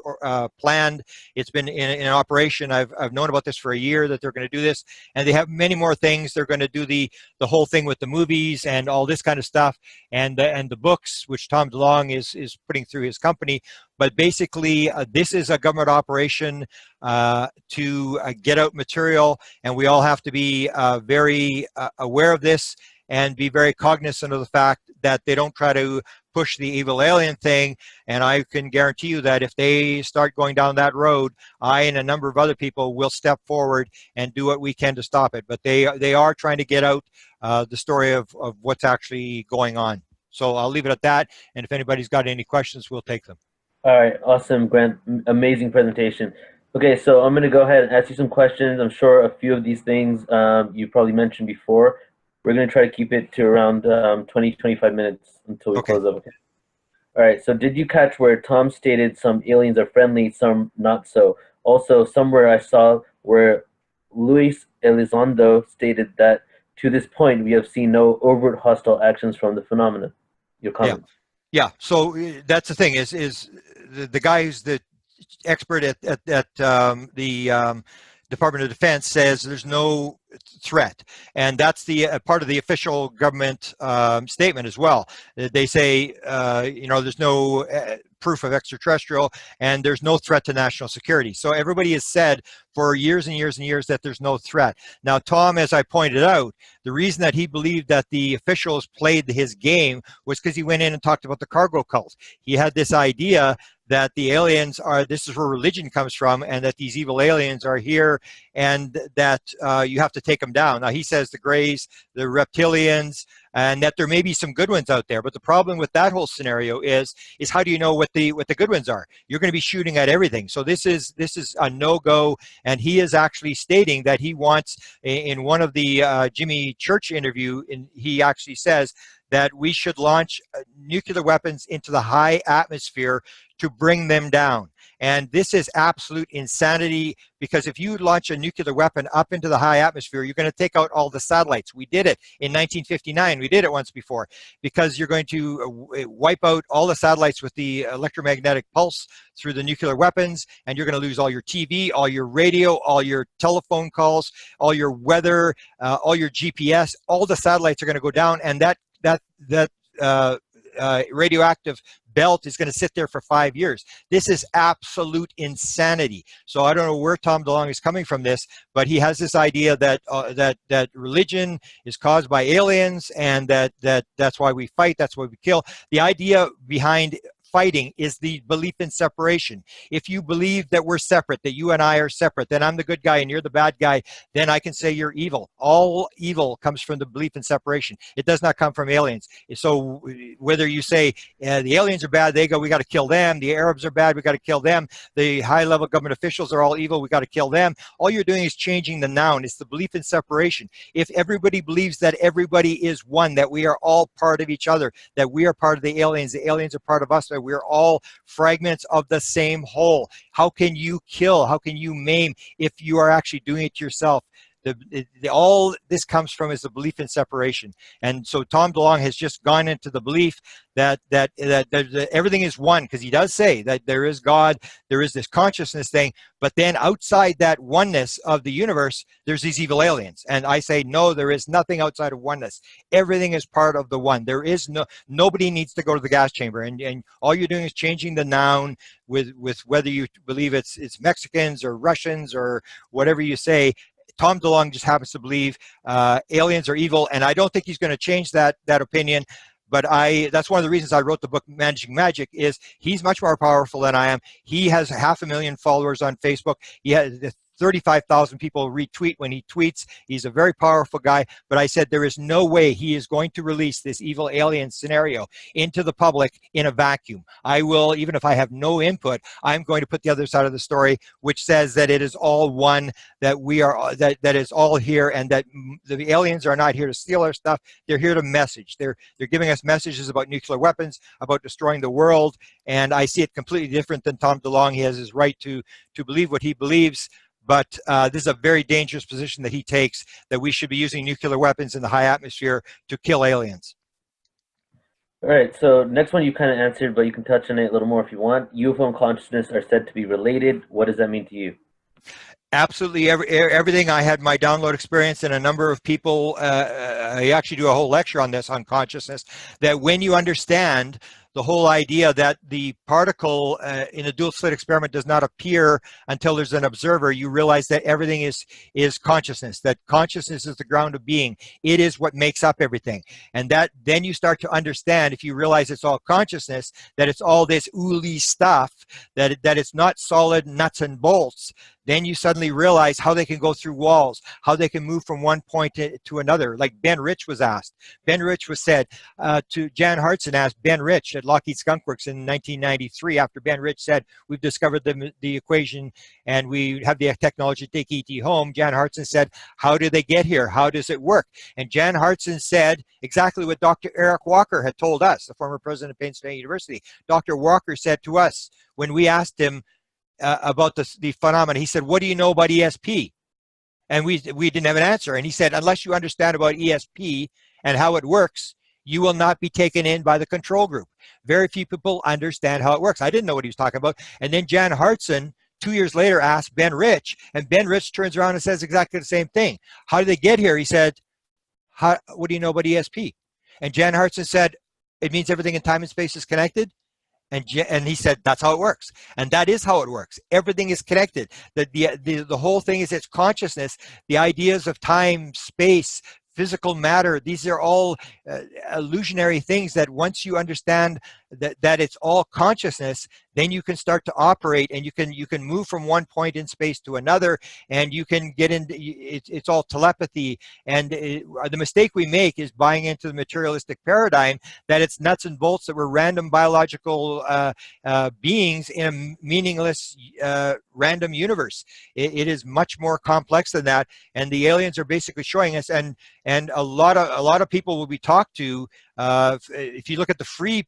planned. It's been in operation. I've known about this for a year, that they're going to do this, and they have many more things. They're going to do the whole thing with the movies and all this kind of stuff, and the books, which Tom Delonge is putting through his company. But basically, this is a government operation to get out material, and we all have to be very aware of this and be very cognizant of the fact that they don't try to push the evil alien thing. And I can guarantee you that if they start going down that road, I and a number of other people will step forward and do what we can to stop it. But they are trying to get out the story of what's actually going on. So I'll leave it at that. And if anybody's got any questions, we'll take them. All right, awesome, Grant. Amazing presentation. Okay, so I'm going to go ahead and ask you some questions. I'm sure a few of these things you probably mentioned before. We're going to try to keep it to around 20-25 minutes until we close up. Okay. All right, so did you catch where Tom stated some aliens are friendly, some not so? Also, somewhere I saw where Luis Elizondo stated that to this point, we have seen no overt hostile actions from the phenomena. Your comments? Yeah. So that's the thing, is the guy who's the expert at the Department of Defense says there's no threat, and that's the part of the official government statement as well. They say there's no proof of extraterrestrial, and there's no threat to national security. So everybody has said for years and years and years that there's no threat. Now, Tom, as I pointed out, the reason that he believed that the officials played his game was because he went in and talked about the cargo cult. He had this idea that the aliens are, this is where religion comes from, and that these evil aliens are here, and that you have to take them down. Now, he says the Greys, the reptilians, and that there may be some good ones out there. But the problem with that whole scenario is how do you know what the good ones are? You're going to be shooting at everything. So this is a no-go, and he is actually stating that he wants, in one of the Jimmy Church interview, he actually says that we should launch nuclear weapons into the high atmosphere to bring them down. And this is absolute insanity, because if you launch a nuclear weapon up into the high atmosphere, you're going to take out all the satellites. We did it in 1959. We did it once before, because you're going to wipe out all the satellites with the electromagnetic pulse through the nuclear weapons, and you're going to lose all your TV, all your radio, all your telephone calls, all your weather, all your GPS. All the satellites are going to go down, and that radioactive belt is going to sit there for 5 years. This is absolute insanity. So I don't know where Tom Delonge is coming from this, but he has this idea that that religion is caused by aliens, and that's why we fight, that's why we kill. The idea behind fighting is the belief in separation. If you believe that we're separate, that you and I are separate, then I'm the good guy and you're the bad guy, then I can say you're evil. All evil comes from the belief in separation. It does not come from aliens. So whether you say the aliens are bad, they go, we got to kill them. The Arabs are bad, we got to kill them. The high-level government officials are all evil, we got to kill them. All you're doing is changing the noun. It's the belief in separation. If everybody believes that everybody is one, that we are all part of each other, that we are part of the aliens are part of us, that we're all fragments of the same whole. How can you kill? How can you maim if you are actually doing it yourself? All this comes from is the belief in separation. And so Tom Delonge has just gone into the belief that everything is one, because he does say that there is God, there is this consciousness thing, but then outside that oneness of the universe, there's these evil aliens. And I say, no, there is nothing outside of oneness. Everything is part of the one. There is nobody needs to go to the gas chamber. And all you're doing is changing the noun with whether you believe it's Mexicans or Russians or whatever you say. Tom Delonge just happens to believe aliens are evil, and I don't think he's going to change that opinion. But that's one of the reasons I wrote the book Managing Magic, is he's much more powerful than I am. He has 500,000 followers on Facebook. He has 35,000 people retweet when he tweets. He's a very powerful guy, but I said there is no way he is going to release this evil alien scenario into the public in a vacuum. I will, even if I have no input, I'm going to put the other side of the story, which says that it is all one, that we are, that is all here, and that the aliens are not here to steal our stuff. They're here to message. They're giving us messages about nuclear weapons, about destroying the world, and I see it completely different than Tom Delonge. He has his right to believe what he believes. But this is a very dangerous position that he takes, that we should be using nuclear weapons in the high atmosphere to kill aliens. All right, so next one you kind of answered, but you can touch on it a little more if you want. UFO and consciousness are said to be related. What does that mean to you? Absolutely everything. I had my download experience, and a number of people, I actually do a whole lecture on this, on consciousness, that when you understand the whole idea that the particle in a dual slit experiment does not appear until there's an observer, you realize that everything is consciousness, that consciousness is the ground of being. It is what makes up everything. And that then you start to understand, if you realize it's all consciousness, that it's all this ooly stuff, that it's not solid nuts and bolts. Then you suddenly realize how they can go through walls, how they can move from one point to another. Like Ben Rich was asked. Ben Rich was said to Jan Hartson asked Ben Rich at Lockheed Skunk Works in 1993, after Ben Rich said, we've discovered the equation and we have the technology to take ET home. Jan Hartson said, how do they get here? How does it work? And Jan Hartson said exactly what Dr. Eric Walker had told us, the former president of Penn State University. Dr. Walker said to us when we asked him about the phenomena, he said, what do you know about ESP? And we didn't have an answer. And he said, unless you understand about ESP and how it works, you will not be taken in by the control group. Very few people understand how it works. I didn't know what he was talking about. And then Jan Hartson, 2 years later, asked Ben Rich, and Ben Rich turns around and says exactly the same thing. How did they get here? He said, what do you know about ESP? And Jan Hartson said, it means everything in time and space is connected. And he said, that's how it works. And that is how it works. Everything is connected. The whole thing is its consciousness. The ideas of time, space, physical matter, these are all illusionary things that once you understand that it's all consciousness, then you can start to operate, and you can move from one point in space to another, and you can get into it's all telepathy. And the mistake we make is buying into the materialistic paradigm that it's nuts and bolts, that we're random biological beings in a meaningless random universe. It is much more complex than that, and the aliens are basically showing us. And a lot of people will be talked to. If you look at the free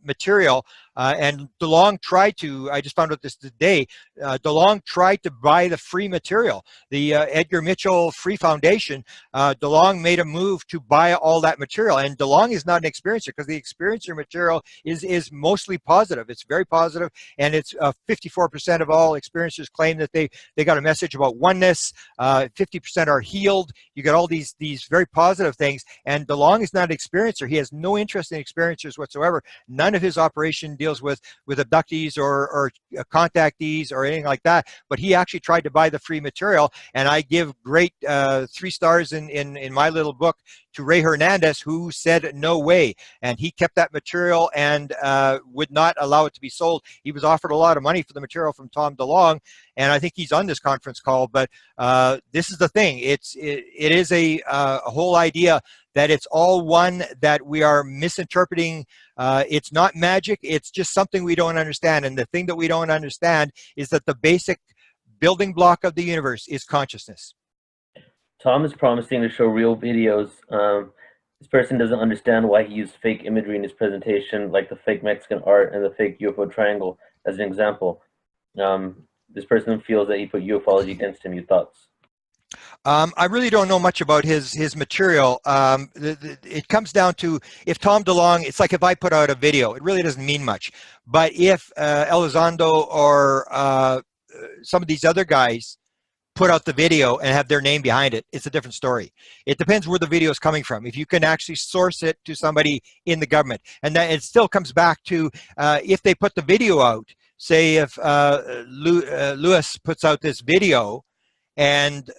material, and DeLonge tried to, I just found out this today, DeLonge tried to buy the free material. The Edgar Mitchell Free Foundation, DeLonge made a move to buy all that material. And DeLonge is not an experiencer, because the experiencer material is mostly positive. It's very positive, and it's 54% of all experiencers claim that they got a message about oneness. 50% are healed. You got all these very positive things. And DeLonge is not an experiencer. He has no interest in experiencers whatsoever. None of his operation deals with abductees or contactees or anything like that, but he actually tried to buy the free material. And I give great 3 stars in my little book to Ray Hernandez, who said no way, and he kept that material and would not allow it to be sold. He was offered a lot of money for the material from Tom DeLonge, and I think he's on this conference call. But this is the thing, it is a whole idea that it's all one, that we are misinterpreting. It's not magic, it's just something we don't understand. And the thing that we don't understand is that the basic building block of the universe is consciousness. Tom is promising to show real videos. This person doesn't understand why he used fake imagery in his presentation, like the fake Mexican art and the fake UFO triangle as an example. This person feels that he put ufology against him. Your thoughts? I really don't know much about his material. It comes down to, if Tom DeLonge, it's like if I put out a video, it really doesn't mean much. But if Elizondo or some of these other guys put out the video and have their name behind it, it's a different story. It depends where the video is coming from. If you can actually source it to somebody in the government, and that it still comes back to if they put the video out, say if Lewis puts out this video and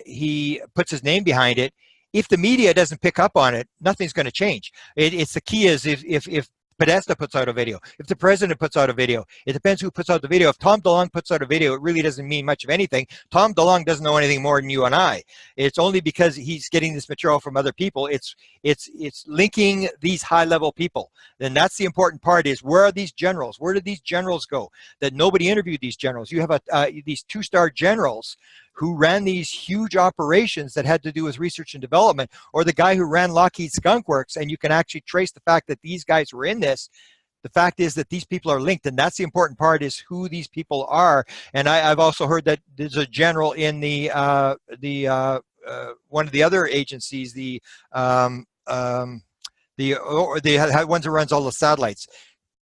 he puts his name behind it, if the media doesn't pick up on it, nothing's going to change. It's the key is if Podesta puts out a video, if the president puts out a video, it depends who puts out the video. If Tom DeLonge puts out a video, it really doesn't mean much of anything. Tom DeLonge doesn't know anything more than you and I. It's only because he's getting this material from other people. It's linking these high-level people. Then that's the important part, is where are these generals? Where did these generals go? That nobody interviewed these generals. You have these 2-star generals who ran these huge operations that had to do with research and development, or the guy who ran Lockheed Skunk Works, and you can actually trace the fact that these guys were in this. The fact is that these people are linked, and that's the important part, is who these people are. And I've also heard that there's a general in the one of the other agencies, the the ones that runs all the satellites.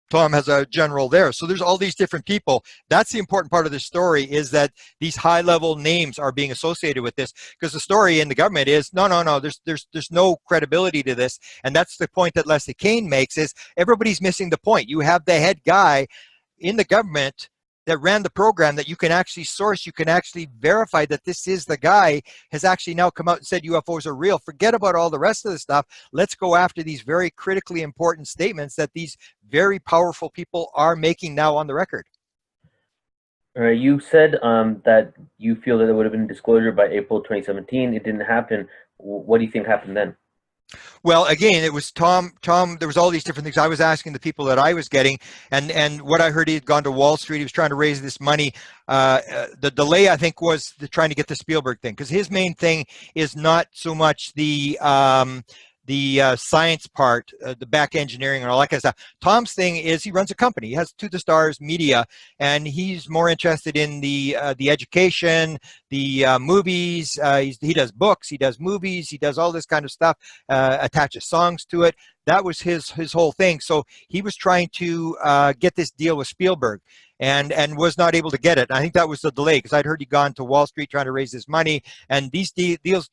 Tom has a general there. So there's all these different people. That's the important part of the story, is that these high-level names are being associated with this, because the story in the government is, no, there's no credibility to this. And that's the point that Leslie Kean makes, is everybody's missing the point. You have the head guy in the government that ran the program that you can actually source, you can actually verify that this is the guy, has actually now come out and said UFOs are real. Forget about all the rest of the stuff. Let's go after these very critically important statements that these very powerful people are making now on the record. All right, you said that you feel that it would have been disclosure by April 2017. It didn't happen. What do you think happened then? Well, again, it was Tom, there was all these different things. I was asking the people that I was getting, and what I heard, he had gone to Wall Street. He was trying to raise this money. The delay, I think, was trying to get the Spielberg thing, because his main thing is not so much the science part, the back engineering and all that kind of stuff. Tom's thing is he runs a company. He has To the Stars Media, and he's more interested in the education, the movies. He does books, he does movies, he does all this kind of stuff, attaches songs to it. That was his whole thing. So he was trying to get this deal with Spielberg, and was not able to get it. And I think that was the delay, because I'd heard he'd gone to Wall Street trying to raise his money, and these deals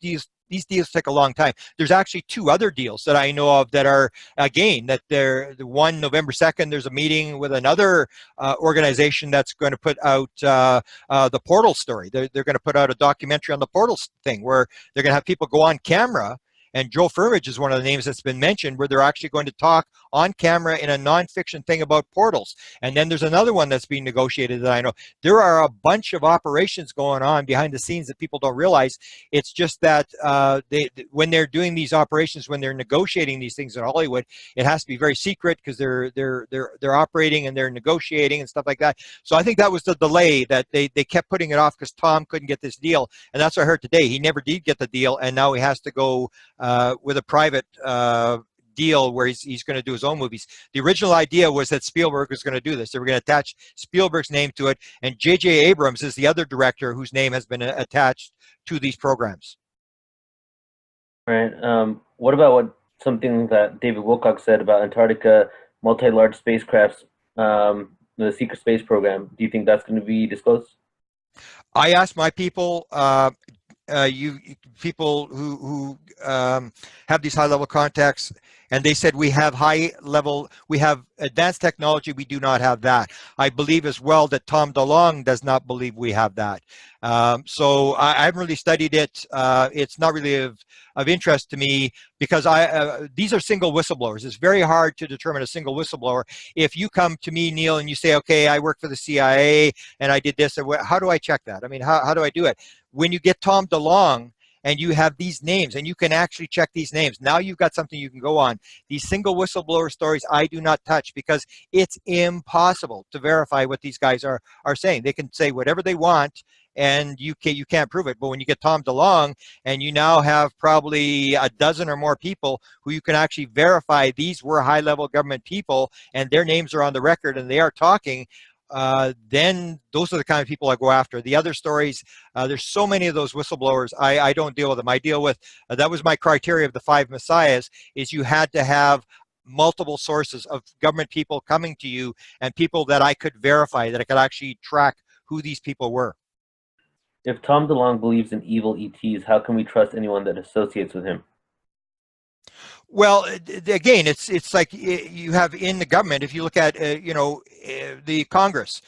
take a long time. There's actually two other deals that I know of that are, again, that they're the one November 2nd, there's a meeting with another organization that's going to put out the portal story. They're going to put out a documentary on the portals thing, where they're going to have people go on camera. And Joe Firmage is one of the names that's been mentioned, where they're actually going to talk on camera in a nonfiction thing about portals. And then there's another one that's being negotiated that I know. There are a bunch of operations going on behind the scenes that people don't realize. It's just that when they're doing these operations, when they're negotiating these things in Hollywood, it has to be very secret, because they're operating and they're negotiating and stuff like that. So I think that was the delay, that they kept putting it off because Tom couldn't get this deal. And that's what I heard today. He never did get the deal, and now he has to go with a private deal where he's going to do his own movies. The original idea was that Spielberg was going to do this. They were going to attach Spielberg's name to it, and J.J. Abrams is the other director whose name has been attached to these programs. All right. What about something that David Wilcock said about Antarctica, multi-large spacecrafts, the secret space program? Do you think that's going to be disclosed? I asked my people, people who have these high-level contacts, and they said we have we have advanced technology, we do not have that. I believe as well that Tom DeLonge does not believe we have that. So I haven't really studied it. It's not really of interest to me, because these are single whistleblowers. It's very hard to determine a single whistleblower. If you come to me, Neil, and you say, okay, I work for the CIA and I did this, how do I check that? I mean, how do I do it? When you get Tom DeLonge and you have these names and you can actually check these names, now you've got something you can go on. These single whistleblower stories I do not touch, because it's impossible to verify what these guys are saying. They can say whatever they want, and you can't prove it. But when you get Tom DeLonge, and you now have probably a dozen or more people who you can actually verify these were high-level government people, and their names are on the record and they are talking, then those are the kind of people I go after. The other stories, there's so many of those whistleblowers, I don't deal with them. I deal with, that was my criteria of the 5 messiahs, is you had to have multiple sources of government people coming to you, and people that I could verify, that I could actually track who these people were. If Tom DeLonge believes in evil ETs, how can we trust anyone that associates with him? Well, again, it's like you have in the government, if you look at, the Congress,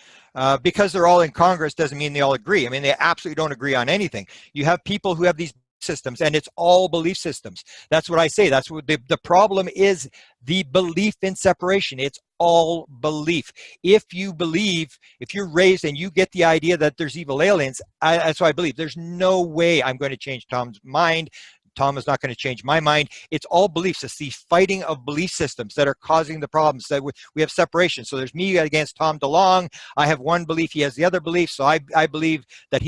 because they're all in Congress doesn't mean they all agree. I mean, they absolutely don't agree on anything. You have people who have these systems, and it's all belief systems. That's what I say. That's what the problem is, the belief in separation. It's all belief. If you believe, if you're raised and you get the idea that there's evil aliens, that's what I believe. There's no way I'm going to change Tom's mind. Tom is not going to change my mind. It's all beliefs. It's the fighting of belief systems that are causing the problems. That we have separation. So there's me against Tom DeLonge. I have one belief, he has the other belief. So I believe that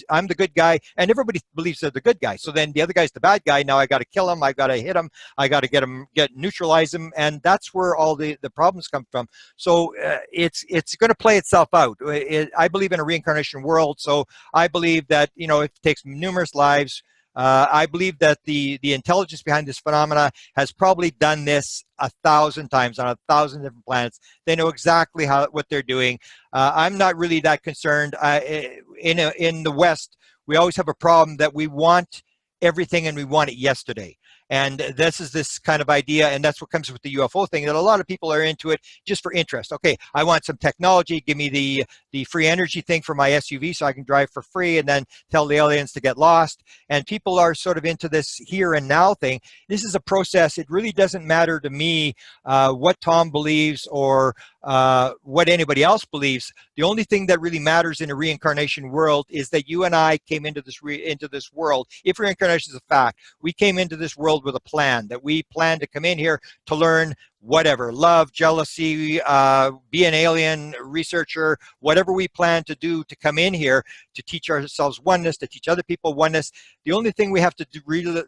I'm the good guy, and everybody believes they're the good guy. So then the other guy's the bad guy. Now I got to kill him. I got to hit him. I got to neutralize him, and that's where all the problems come from. So it's going to play itself out. I believe in a reincarnation world. So I believe that it takes numerous lives. I believe that the intelligence behind this phenomena has probably done this 1,000 times on 1,000 different planets. They know exactly what they're doing. I'm not really that concerned. In the West, we always have a problem that we want everything and we want it yesterday. And this is this kind of idea, and that's what comes with the UFO thing, that a lot of people are into it just for interest. Okay, I want some technology, give me the free energy thing for my SUV so I can drive for free and then tell the aliens to get lost. And people are sort of into this here and now thing. This is a process. It really doesn't matter to me what Tom believes or what anybody else believes. The only thing that really matters in a reincarnation world is that you and I came into this world. If reincarnation is a fact, we came into this world with a plan, that we plan to come in here to learn whatever, love, jealousy, be an alien researcher, whatever we plan to do to come in here to teach ourselves oneness, to teach other people oneness. The only thing we have to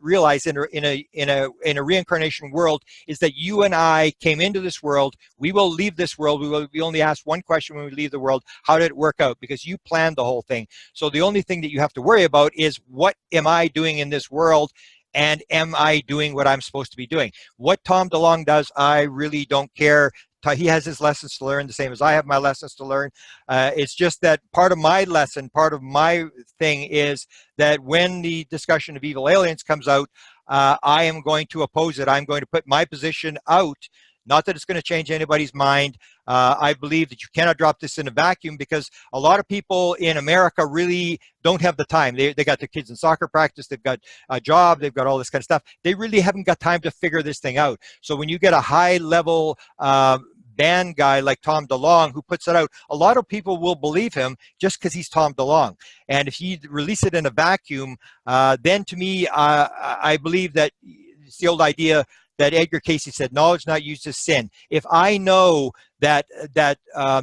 realize in a reincarnation world is that you and I came into this world. We will leave this world. We only ask one question when we leave the world: how did it work out? Because you planned the whole thing. So the only thing that you have to worry about is, what am I doing in this world? And am I doing what I'm supposed to be doing? What Tom DeLonge does, I really don't care. He has his lessons to learn, the same as I have my lessons to learn. It's just that part of my lesson, part of my thing is that when the discussion of evil aliens comes out, I am going to oppose it. I'm going to put my position out. Not that it's going to change anybody's mind. I believe that you cannot drop this in a vacuum, because a lot of people in America really don't have the time. They got their kids in soccer practice, they've got a job, they've got all this kind of stuff. They really haven't got time to figure this thing out. So when you get a high-level band guy like Tom DeLonge who puts it out, a lot of people will believe him just because he's Tom DeLonge. And if you release it in a vacuum, then to me, I believe that it's the old idea that Edgar Casey said, knowledge not used is sin. If I know that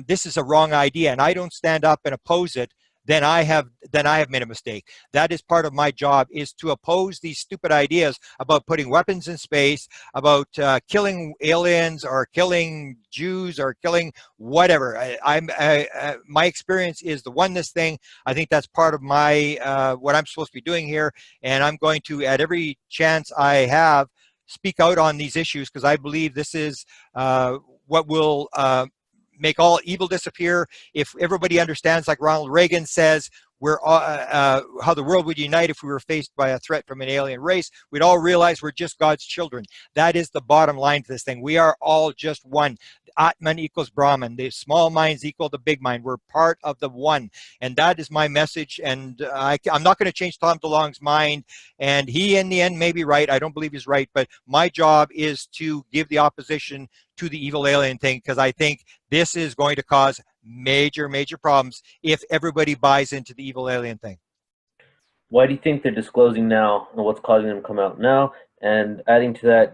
this is a wrong idea and I don't stand up and oppose it, then I have made a mistake. That is part of my job, is to oppose these stupid ideas about putting weapons in space, about killing aliens or killing Jews or killing whatever. My experience is the oneness thing. I think that's part of my what I'm supposed to be doing here, and I'm going to, at every chance I have, speak out on these issues, because I believe this is what will make all evil disappear. If everybody understands, like Ronald Reagan says, how the world would unite if we were faced by a threat from an alien race, we'd all realize we're just God's children. That is the bottom line to this thing. We are all just one. Atman equals Brahman. The small minds equal the big mind. We're part of the one. And that is my message. And I'm not going to change Tom DeLonge's mind. And he, in the end, may be right. I don't believe he's right. But my job is to give the opposition to the evil alien thing, because I think this is going to cause major, major problems if everybody buys into the evil alien thing. Why do you think they're disclosing now, and what's causing them to come out now? And adding to that,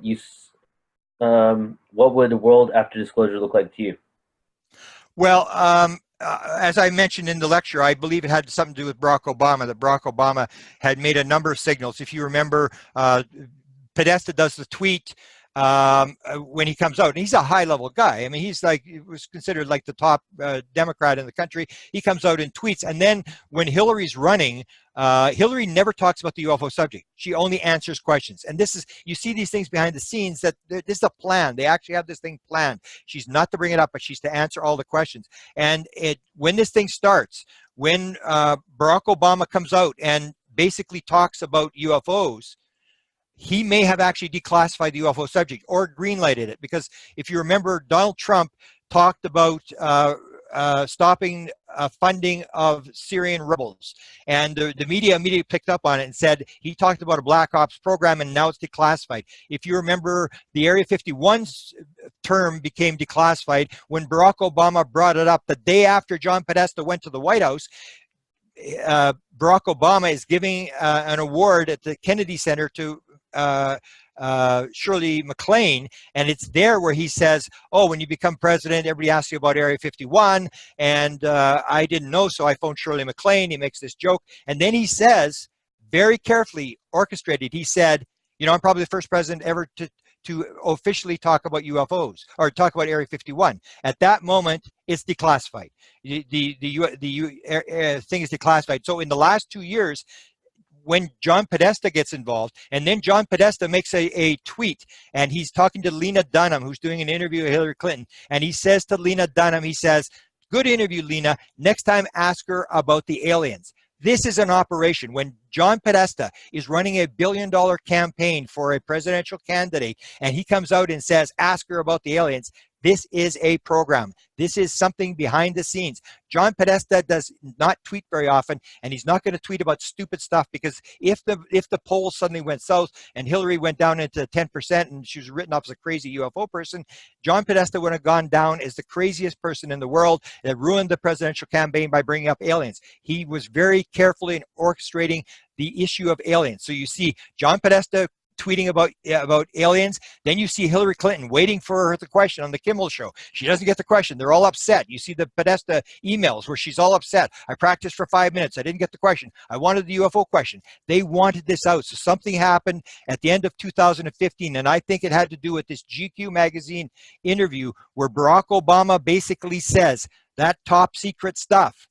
what would the world after disclosure look like to you? Well, as I mentioned in the lecture, I believe it had something to do with Barack Obama, that Barack Obama had made a number of signals. If you remember, Podesta does the tweet when he comes out, and he's a high-level guy. I mean, he's like, he was considered like the top Democrat in the country. He comes out and tweets, and then when Hillary's running, Hillary never talks about the UFO subject. She only answers questions. And this is, you see these things behind the scenes, that this is a plan. They actually have this thing planned. She's not to bring it up, but she's to answer all the questions. And when this thing starts, when Barack Obama comes out and basically talks about UFOs, he may have actually declassified the UFO subject or greenlighted it, because if you remember, Donald Trump talked about stopping funding of Syrian rebels, and the media immediately picked up on it and said he talked about a black ops program and now it's declassified. If you remember, the Area 51's term became declassified when Barack Obama brought it up the day after John Podesta went to the White House. Barack Obama is giving an award at the Kennedy Center to Shirley MacLaine, and it's there where he says, oh, when you become president, everybody asks you about Area 51, and I didn't know, so I phoned Shirley MacLaine. He makes this joke, and then he says, very carefully orchestrated, he said, you know, I'm probably the first president ever to officially talk about UFOs or talk about Area 51. At that moment, it's declassified. The thing is declassified. So in the last 2 years, when John Podesta gets involved, and then John Podesta makes a tweet, and he's talking to Lena Dunham, who's doing an interview with Hillary Clinton, and he says to Lena Dunham, he says, "Good interview, Lena. Next time, ask her about the aliens." This is an operation. When John Podesta is running a $1 billion campaign for a presidential candidate, and he comes out and says, ask her about the aliens, this is a program. This is something behind the scenes. John Podesta does not tweet very often, and he's not going to tweet about stupid stuff, because if the polls suddenly went south and Hillary went down into 10% and she was written off as a crazy UFO person, John Podesta would have gone down as the craziest person in the world that ruined the presidential campaign by bringing up aliens. He was very carefully in orchestrating the issue of aliens. So you see John Podesta tweeting about aliens, then you see Hillary Clinton waiting for the question on the Kimmel show. She doesn't get the question. They're all upset. You see the Podesta emails where she's all upset. I practiced for 5 minutes. I didn't get the question. I wanted the UFO question. They wanted this out. So something happened at the end of 2015, and I think it had to do with this GQ magazine interview where Barack Obama basically says that top secret stuff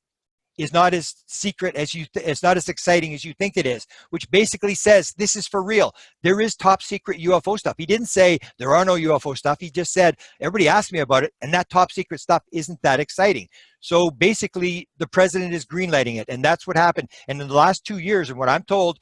is not as secret as it's not as exciting as you think it is, which basically says this is for real. There is top secret UFO stuff. He didn't say there are no UFO stuff. He just said, everybody asked me about it, and that top secret stuff isn't that exciting. So basically, the president is greenlighting it, and that's what happened. And in the last 2 years, and what I'm told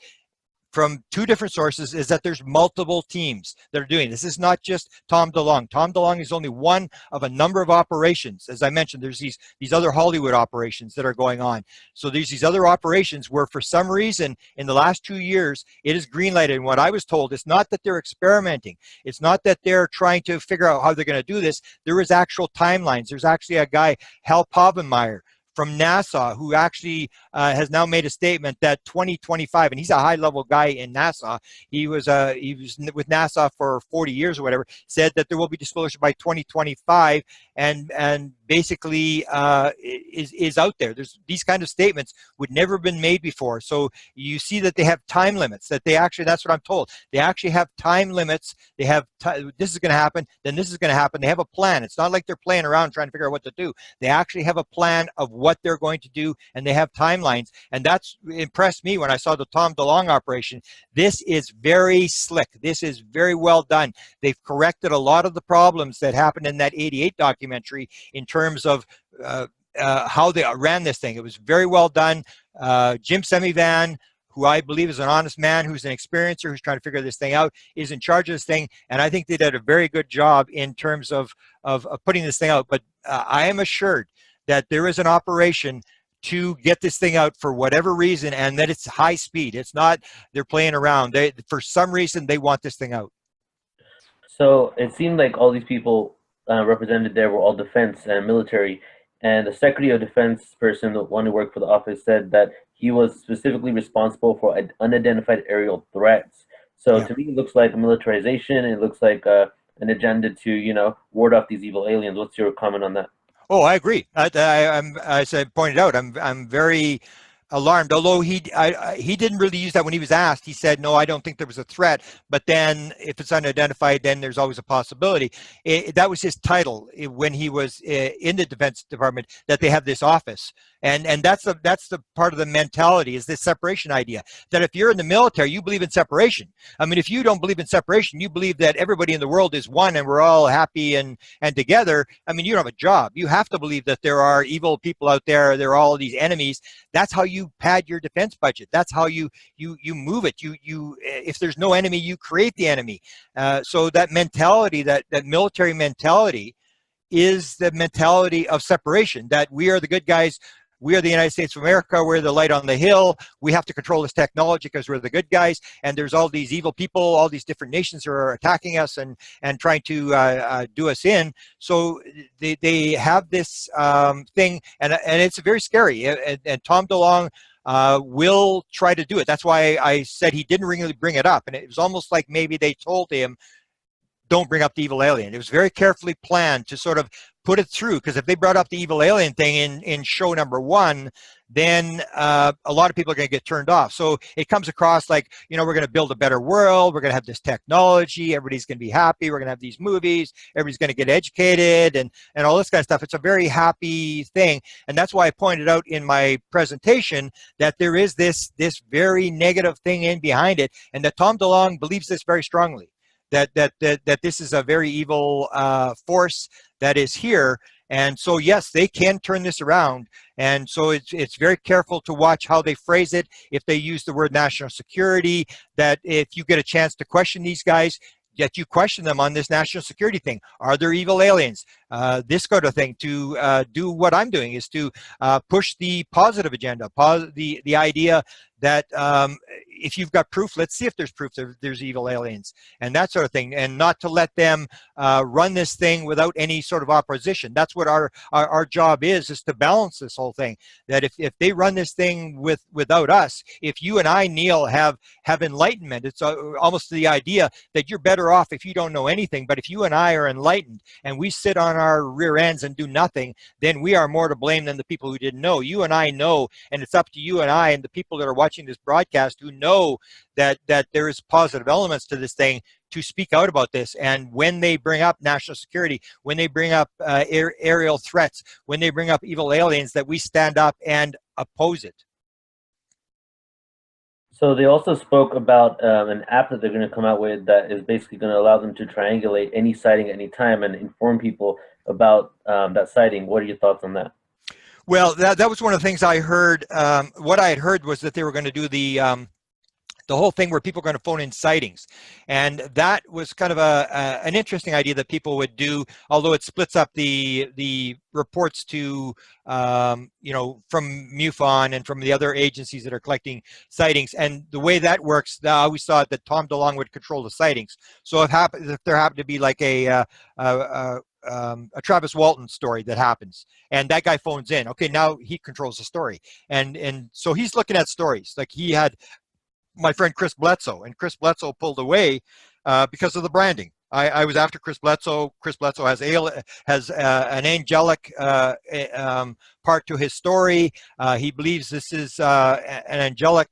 from 2 different sources, is that there's multiple teams that are doing this. This is not just Tom DeLonge. Tom DeLonge is only one of a number of operations. As I mentioned, there's these other Hollywood operations that are going on. So there's these other operations where for some reason in the last 2 years, it is greenlighted. And what I was told, it's not that they're experimenting. It's not that they're trying to figure out how they're going to do this. There is actual timelines. There's actually a guy, Hal Povenmire, from NASA, who actually has now made a statement that 2025, and he's a high-level guy in NASA. He was with NASA for 40 years or whatever. Said that there will be disclosure by 2025, and basically is out there. There's these kind of statements would never have been made before. So you see that they have time limits. That they actually, that's what I'm told. They actually have time limits. They have this is going to happen, then this is going to happen. They have a plan. It's not like they're playing around trying to figure out what to do. They actually have a plan of what they're going to do, and they have timelines. And that's impressed me when I saw the Tom DeLonge operation. This is very slick. This is very well done. They've corrected a lot of the problems that happened in that '88 documentary in terms of how they ran this thing. It was very well done. Jim Semivan, who I believe is an honest man, who's an experiencer, who's trying to figure this thing out, is in charge of this thing. And I think they did a very good job in terms of putting this thing out. But I am assured that there is an operation to get this thing out for whatever reason, and that it's high speed. It's not they're playing around. For some reason, they want this thing out. So it seemed like all these people represented there were all defense and military, and the Secretary of Defense person, the one who worked for the office, said that he was specifically responsible for unidentified aerial threats. So yeah, to me, it looks like a militarization. It looks like an agenda to, you know, ward off these evil aliens. What's your comment on that? Oh, I agree. As I pointed out, I'm very alarmed. Although he didn't really use that when he was asked. He said, "No, I don't think there was a threat." But then, if it's unidentified, then there's always a possibility. That was his title when he was in the Defense Department. That they have this office, and that's the part of the mentality, is this separation idea. That if you're in the military, you believe in separation. I mean, if you don't believe in separation, you believe that everybody in the world is one and we're all happy and together. I mean, you don't have a job. You have to believe that there are evil people out there. There are all these enemies. That's how you pad your defense budget. That's how you move it. You if there's no enemy, you create the enemy. So that mentality, that military mentality, is the mentality of separation. That we are the good guys. We are the United States of America. We're the light on the hill. We have to control this technology because we're the good guys. And there's all these evil people, all these different nations who are attacking us and trying to do us in. So they have this thing, and it's very scary. And Tom DeLonge will try to do it. That's why I said he didn't really bring it up. And it was almost like maybe they told him, don't bring up the evil alien. It was very carefully planned to sort of put it through, because if they brought up the evil alien thing in show number 1, then a lot of people are going to get turned off. So it comes across like, you know, we're going to build a better world, we're going to have this technology, everybody's going to be happy, we're going to have these movies, everybody's going to get educated, and all this kind of stuff. It's a very happy thing, and that's why I pointed out in my presentation that there is this very negative thing in behind it, and that Tom DeLonge believes this very strongly, that this is a very evil force that is here. And so yes, they can turn this around, and so it's very careful to watch how they phrase it. If they use the word national security, that if you get a chance to question these guys, that you question them on this national security thing. Are there evil aliens? This kind of thing. To do what I'm doing is to push the positive agenda, the idea that if you've got proof, let's see if there's proof there's evil aliens, and that sort of thing, and not to let them run this thing without any sort of opposition. That's what our job is to balance this whole thing. That if they run this thing without us, if you and I, Neil, have enlightenment, it's almost the idea that you're better off if you don't know anything. But if you and I are enlightened and we sit on our rear ends and do nothing, then we are more to blame than the people who didn't know. You and I know, and it's up to you and I and the people that are watching this broadcast who know that there is positive elements to this thing to speak out about this. And when they bring up national security, when they bring up aerial threats, when they bring up evil aliens, that we stand up and oppose it. So they also spoke about an app that they're going to come out with that is basically going to allow them to triangulate any sighting at any time and inform people about that sighting. What are your thoughts on that? Well, that was one of the things I heard. What I had heard was that they were going to do the whole thing where people are going to phone in sightings, and that was kind of an interesting idea that people would do. Although it splits up the reports to you know, from MUFON and from the other agencies that are collecting sightings, and the way that works, I always thought that Tom DeLonge would control the sightings. So if there happened to be like a Travis Walton story that happens, and that guy phones in, okay, now he controls the story, and so he's looking at stories. Like he had my friend Chris Bledsoe, and Chris Bledsoe pulled away because of the branding. I was after Chris Bledsoe. Chris Bledsoe has an angelic part to his story. He believes this is an angelic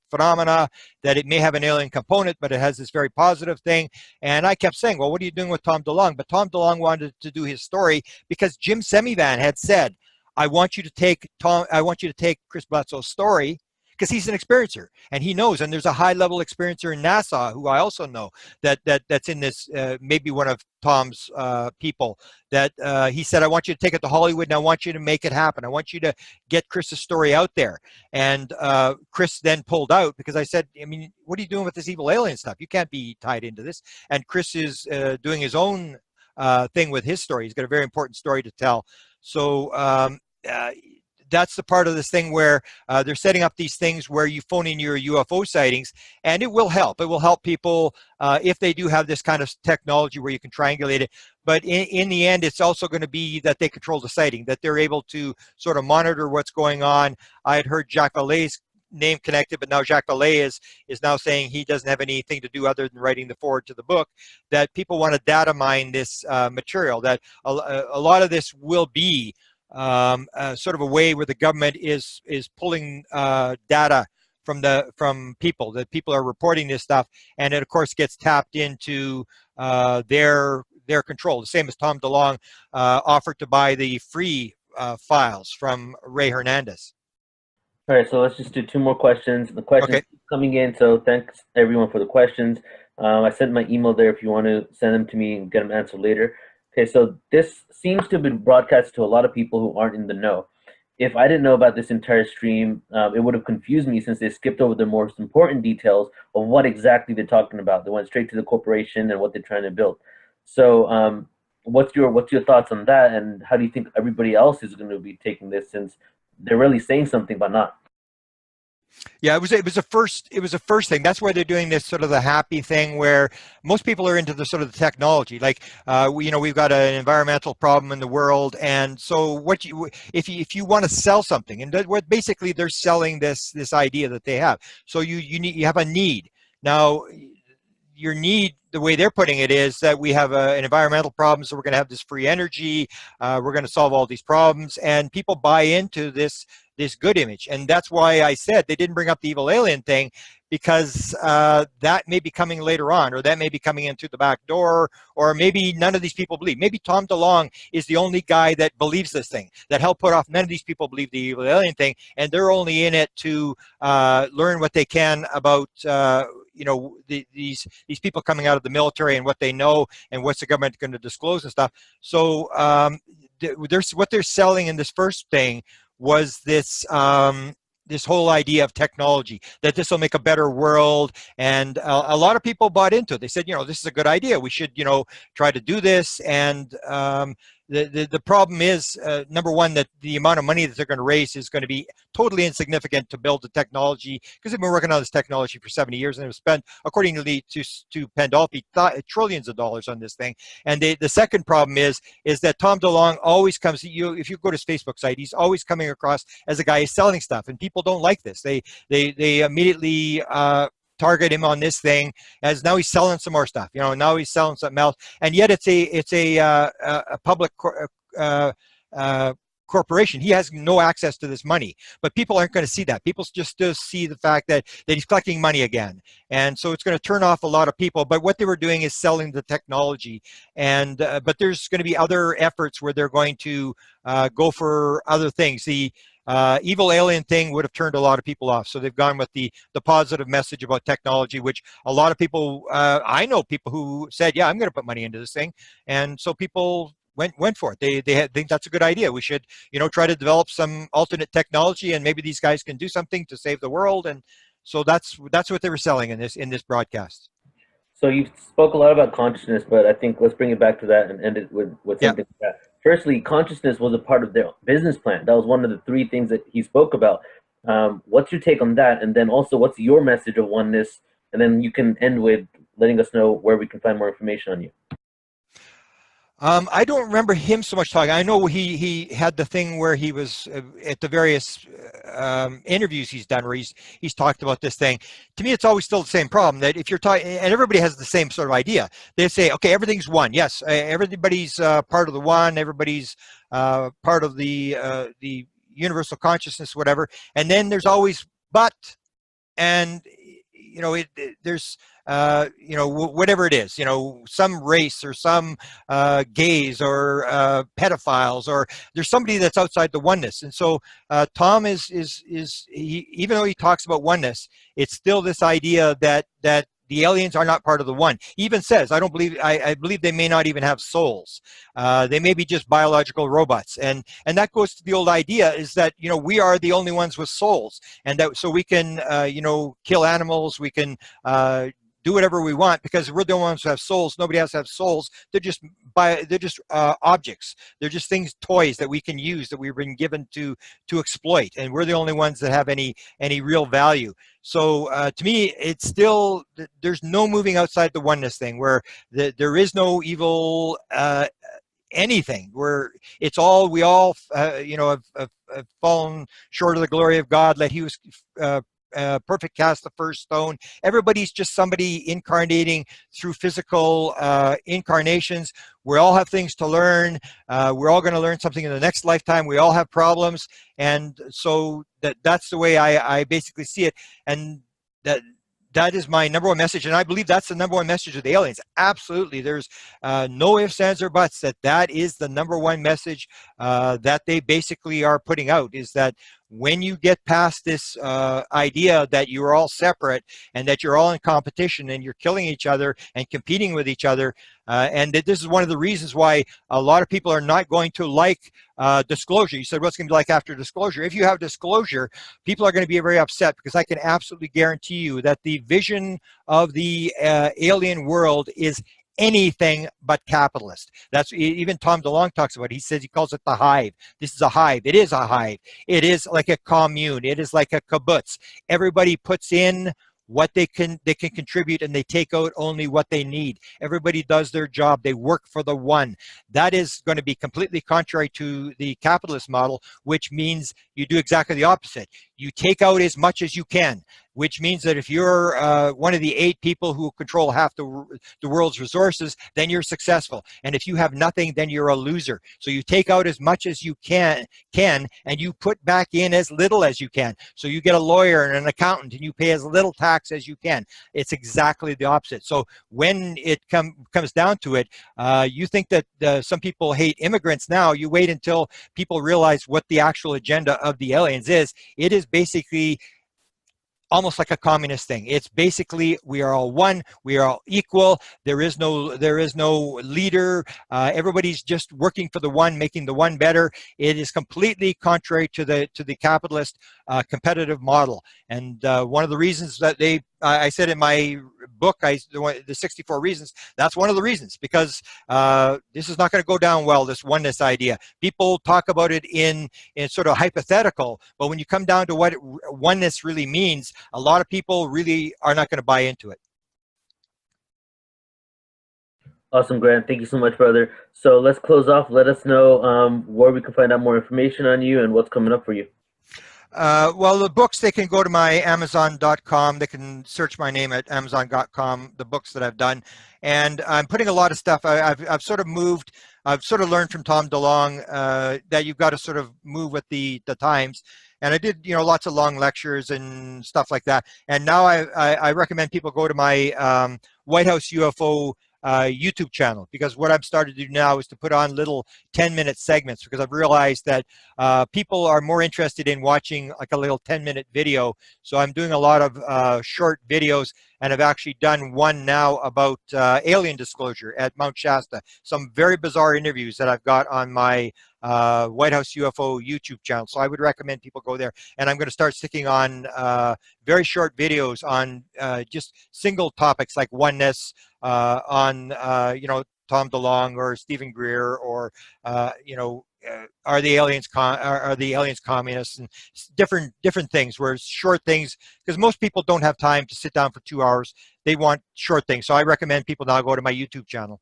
phenomena, that it may have an alien component, but it has this very positive thing. And I kept saying, well, what are you doing with Tom DeLonge? But Tom DeLonge wanted to do his story because Jim Semivan had said, I want you to take Chris Bledsoe's story, because he's an experiencer and he knows, and there's a high-level experiencer in NASA who I also know that's in this, maybe one of Tom's people, that he said, I want you to take it to Hollywood and I want you to make it happen. I want you to get Chris's story out there. And Chris then pulled out because I said, I mean, what are you doing with this evil alien stuff? You can't be tied into this. And Chris is doing his own thing with his story. He's got a very important story to tell. So that's the part of this thing where they're setting up these things where you phone in your UFO sightings, and it will help. It will help people if they do have this kind of technology where you can triangulate it. But in the end, it's also going to be that they control the sighting, that they're able to sort of monitor what's going on. I had heard Jacques Vallée's name connected, but now Jacques Vallée is now saying he doesn't have anything to do other than writing the foreword to the book, that people want to data mine this material, that a lot of this will be sort of a way where the government is pulling data from people, that people are reporting this stuff, and it of course gets tapped into their control. The same as Tom DeLonge offered to buy the free files from Ray Hernandez. All right, so let's just do 2 more questions. The questions keep coming in, so thanks everyone for the questions. I sent my email there if you want to send them to me and get them answered later. Okay, so this seems to have been broadcast to a lot of people who aren't in the know. If I didn't know about this entire stream, it would have confused me, since they skipped over the most important details of what exactly they're talking about. They went straight to the corporation and what they're trying to build. So what's your thoughts on that, and how do you think everybody else is going to be taking this, since they're really saying something but not? Yeah, it was a first thing. That's why they're doing this sort of the happy thing, where most people are into the sort of the technology. Like, we've got an environmental problem in the world, and so if you want to sell something, and what basically they're selling this idea that they have. So you have a need now. your need, the way they're putting it, is that we have an environmental problem, so we're going to have this free energy, we're going to solve all these problems, and people buy into this good image. And that's why I said they didn't bring up the evil alien thing, because that may be coming later on, or that may be coming in through the back door, or maybe none of these people believe. Maybe Tom DeLonge is the only guy that believes this thing, that helped put off. None of these people believe the evil alien thing, and they're only in it to learn what they can about you know, these people coming out of the military and what they know and what's the government going to disclose and stuff. So what they're selling in this first thing was this this whole idea of technology, that this will make a better world. And a lot of people bought into it. They said, you know, this is a good idea. We should, you know, try to do this. And the problem is, number one, that the amount of money that they're going to raise is going to be totally insignificant to build the technology, because they've been working on this technology for 70 years and they've spent, according to Pandolfi, trillions of dollars on this thing. And the second problem is that Tom DeLonge always comes, if you go to his Facebook site, he's always coming across as a guy who's selling stuff, and people don't like this. They immediately target him on this thing as now he's selling some more stuff, you know, now he's selling something else, and yet it's a public corporation. He has no access to this money, but people aren't going to see that. People just see the fact that he's collecting money again, and so it's going to turn off a lot of people. But what they were doing is selling the technology, and but there's going to be other efforts where they're going to go for other things. The evil alien thing would have turned a lot of people off. So they've gone with the positive message about technology, which a lot of people, I know people who said, yeah, I'm going to put money into this thing. And so people went for it. They think that's a good idea. We should, you know, try to develop some alternate technology, and maybe these guys can do something to save the world. And so that's what they were selling in this broadcast. So you spoke a lot about consciousness, but I think let's bring it back to that and end it with something like that. Firstly, consciousness was a part of their business plan. That was one of the three things that he spoke about. What's your take on that? And then also, what's your message of oneness? And then you can end with letting us know where we can find more information on you. I don't remember him so much talking. I know he had the thing where he was at the various interviews he's done where he's talked about this thing. To me, it's always still the same problem, that if you're talking, and everybody has the same sort of idea. They say, okay, everything's one. Yes, everybody's part of the one. Everybody's part of the universal consciousness, whatever. And then there's always but, and you know, there's you know, whatever it is, you know, some race or some gays or pedophiles, or there's somebody that's outside the oneness. And so Tom even though he talks about oneness, it's still this idea that the aliens are not part of the one. He even says, I believe they may not even have souls. They may be just biological robots. And that goes to the old idea, is that, you know, we are the only ones with souls. And that, so we can, you know, kill animals, we can do whatever we want, because we're the only ones who have souls. Nobody else has souls. They're just objects. They're just things, toys that we can use, that we've been given to exploit, and we're the only ones that have any real value. So to me, it's still, there's no moving outside the oneness thing, where there is no evil anything, where it's all, we all you know, have fallen short of the glory of God. Let he was perfect cast the first stone. Everybody's just somebody incarnating through physical incarnations. We all have things to learn. We're all going to learn something in the next lifetime. We all have problems, and so that's the way I basically see it. And that is my number one message, and I believe that's the number one message of the aliens. Absolutely, there's no ifs, ands, or buts. That is the number one message that they basically are putting out, is that when you get past this idea that you're all separate and that you're all in competition and you're killing each other and competing with each other, and that this is one of the reasons why a lot of people are not going to like disclosure. You said, what's going to be like after disclosure? If you have disclosure, people are going to be very upset, because I can absolutely guarantee you that the vision of the alien world is anything but capitalist. That's, even Tom DeLonge talks about it. He says, he calls it the hive. This is a hive. It is a hive. It is like a commune. It is like a kibbutz. Everybody puts in what they can contribute, and they take out only what they need. Everybody does their job. They work for the one. That is going to be completely contrary to the capitalist model, which means you do exactly the opposite. You take out as much as you can. which means that if you're one of the 8 people who control half the world's resources, then you're successful. And if you have nothing, then you're a loser. So you take out as much as you can, and you put back in as little as you can. So you get a lawyer and an accountant, and you pay as little tax as you can. It's exactly the opposite. So when it comes down to it, you think that some people hate immigrants now. You wait until people realize what the actual agenda of the aliens is. It is basically almost like a communist thing. It's basically, we are all one, we are all equal, there is no leader, everybody's just working for the one, making the one better. It is completely contrary to the capitalist competitive model. And one of the reasons that I said in my book, the 64 reasons, that's one of the reasons, because this is not going to go down well, this oneness idea. People talk about it in sort of hypothetical, but when you come down to what oneness really means, a lot of people really are not going to buy into it. Awesome, Grant. Thank you so much, brother. So let's close off. Let us know where we can find out more information on you and what's coming up for you. Well, the books, they can go to my Amazon.com. They can search my name at Amazon.com, the books that I've done. And I'm putting a lot of stuff. I've sort of moved. I've sort of learned from Tom DeLonge that you've got to sort of move with the times. And I did, lots of long lectures and stuff like that. And now I recommend people go to my White House UFO YouTube channel, because what I've started to do now is to put on little 10-minute segments, because I've realized that people are more interested in watching like a little 10-minute video. So I'm doing a lot of short videos, and I've actually done one now about alien disclosure at Mount Shasta. Some very bizarre interviews that I've got on my White House UFO YouTube channel. So I would recommend people go there. And I'm going to start sticking on very short videos on just single topics like oneness, on Tom DeLonge or Stephen Greer, or are the aliens communists, and different things, where it's short things, because most people don't have time to sit down for 2 hours. They want short things. So I recommend people now go to my YouTube channel.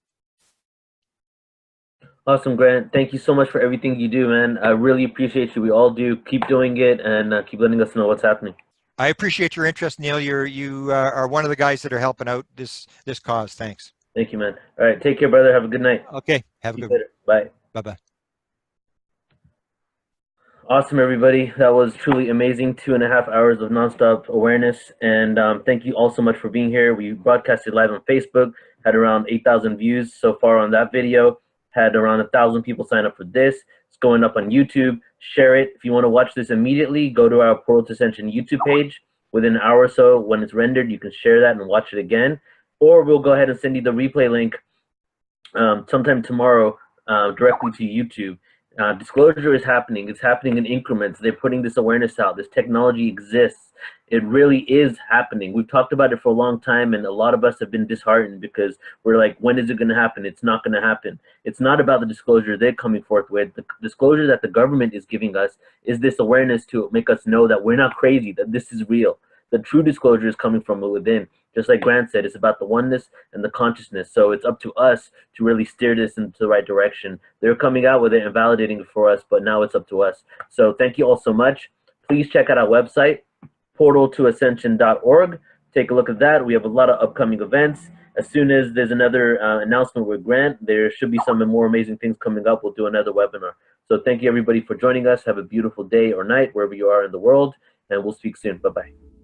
Awesome, Grant. Thank you so much for everything you do, man. I really appreciate you. We all do. Keep doing it, and keep letting us know what's happening. I appreciate your interest, Neil. You are one of the guys that are helping out this cause. Thanks. Thank you, man. All right, take care, brother. Have a good night. Okay, have a good one. Bye. Bye-bye. Awesome, everybody. That was truly amazing. 2.5 hours of nonstop awareness. And thank you all so much for being here. We broadcasted live on Facebook, had around 8,000 views so far on that video, had around 1,000 people sign up for this. It's going up on YouTube. Share it. If you want to watch this immediately, go to our Portal to Ascension YouTube page. Within an hour or so, when it's rendered, you can share that and watch it again. Or we'll go ahead and send you the replay link sometime tomorrow directly to YouTube. Disclosure is happening. It's happening in increments. They're putting this awareness out. This technology exists. It really is happening. We've talked about it for a long time, and a lot of us have been disheartened because we're like, when is it going to happen? It's not going to happen. It's not about the disclosure they're coming forth with. The disclosure that the government is giving us is this awareness to make us know that we're not crazy, that this is real. The true disclosure is coming from within. Just like Grant said, it's about the oneness and the consciousness. So it's up to us to really steer this into the right direction. They're coming out with it and validating it for us, but now it's up to us. So thank you all so much. Please check out our website, portaltoascension.org. Take a look at that. We have a lot of upcoming events. As soon as there's another announcement with Grant, there should be some more amazing things coming up. We'll do another webinar. So thank you, everybody, for joining us. Have a beautiful day or night, wherever you are in the world, and we'll speak soon. Bye-bye.